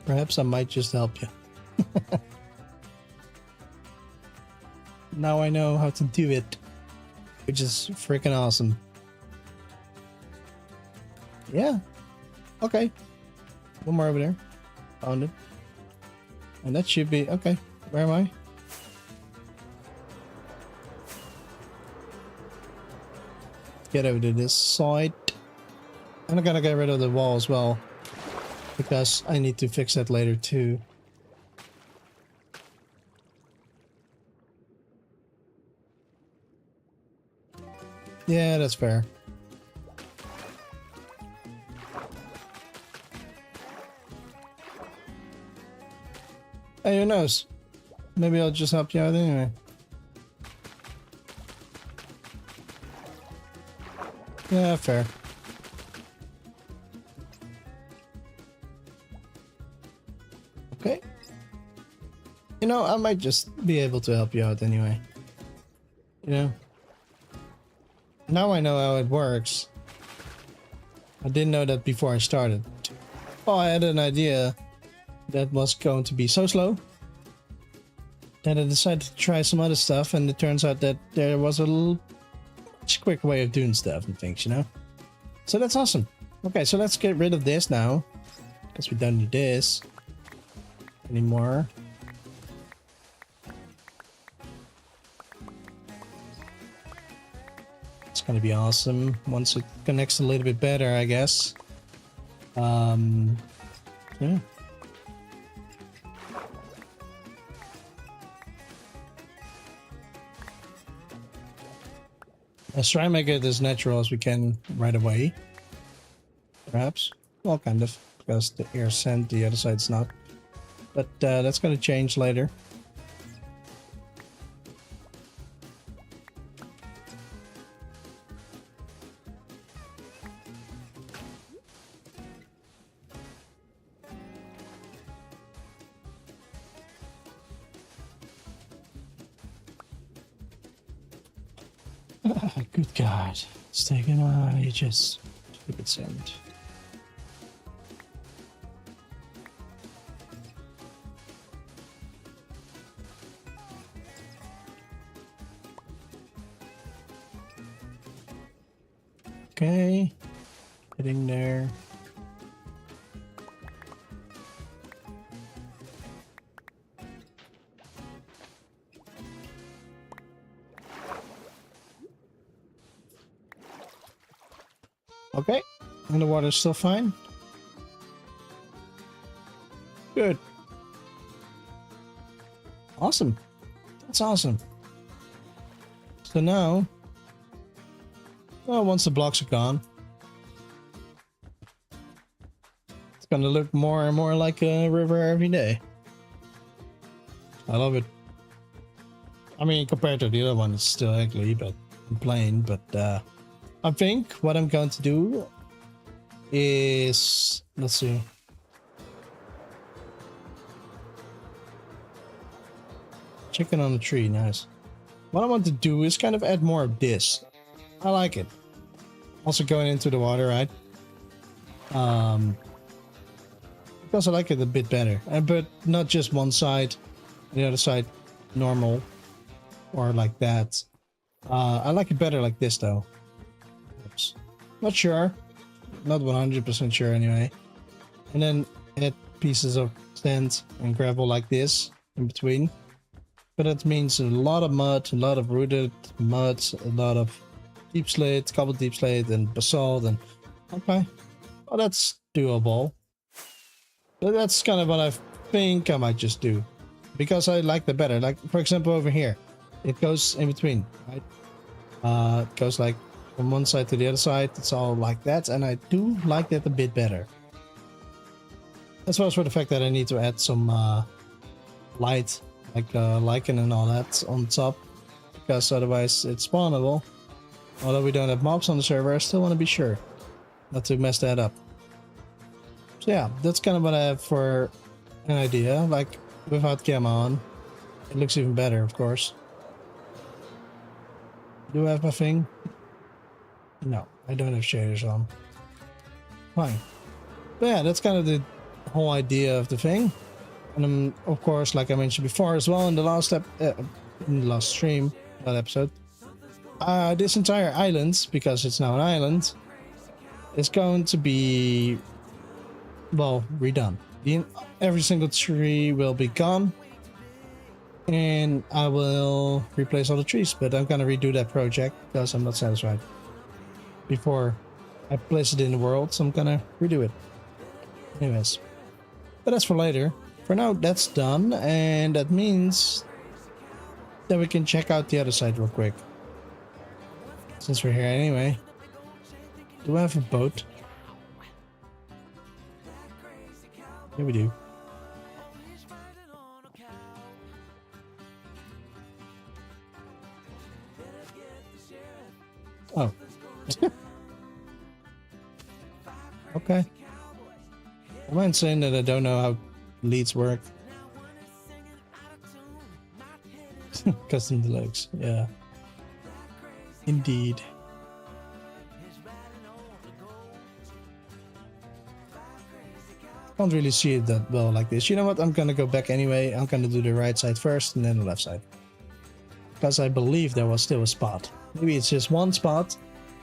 perhaps I might just help you. Now I know how to do it, which is freaking awesome. Yeah. Okay. One more over there. Found it. And that should be okay. Where am I? Get over to this side. And I'm gonna get rid of the wall as well, because I need to fix that later too. Yeah, that's fair. Hey, who knows? Maybe I'll just help you out anyway. Yeah, fair. Okay. You know, I might just be able to help you out anyway. You know? Now I know how it works. I didn't know that before I started. Oh, I had an idea that was going to be so slow that I decided to try some other stuff, and it turns out that there was a much quicker way of doing stuff and things, you know? So that's awesome. Okay, so let's get rid of this now, because we don't need this anymore. It's gonna be awesome once it connects a little bit better, I guess. Yeah. Let's try and make it as natural as we can right away. Perhaps. Well, kind of. Because the air sent, the other side's not. But that's going to change later. Good God. It's taking ages. Stupid send. Okay. Getting there. Okay, and the water's still fine. Good. Awesome. That's awesome. So now, well, once the blocks are gone, it's gonna look more and more like a river every day. I love it. I mean, compared to the other one, it's still ugly, but plain, but I think what I'm going to do is, let's see. Chicken on the tree, nice. What I want to do is kind of add more of this. I like it. Also going into the water, right? Because I like it a bit better. But not just one side, the other side normal or like that. I like it better like this though. Not sure, not 100% sure anyway. And then add pieces of sand and gravel like this in between. But that means a lot of mud, a lot of rooted mud, a lot of deep slate, cobbled deep slate, and basalt. And okay, well, that's doable. But that's kind of what I think I might just do, because I like that better. Like for example, over here, it goes in between, right? It goes like from one side to the other side. It's all like that, and I do like that a bit better. As well as for the fact that I need to add some light, like lichen and all that on top, because otherwise it's spawnable. Although we don't have mobs on the server, I still want to be sure not to mess that up. So yeah, that's kind of what I have for an idea. Like without gamma on, it looks even better, of course. Do I have my thing? No, I don't have shaders on. Fine. But yeah, that's kind of the whole idea of the thing. And of course, like I mentioned before as well in the last stream, that episode, this entire island, because it's now an island, is going to be, well, redone. every single tree will be gone. And I will replace all the trees, but I'm gonna redo that project because I'm not satisfied before I place it in the world, so I'm gonna redo it. Anyways, but that's for later. For now, that's done, and that means that we can check out the other side real quick. Since we're here anyway. Do I have a boat? Yeah, we do. Oh. Okay. I mind saying that I don't know how leads work. Custom deluxe, yeah. Indeed. Can't really see it that well like this. You know what? I'm gonna go back anyway. I'm gonna do the right side first and then the left side. Because I believe there was still a spot. Maybe it's just one spot,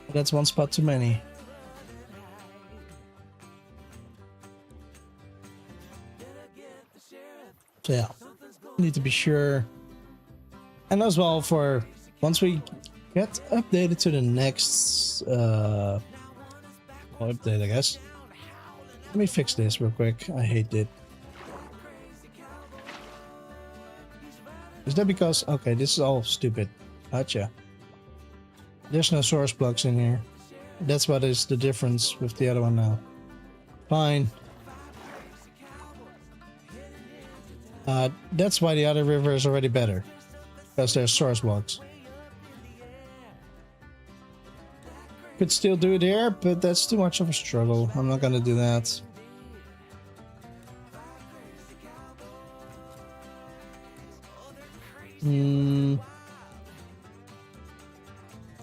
but that's one spot too many. So yeah, need to be sure. And as well for once we get updated to the next update, I guess. Let me fix this real quick. I hate it. Is that because... Okay, this is all stupid. Gotcha. There's no source blocks in here. That's what is the difference with the other one now. Fine. That's why the other river is already better. Because there's source blocks. Could still do it here, but that's too much of a struggle. I'm not gonna do that.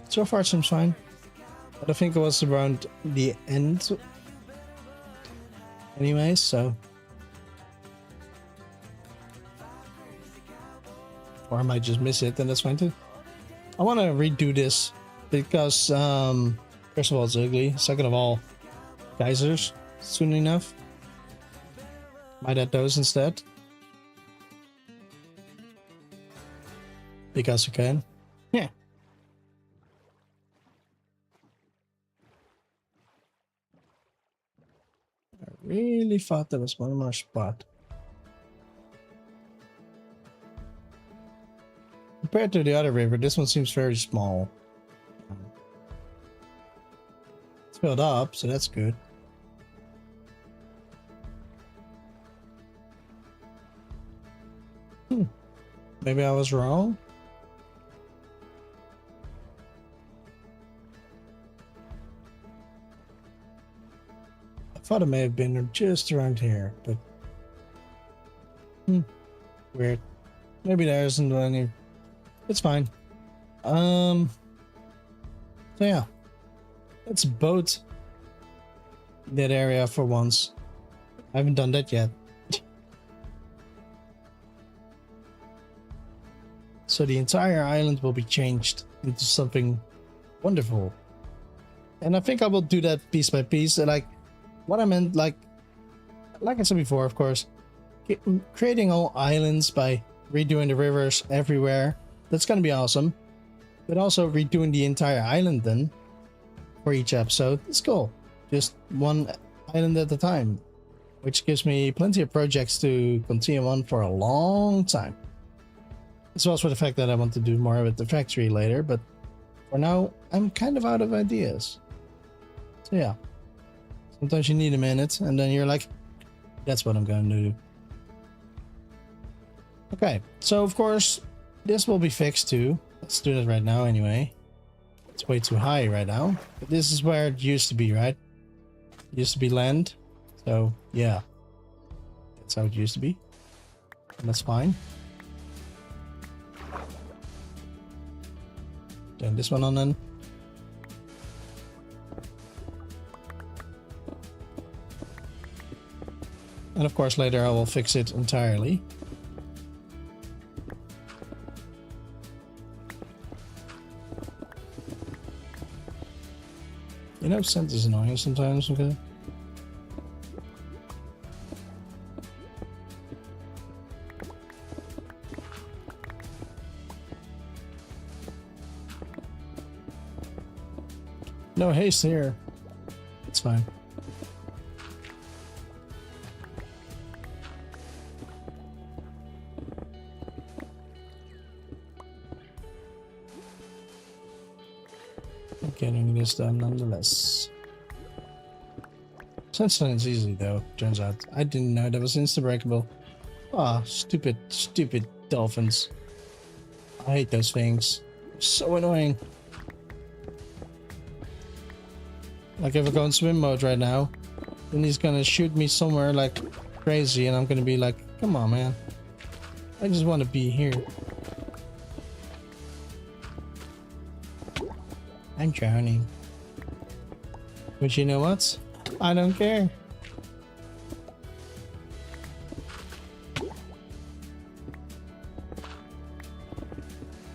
So far it seems fine. But I think it was around the end. Anyways, so. Or I might just miss it, and that's fine too. I want to redo this because, first of all, it's ugly. Second of all, geysers soon enough. Might add those instead. Because you can. Yeah. I really thought there was one more spot. Compared to the other river, this one seems very small. It's filled up, so that's good. Maybe I was wrong. I thought it may have been just around here, but weird. Maybe there isn't any. It's fine. So yeah, let's boat that area for once. I haven't done that yet. So the entire island will be changed into something wonderful. And I think I will do that piece by piece. Like what I meant, like I said before, of course, creating all islands by redoing the rivers everywhere. That's gonna be awesome. But also redoing the entire island then for each episode. It's cool. Just one island at a time. Which gives me plenty of projects to continue on for a long time. As well as for the fact that I want to do more with the factory later, but for now I'm kind of out of ideas. So yeah. Sometimes you need a minute and then you're like, that's what I'm going to do. Okay, so of course this will be fixed too. Let's do that right now anyway. It's way too high right now. But this is where it used to be, right? It used to be land. So yeah. That's how it used to be. And that's fine. Turn this one on then. And of course later I will fix it entirely. You know, scent is annoying sometimes, okay? No haste here. It's fine. I'm getting this done nonetheless. Sunshine is easy though, turns out. I didn't know that was insta-breakable. Ah, stupid dolphins. I hate those things. So annoying. Like if I go in swim mode right now, then he's gonna shoot me somewhere like crazy and I'm gonna be like, come on man. I just want to be here. I'm drowning. But you know what? I don't care.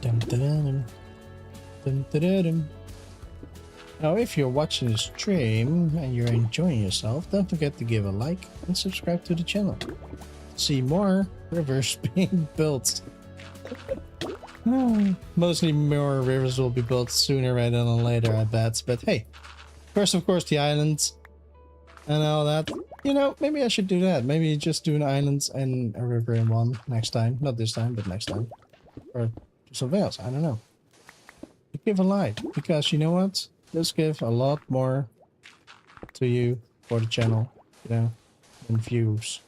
Dum -da -dum. Dum -da -da -dum. Now, if you're watching the stream and you're enjoying yourself, don't forget to give a like and subscribe to the channel. See more rivers being built. Mostly more rivers will be built sooner rather than later, I bet. But hey, first of course the islands and all that. You know, maybe I should do that. Maybe just do an island and a river in one next time. Not this time, but next time. Or something else, I don't know. Give a like, because you know what? This gives a lot more to you for the channel, you know, and views.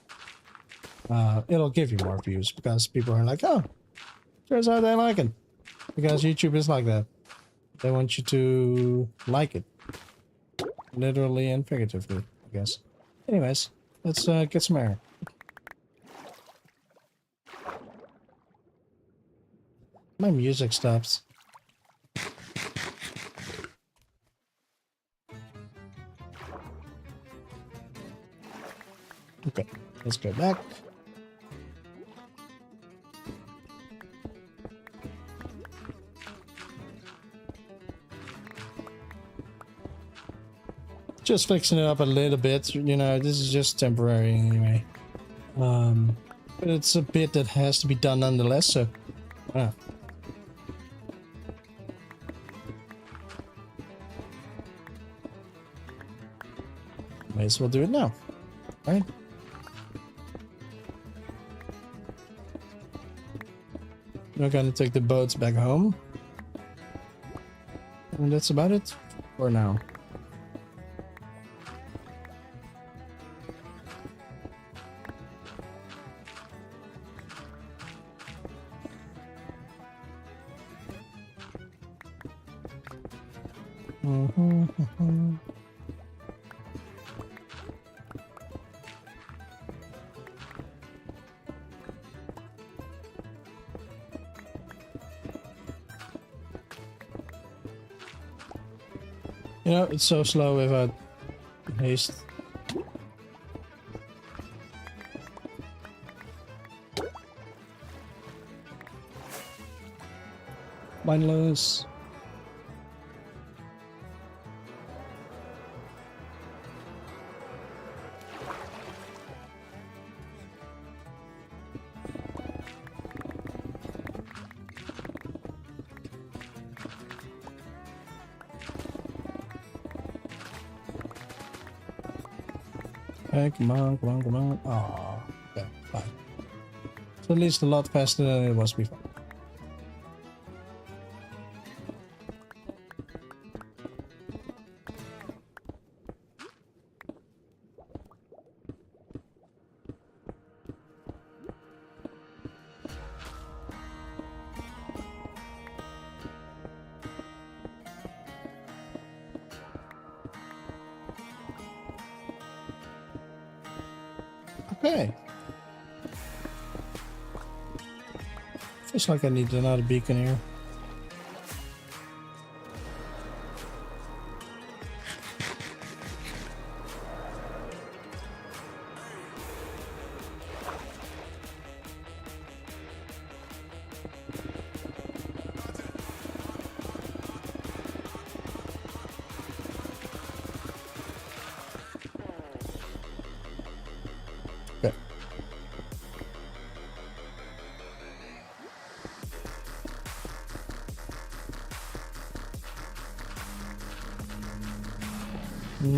It'll give you more views because people are like, oh, turns out they like it. Because YouTube is like that. They want you to like it. Literally and figuratively, I guess. Anyways, let's get some air. My music stops. Okay, let's go back. Just fixing it up a little bit, you know, this is just temporary anyway. But it's a bit that has to be done nonetheless, so wow. Might as well do it now, right? We're gonna take the boats back home. And that's about it for now. You know, it's so slow without haste. Mindless. Okay, come on, come on, come on. Oh, okay, fine. So at least a lot faster than it was before. Okay. Feels like I need another beacon here. No,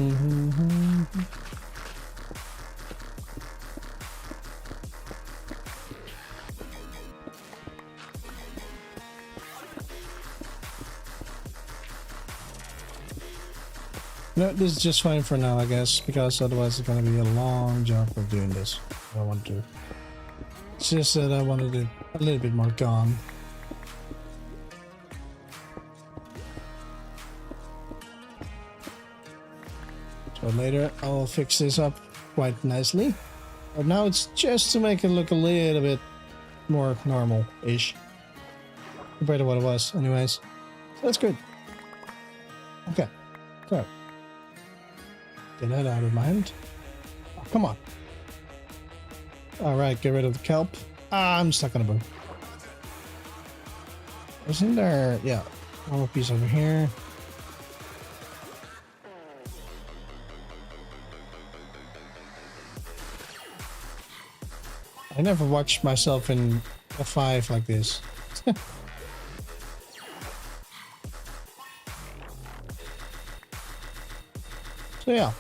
this is just fine for now, I guess, because otherwise it's gonna be a long job of doing this. I want to. It's just that I wanted it a little bit more gone. So later I'll fix this up quite nicely. But now it's just to make it look a little bit more normal-ish compared to what it was anyways. So that's good. Okay. So get that out of mind. Oh, come on. Alright, get rid of the kelp. Ah, I'm stuck on a boat. Isn't there... yeah. One more piece over here. I never watched myself in a 5 like this. So yeah.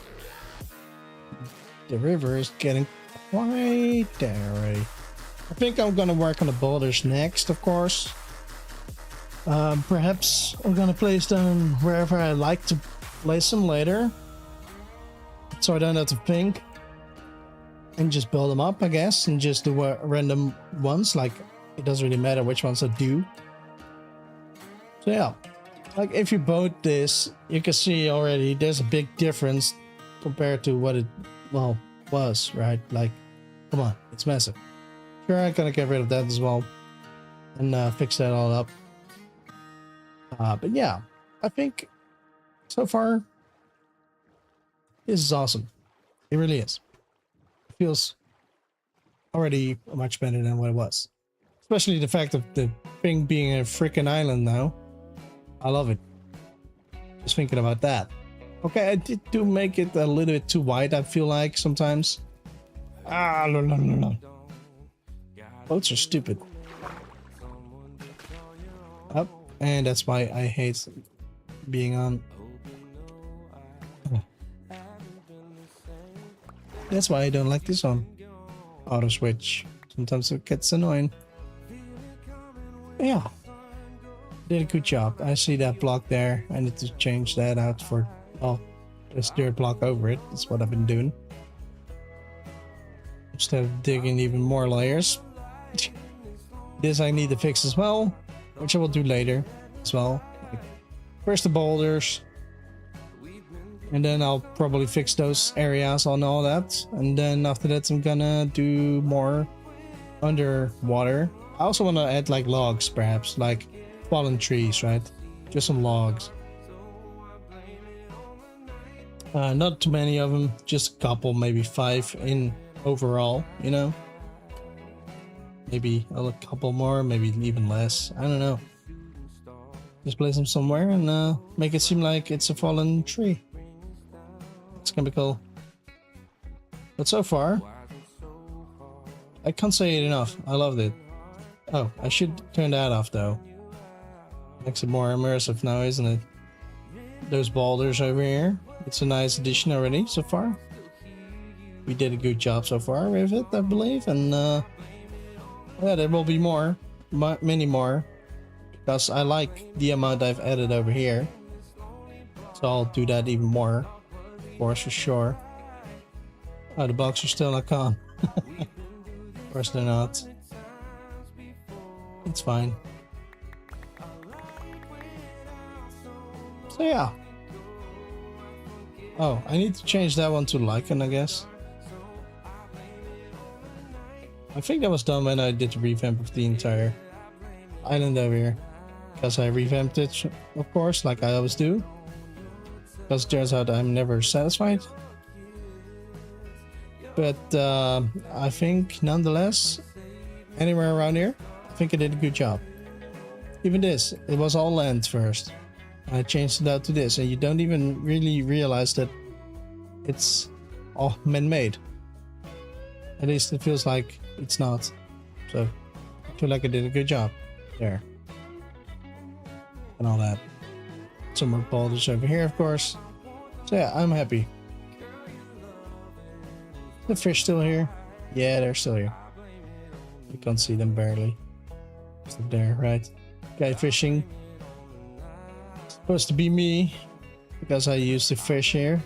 The river is getting quite there already. I think I'm gonna work on the boulders next, of course. Perhaps I'm gonna place them wherever I like to place them later. So I don't have to think. And just build them up, I guess, and just do random ones. Like, it doesn't really matter which ones I do. So yeah, like if you boat this, you can see already there's a big difference compared to what it, well, was, right? Like, come on, it's massive. Sure, I'm gonna get rid of that as well and fix that all up. But yeah, I think so far this is awesome. It really is. Feels already much better than what it was, especially the fact of the thing being a freaking island now. I love it. Just thinking about that. Okay, I did do make it a little bit too wide, I feel like sometimes. Ah, no. Boats are stupid. Up, and that's why I hate being on. That's why I don't like this on auto switch. Sometimes it gets annoying. Yeah, did a good job. I see that block there. I need to change that out for, well, just dirt block over it. That's what I've been doing. Instead of digging even more layers. This I need to fix as well, which I will do later as well. Like, first the boulders. And then I'll probably fix those areas and all that. And then after that, I'm gonna do more underwater. I also want to add like logs, perhaps, like fallen trees, right? Just some logs. Not too many of them, just a couple, maybe 5 in overall, you know? Maybe a couple more, maybe even less. I don't know. Just place them somewhere and make it seem like it's a fallen tree. It's gonna be cool. But so far, I can't say it enough. I loved it. Oh, I should turn that off though. Makes it more immersive now, isn't it? Those boulders over here. It's a nice addition already so far. We did a good job so far with it, I believe. And yeah, there will be more. Many more. Because I like the amount I've added over here. So I'll do that even more. For sure. Oh, the blocks are still not gone. Of course they're not. It's fine. So yeah. Oh, I need to change that one to lichen, I guess. I think that was done when I did the revamp of the entire island over here. Because I revamped it, of course, like I always do. Because it turns out I'm never satisfied. But I think nonetheless, anywhere around here, I think I did a good job. Even this, it was all land first. I changed it out to this, and you don't even really realize that it's all man-made. At least it feels like it's not. So I feel like I did a good job there. And all that. Some more boulders over here, of course. So yeah, I'm happy. The fish still here? Yeah, they're still here. You can't see them barely. Just up there, right? Guy fishing. Supposed to be me, because I used the fish here.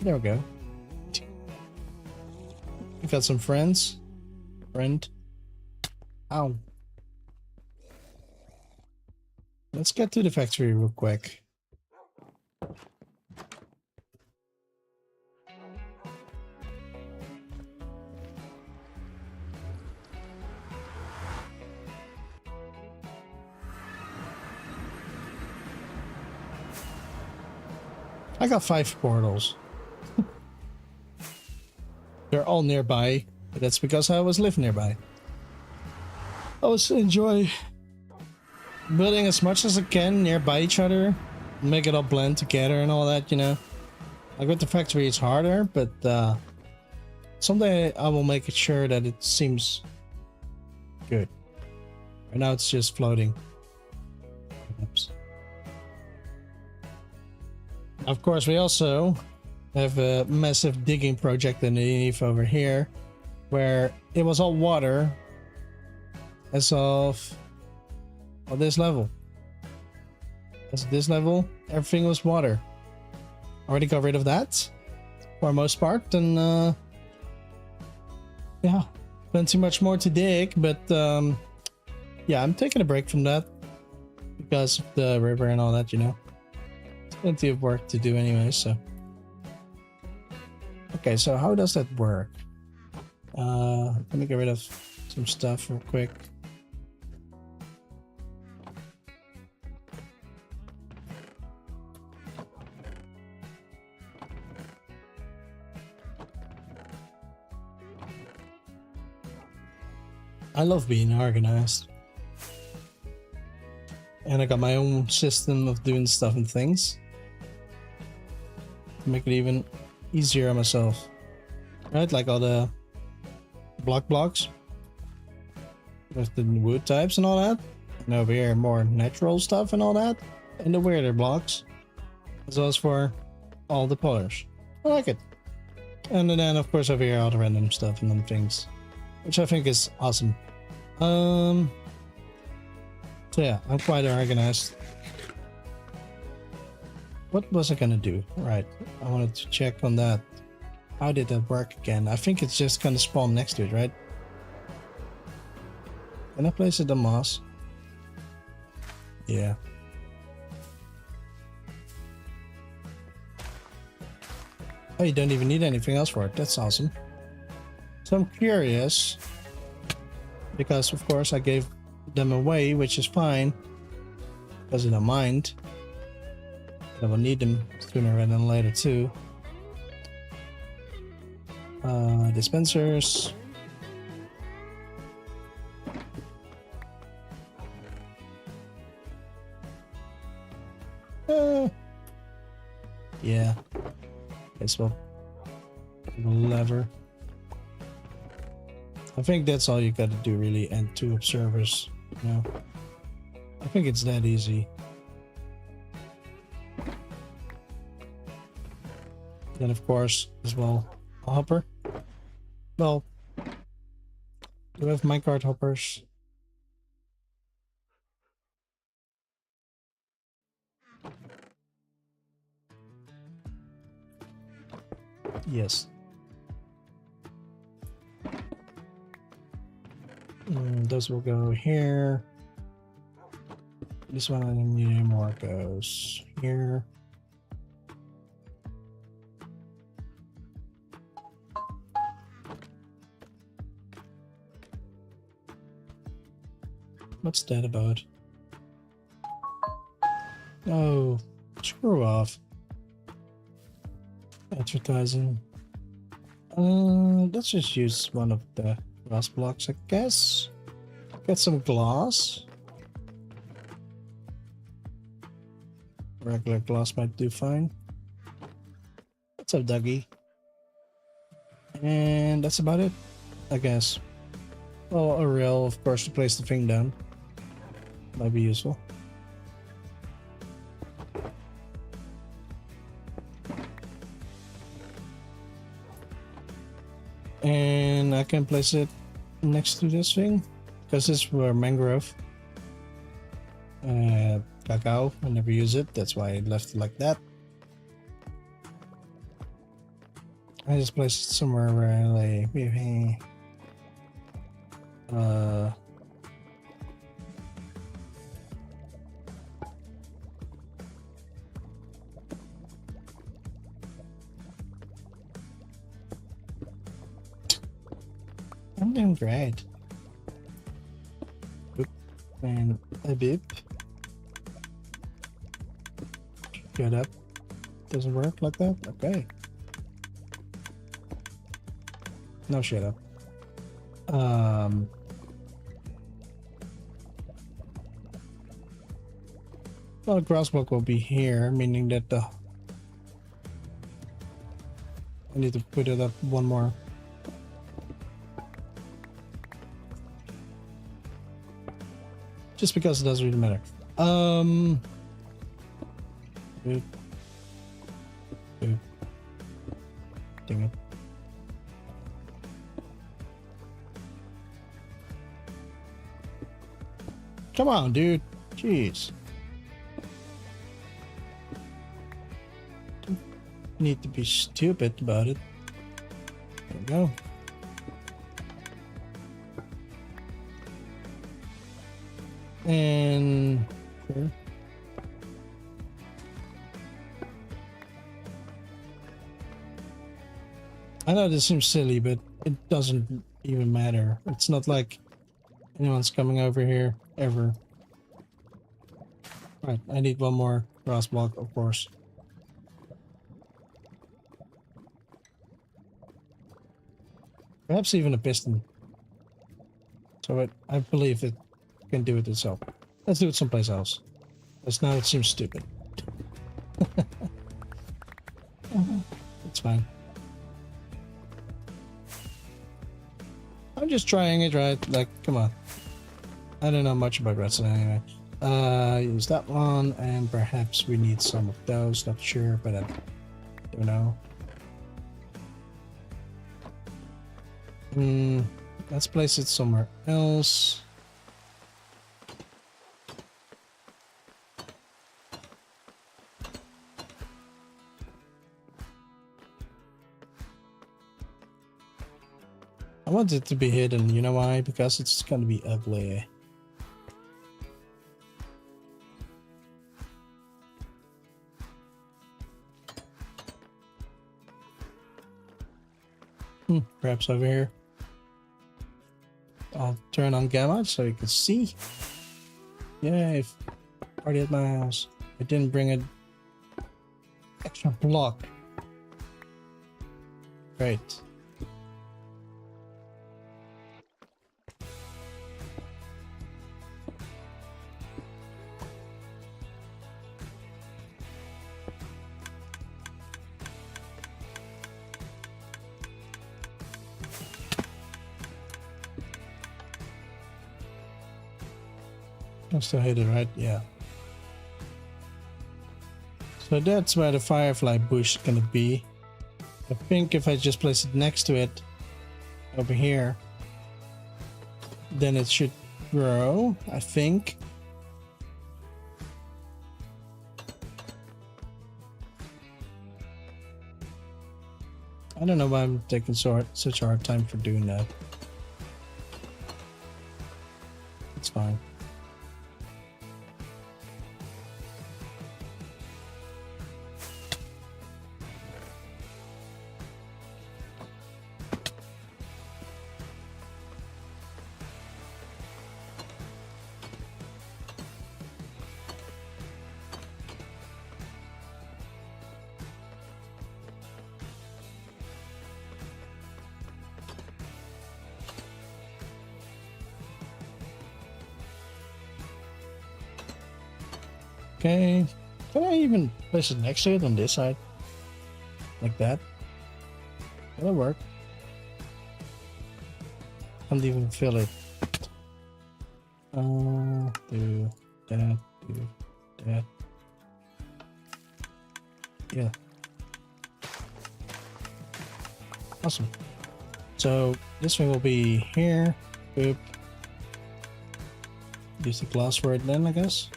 There we go. We got some friends. Friend. Ow. Let's get to the factory real quick. I got 5 portals. They're all nearby, but that's because I always live nearby. I always enjoy building as much as I can nearby each other, make it all blend together and all that, you know. Like with the factory it's harder, but someday I will make it sure that it seems good. Right now it's just floating. Oops. Of course, we also have a massive digging project underneath over here, where it was all water as of this level. As of this level, everything was water. Already got rid of that for most part, and yeah, plenty much more to dig, but yeah, I'm taking a break from that because of the river and all that, you know. Plenty of work to do anyway, so. Okay, so how does that work? Let me get rid of some stuff real quick. I love being organized. And I got my own system of doing stuff and things. To make it even easier on myself. Right, like all the blocks. With the wood types and all that. And over here more natural stuff and all that. And the weirder blocks. As well as for all the colors. I like it. And then of course over here all the random stuff and them things. Which I think is awesome. So yeah, I'm quite organized. What was I gonna do? Right, I wanted to check on that. How did that work again? I think it's just gonna spawn next to it, right? Can I place it on moss? Yeah. Oh, you don't even need anything else for it. That's awesome. So I'm curious, because of course I gave them away, which is fine, because I don't mind. I will need them sooner rather than later too. Dispensers. Yeah. Guess we'll lever. I think that's all you gotta do really, and 2 observers, you know. I think it's that easy. Then of course, as well, a hopper. Well, do we have minecart hoppers? Yes. Those will go here. This one I don't need anymore, goes here. What's that about? Oh, screw off. Advertising. Let's just use one of the glass blocks, I guess. Get some glass. Regular glass might do fine. What's up, Dougie? And that's about it, I guess. Well, a rail, of course, to place the thing down. Might be useful. And I can place it next to this thing because this is where mangrove. Cacao, I never use it, that's why I left it like that. I just placed it somewhere where like I'm doing great. Boop. And a beep. Get up. Doesn't work like that? Okay. No, shut up. Well, the crosswalk will be here, meaning that I need to put it up one more. Just because it doesn't really matter. Boop. Boop. Dang it. Come on, dude. Jeez. Don't need to be stupid about it. There we go. And sure. I know this seems silly, but it doesn't even matter. It's not like anyone's coming over here ever. Right, I need one more cross block, of course. Perhaps even a piston. So I believe it can do it itself. Let's do it someplace else. Because now it seems stupid. It's fine. I'm just trying it, right? Like, come on. I don't know much about redstone anyway. Use that one, and perhaps we need some of those. Not sure, but I don't know. Let's place it somewhere else. I want it to be hidden, you know why? Because it's gonna be ugly. Perhaps over here. I'll turn on gamma so you can see. Yay, party at my house. I didn't bring an extra block. Great. I still hit it, right? Yeah. So that's where the firefly bush is gonna be. I think if I just place it next to it over here, then it should grow, I think. I don't know why I'm taking such a hard time for doing that. It's fine. Okay, can I even place it next to it on this side? Like that? That'll work. Can't even feel it. Do that, do that. Yeah. Awesome. So this thing will be here. Boop. Use the glass for it then, I guess.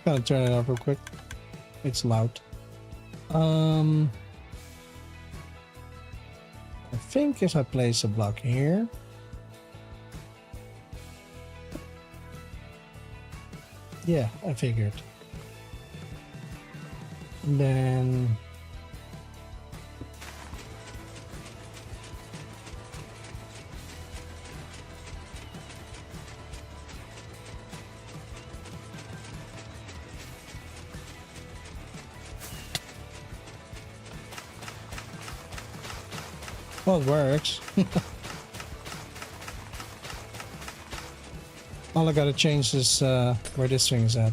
Gotta turn it off real quick. It's loud. I think if I place a block here. Yeah, I figured. And then well, it works. All I gotta change is where this thing is at.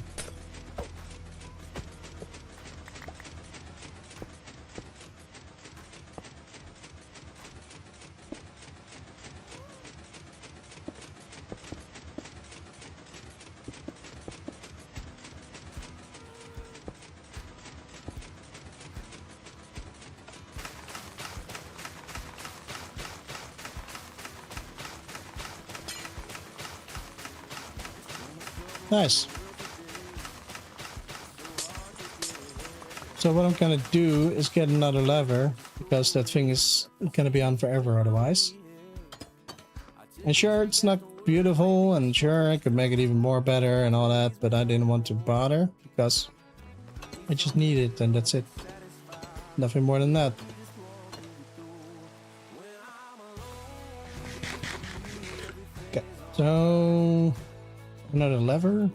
Nice. So what I'm gonna do is get another lever, because that thing is gonna be on forever otherwise. And sure, it's not beautiful, and sure, I could make it even more better and all that, but I didn't want to bother, because I just need it and that's it. Nothing more than that. Okay, so another lever.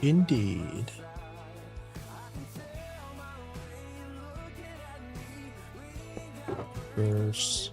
Indeed. First.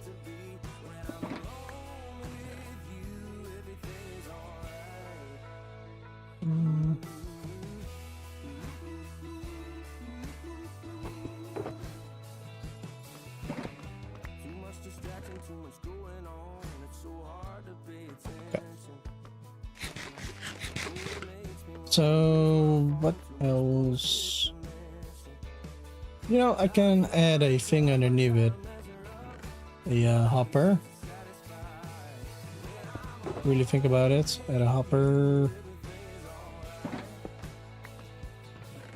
So what else? You know, I can add a thing underneath it, a hopper. Really think about it. Add a hopper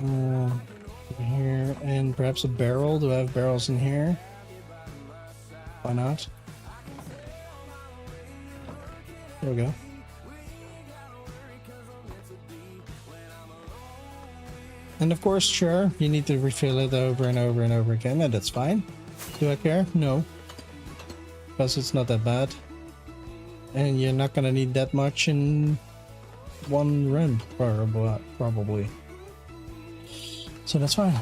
over here, and perhaps a barrel. Do I have barrels in here? Why not? There we go. And of course, sure, you need to refill it over and over and over again, and that's fine. Do I care? No. Because it's not that bad. And you're not gonna need that much in one run, probably. So that's fine.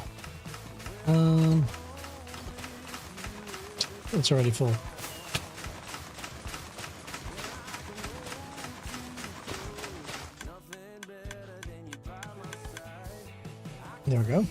It's already full. There we go.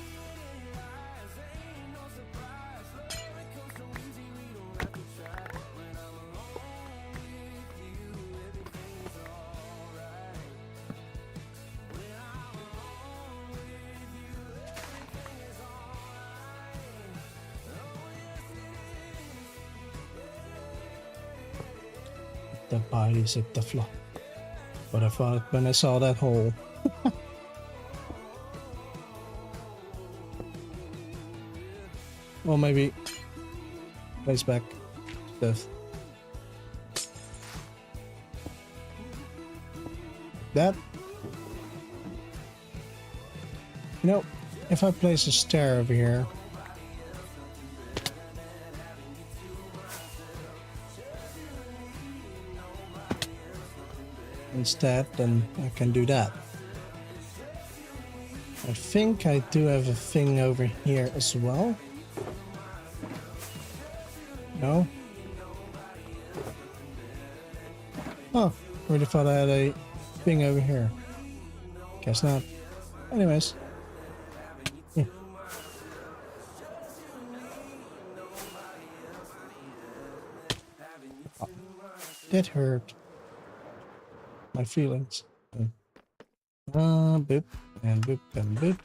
The bodies at the floor. What I thought when I saw that hole. Well, maybe place back stuff. That. You know, if I place a stair over here. Instead, then I can do that. I think I do have a thing over here as well. No? Oh, already thought I had a thing over here. Guess not. Anyways. Yeah. Oh, that hurt my feelings. Boop and boop and boop.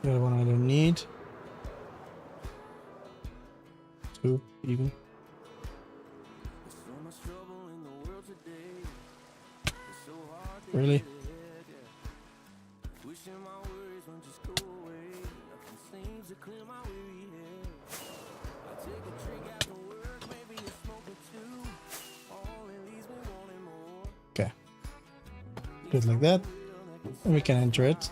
The other one I don't need. 2 even. Really? Okay. Good like that. And we can enter it.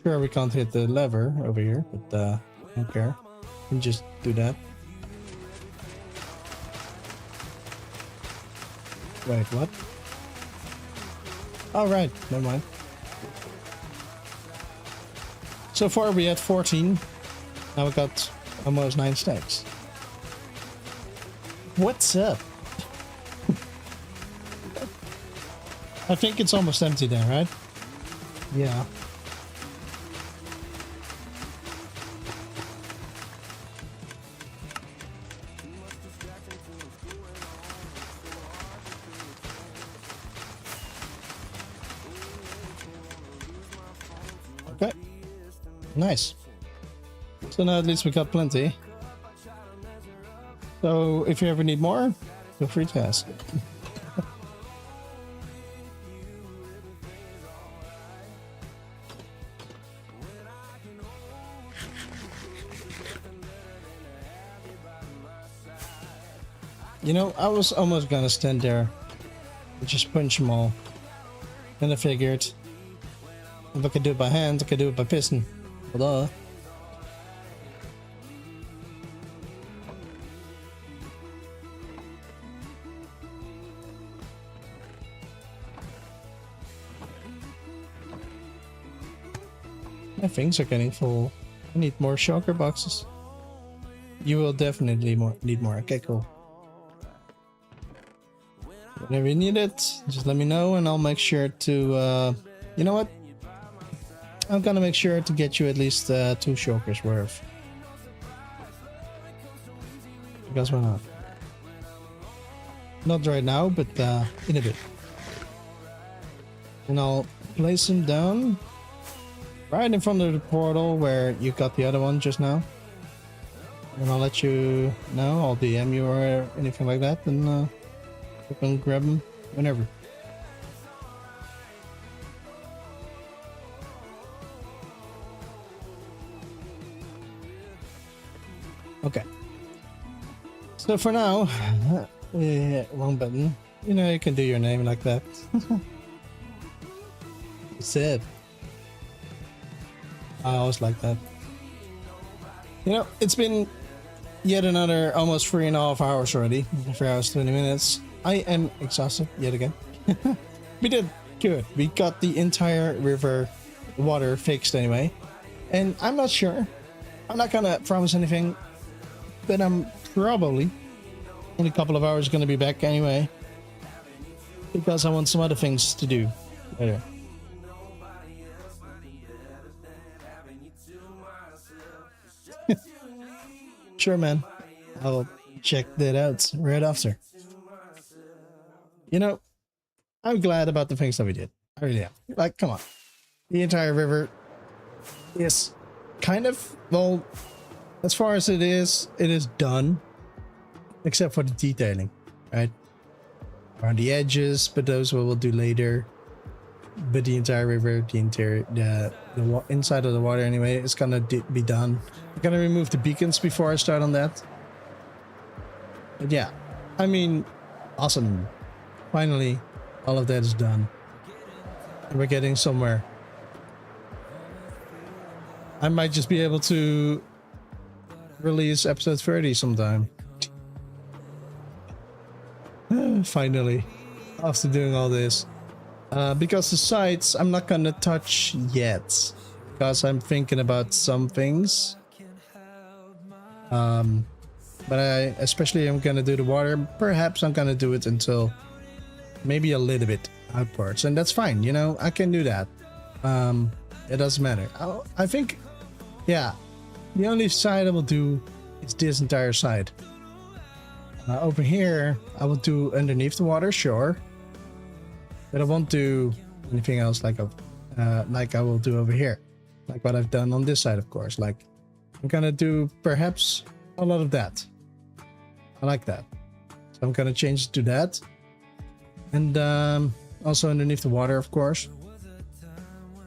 Sure, we can't hit the lever over here, but I don't care. We can just do that. Wait, what? All right, never mind. So far we had 14. Now we got almost 9 stacks. What's up? I think it's almost empty there, right? Yeah. Okay. Nice. So now at least we got plenty. So if you ever need more, feel free to ask. You know, I was almost gonna stand there and just punch them all. Then I figured, if I could do it by hand, I could do it by piston. Duh. My things are getting full. I need more shulker boxes. You will definitely need more. Okay, cool. Whenever you need it, just let me know and I'll make sure to, you know what? I'm gonna make sure to get you at least 2 shulkers worth. Because why not? Not right now, but in a bit. And I'll place them down right in front of the portal where you got the other one just now. And I'll let you know, I'll DM you or anything like that, and you can grab them whenever. Okay. So for now, wrong button. You know, you can do your name like that. Sid. I always like that. You know, it's been yet another almost 3.5 hours already. 3 hours, 20 minutes. I am exhausted yet again. We did good. We got the entire river water fixed anyway. And I'm not sure. I'm not gonna promise anything. But I'm probably in a couple of hours gonna be back anyway. Because I want some other things to do later. Sure, man. I'll check that out right after. You know, I'm glad about the things that we did. I really am. Like, come on. The entire river is kind of, well, as far as it is done. Except for the detailing, right? Around the edges, but those we will do later. But the entire river, the interior, the inside of the water anyway, is gonna be done. I'm gonna remove the beacons before I start on that. But yeah, I mean, awesome. Finally, all of that is done. And we're getting somewhere. I might just be able to release episode 30 sometime. Finally, after doing all this. Because the sites I'm not gonna touch yet. Because I'm thinking about some things. But especially I'm gonna do the water. Perhaps I'm gonna do it until maybe a little bit outwards, and that's fine. You know, I can do that. It doesn't matter. I think, yeah, the only side I will do is this entire side. Over here, I will do underneath the water, sure, but I won't do anything else like I will do over here, like what I've done on this side, of course. Like, I'm gonna do perhaps a lot of that. I like that, so I'm gonna change it to that, and also underneath the water, of course.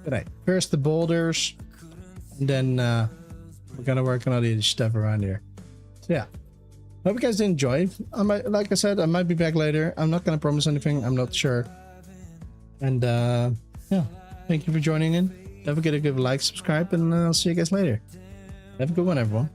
But hey, first the boulders, and then we're gonna work on all the stuff around here. So yeah, hope you guys did enjoy. I might, like I said, I might be back later. I'm not gonna promise anything. I'm not sure. And yeah, thank you for joining in. Don't forget to give a like, subscribe, and I'll see you guys later. Have a good one, everyone.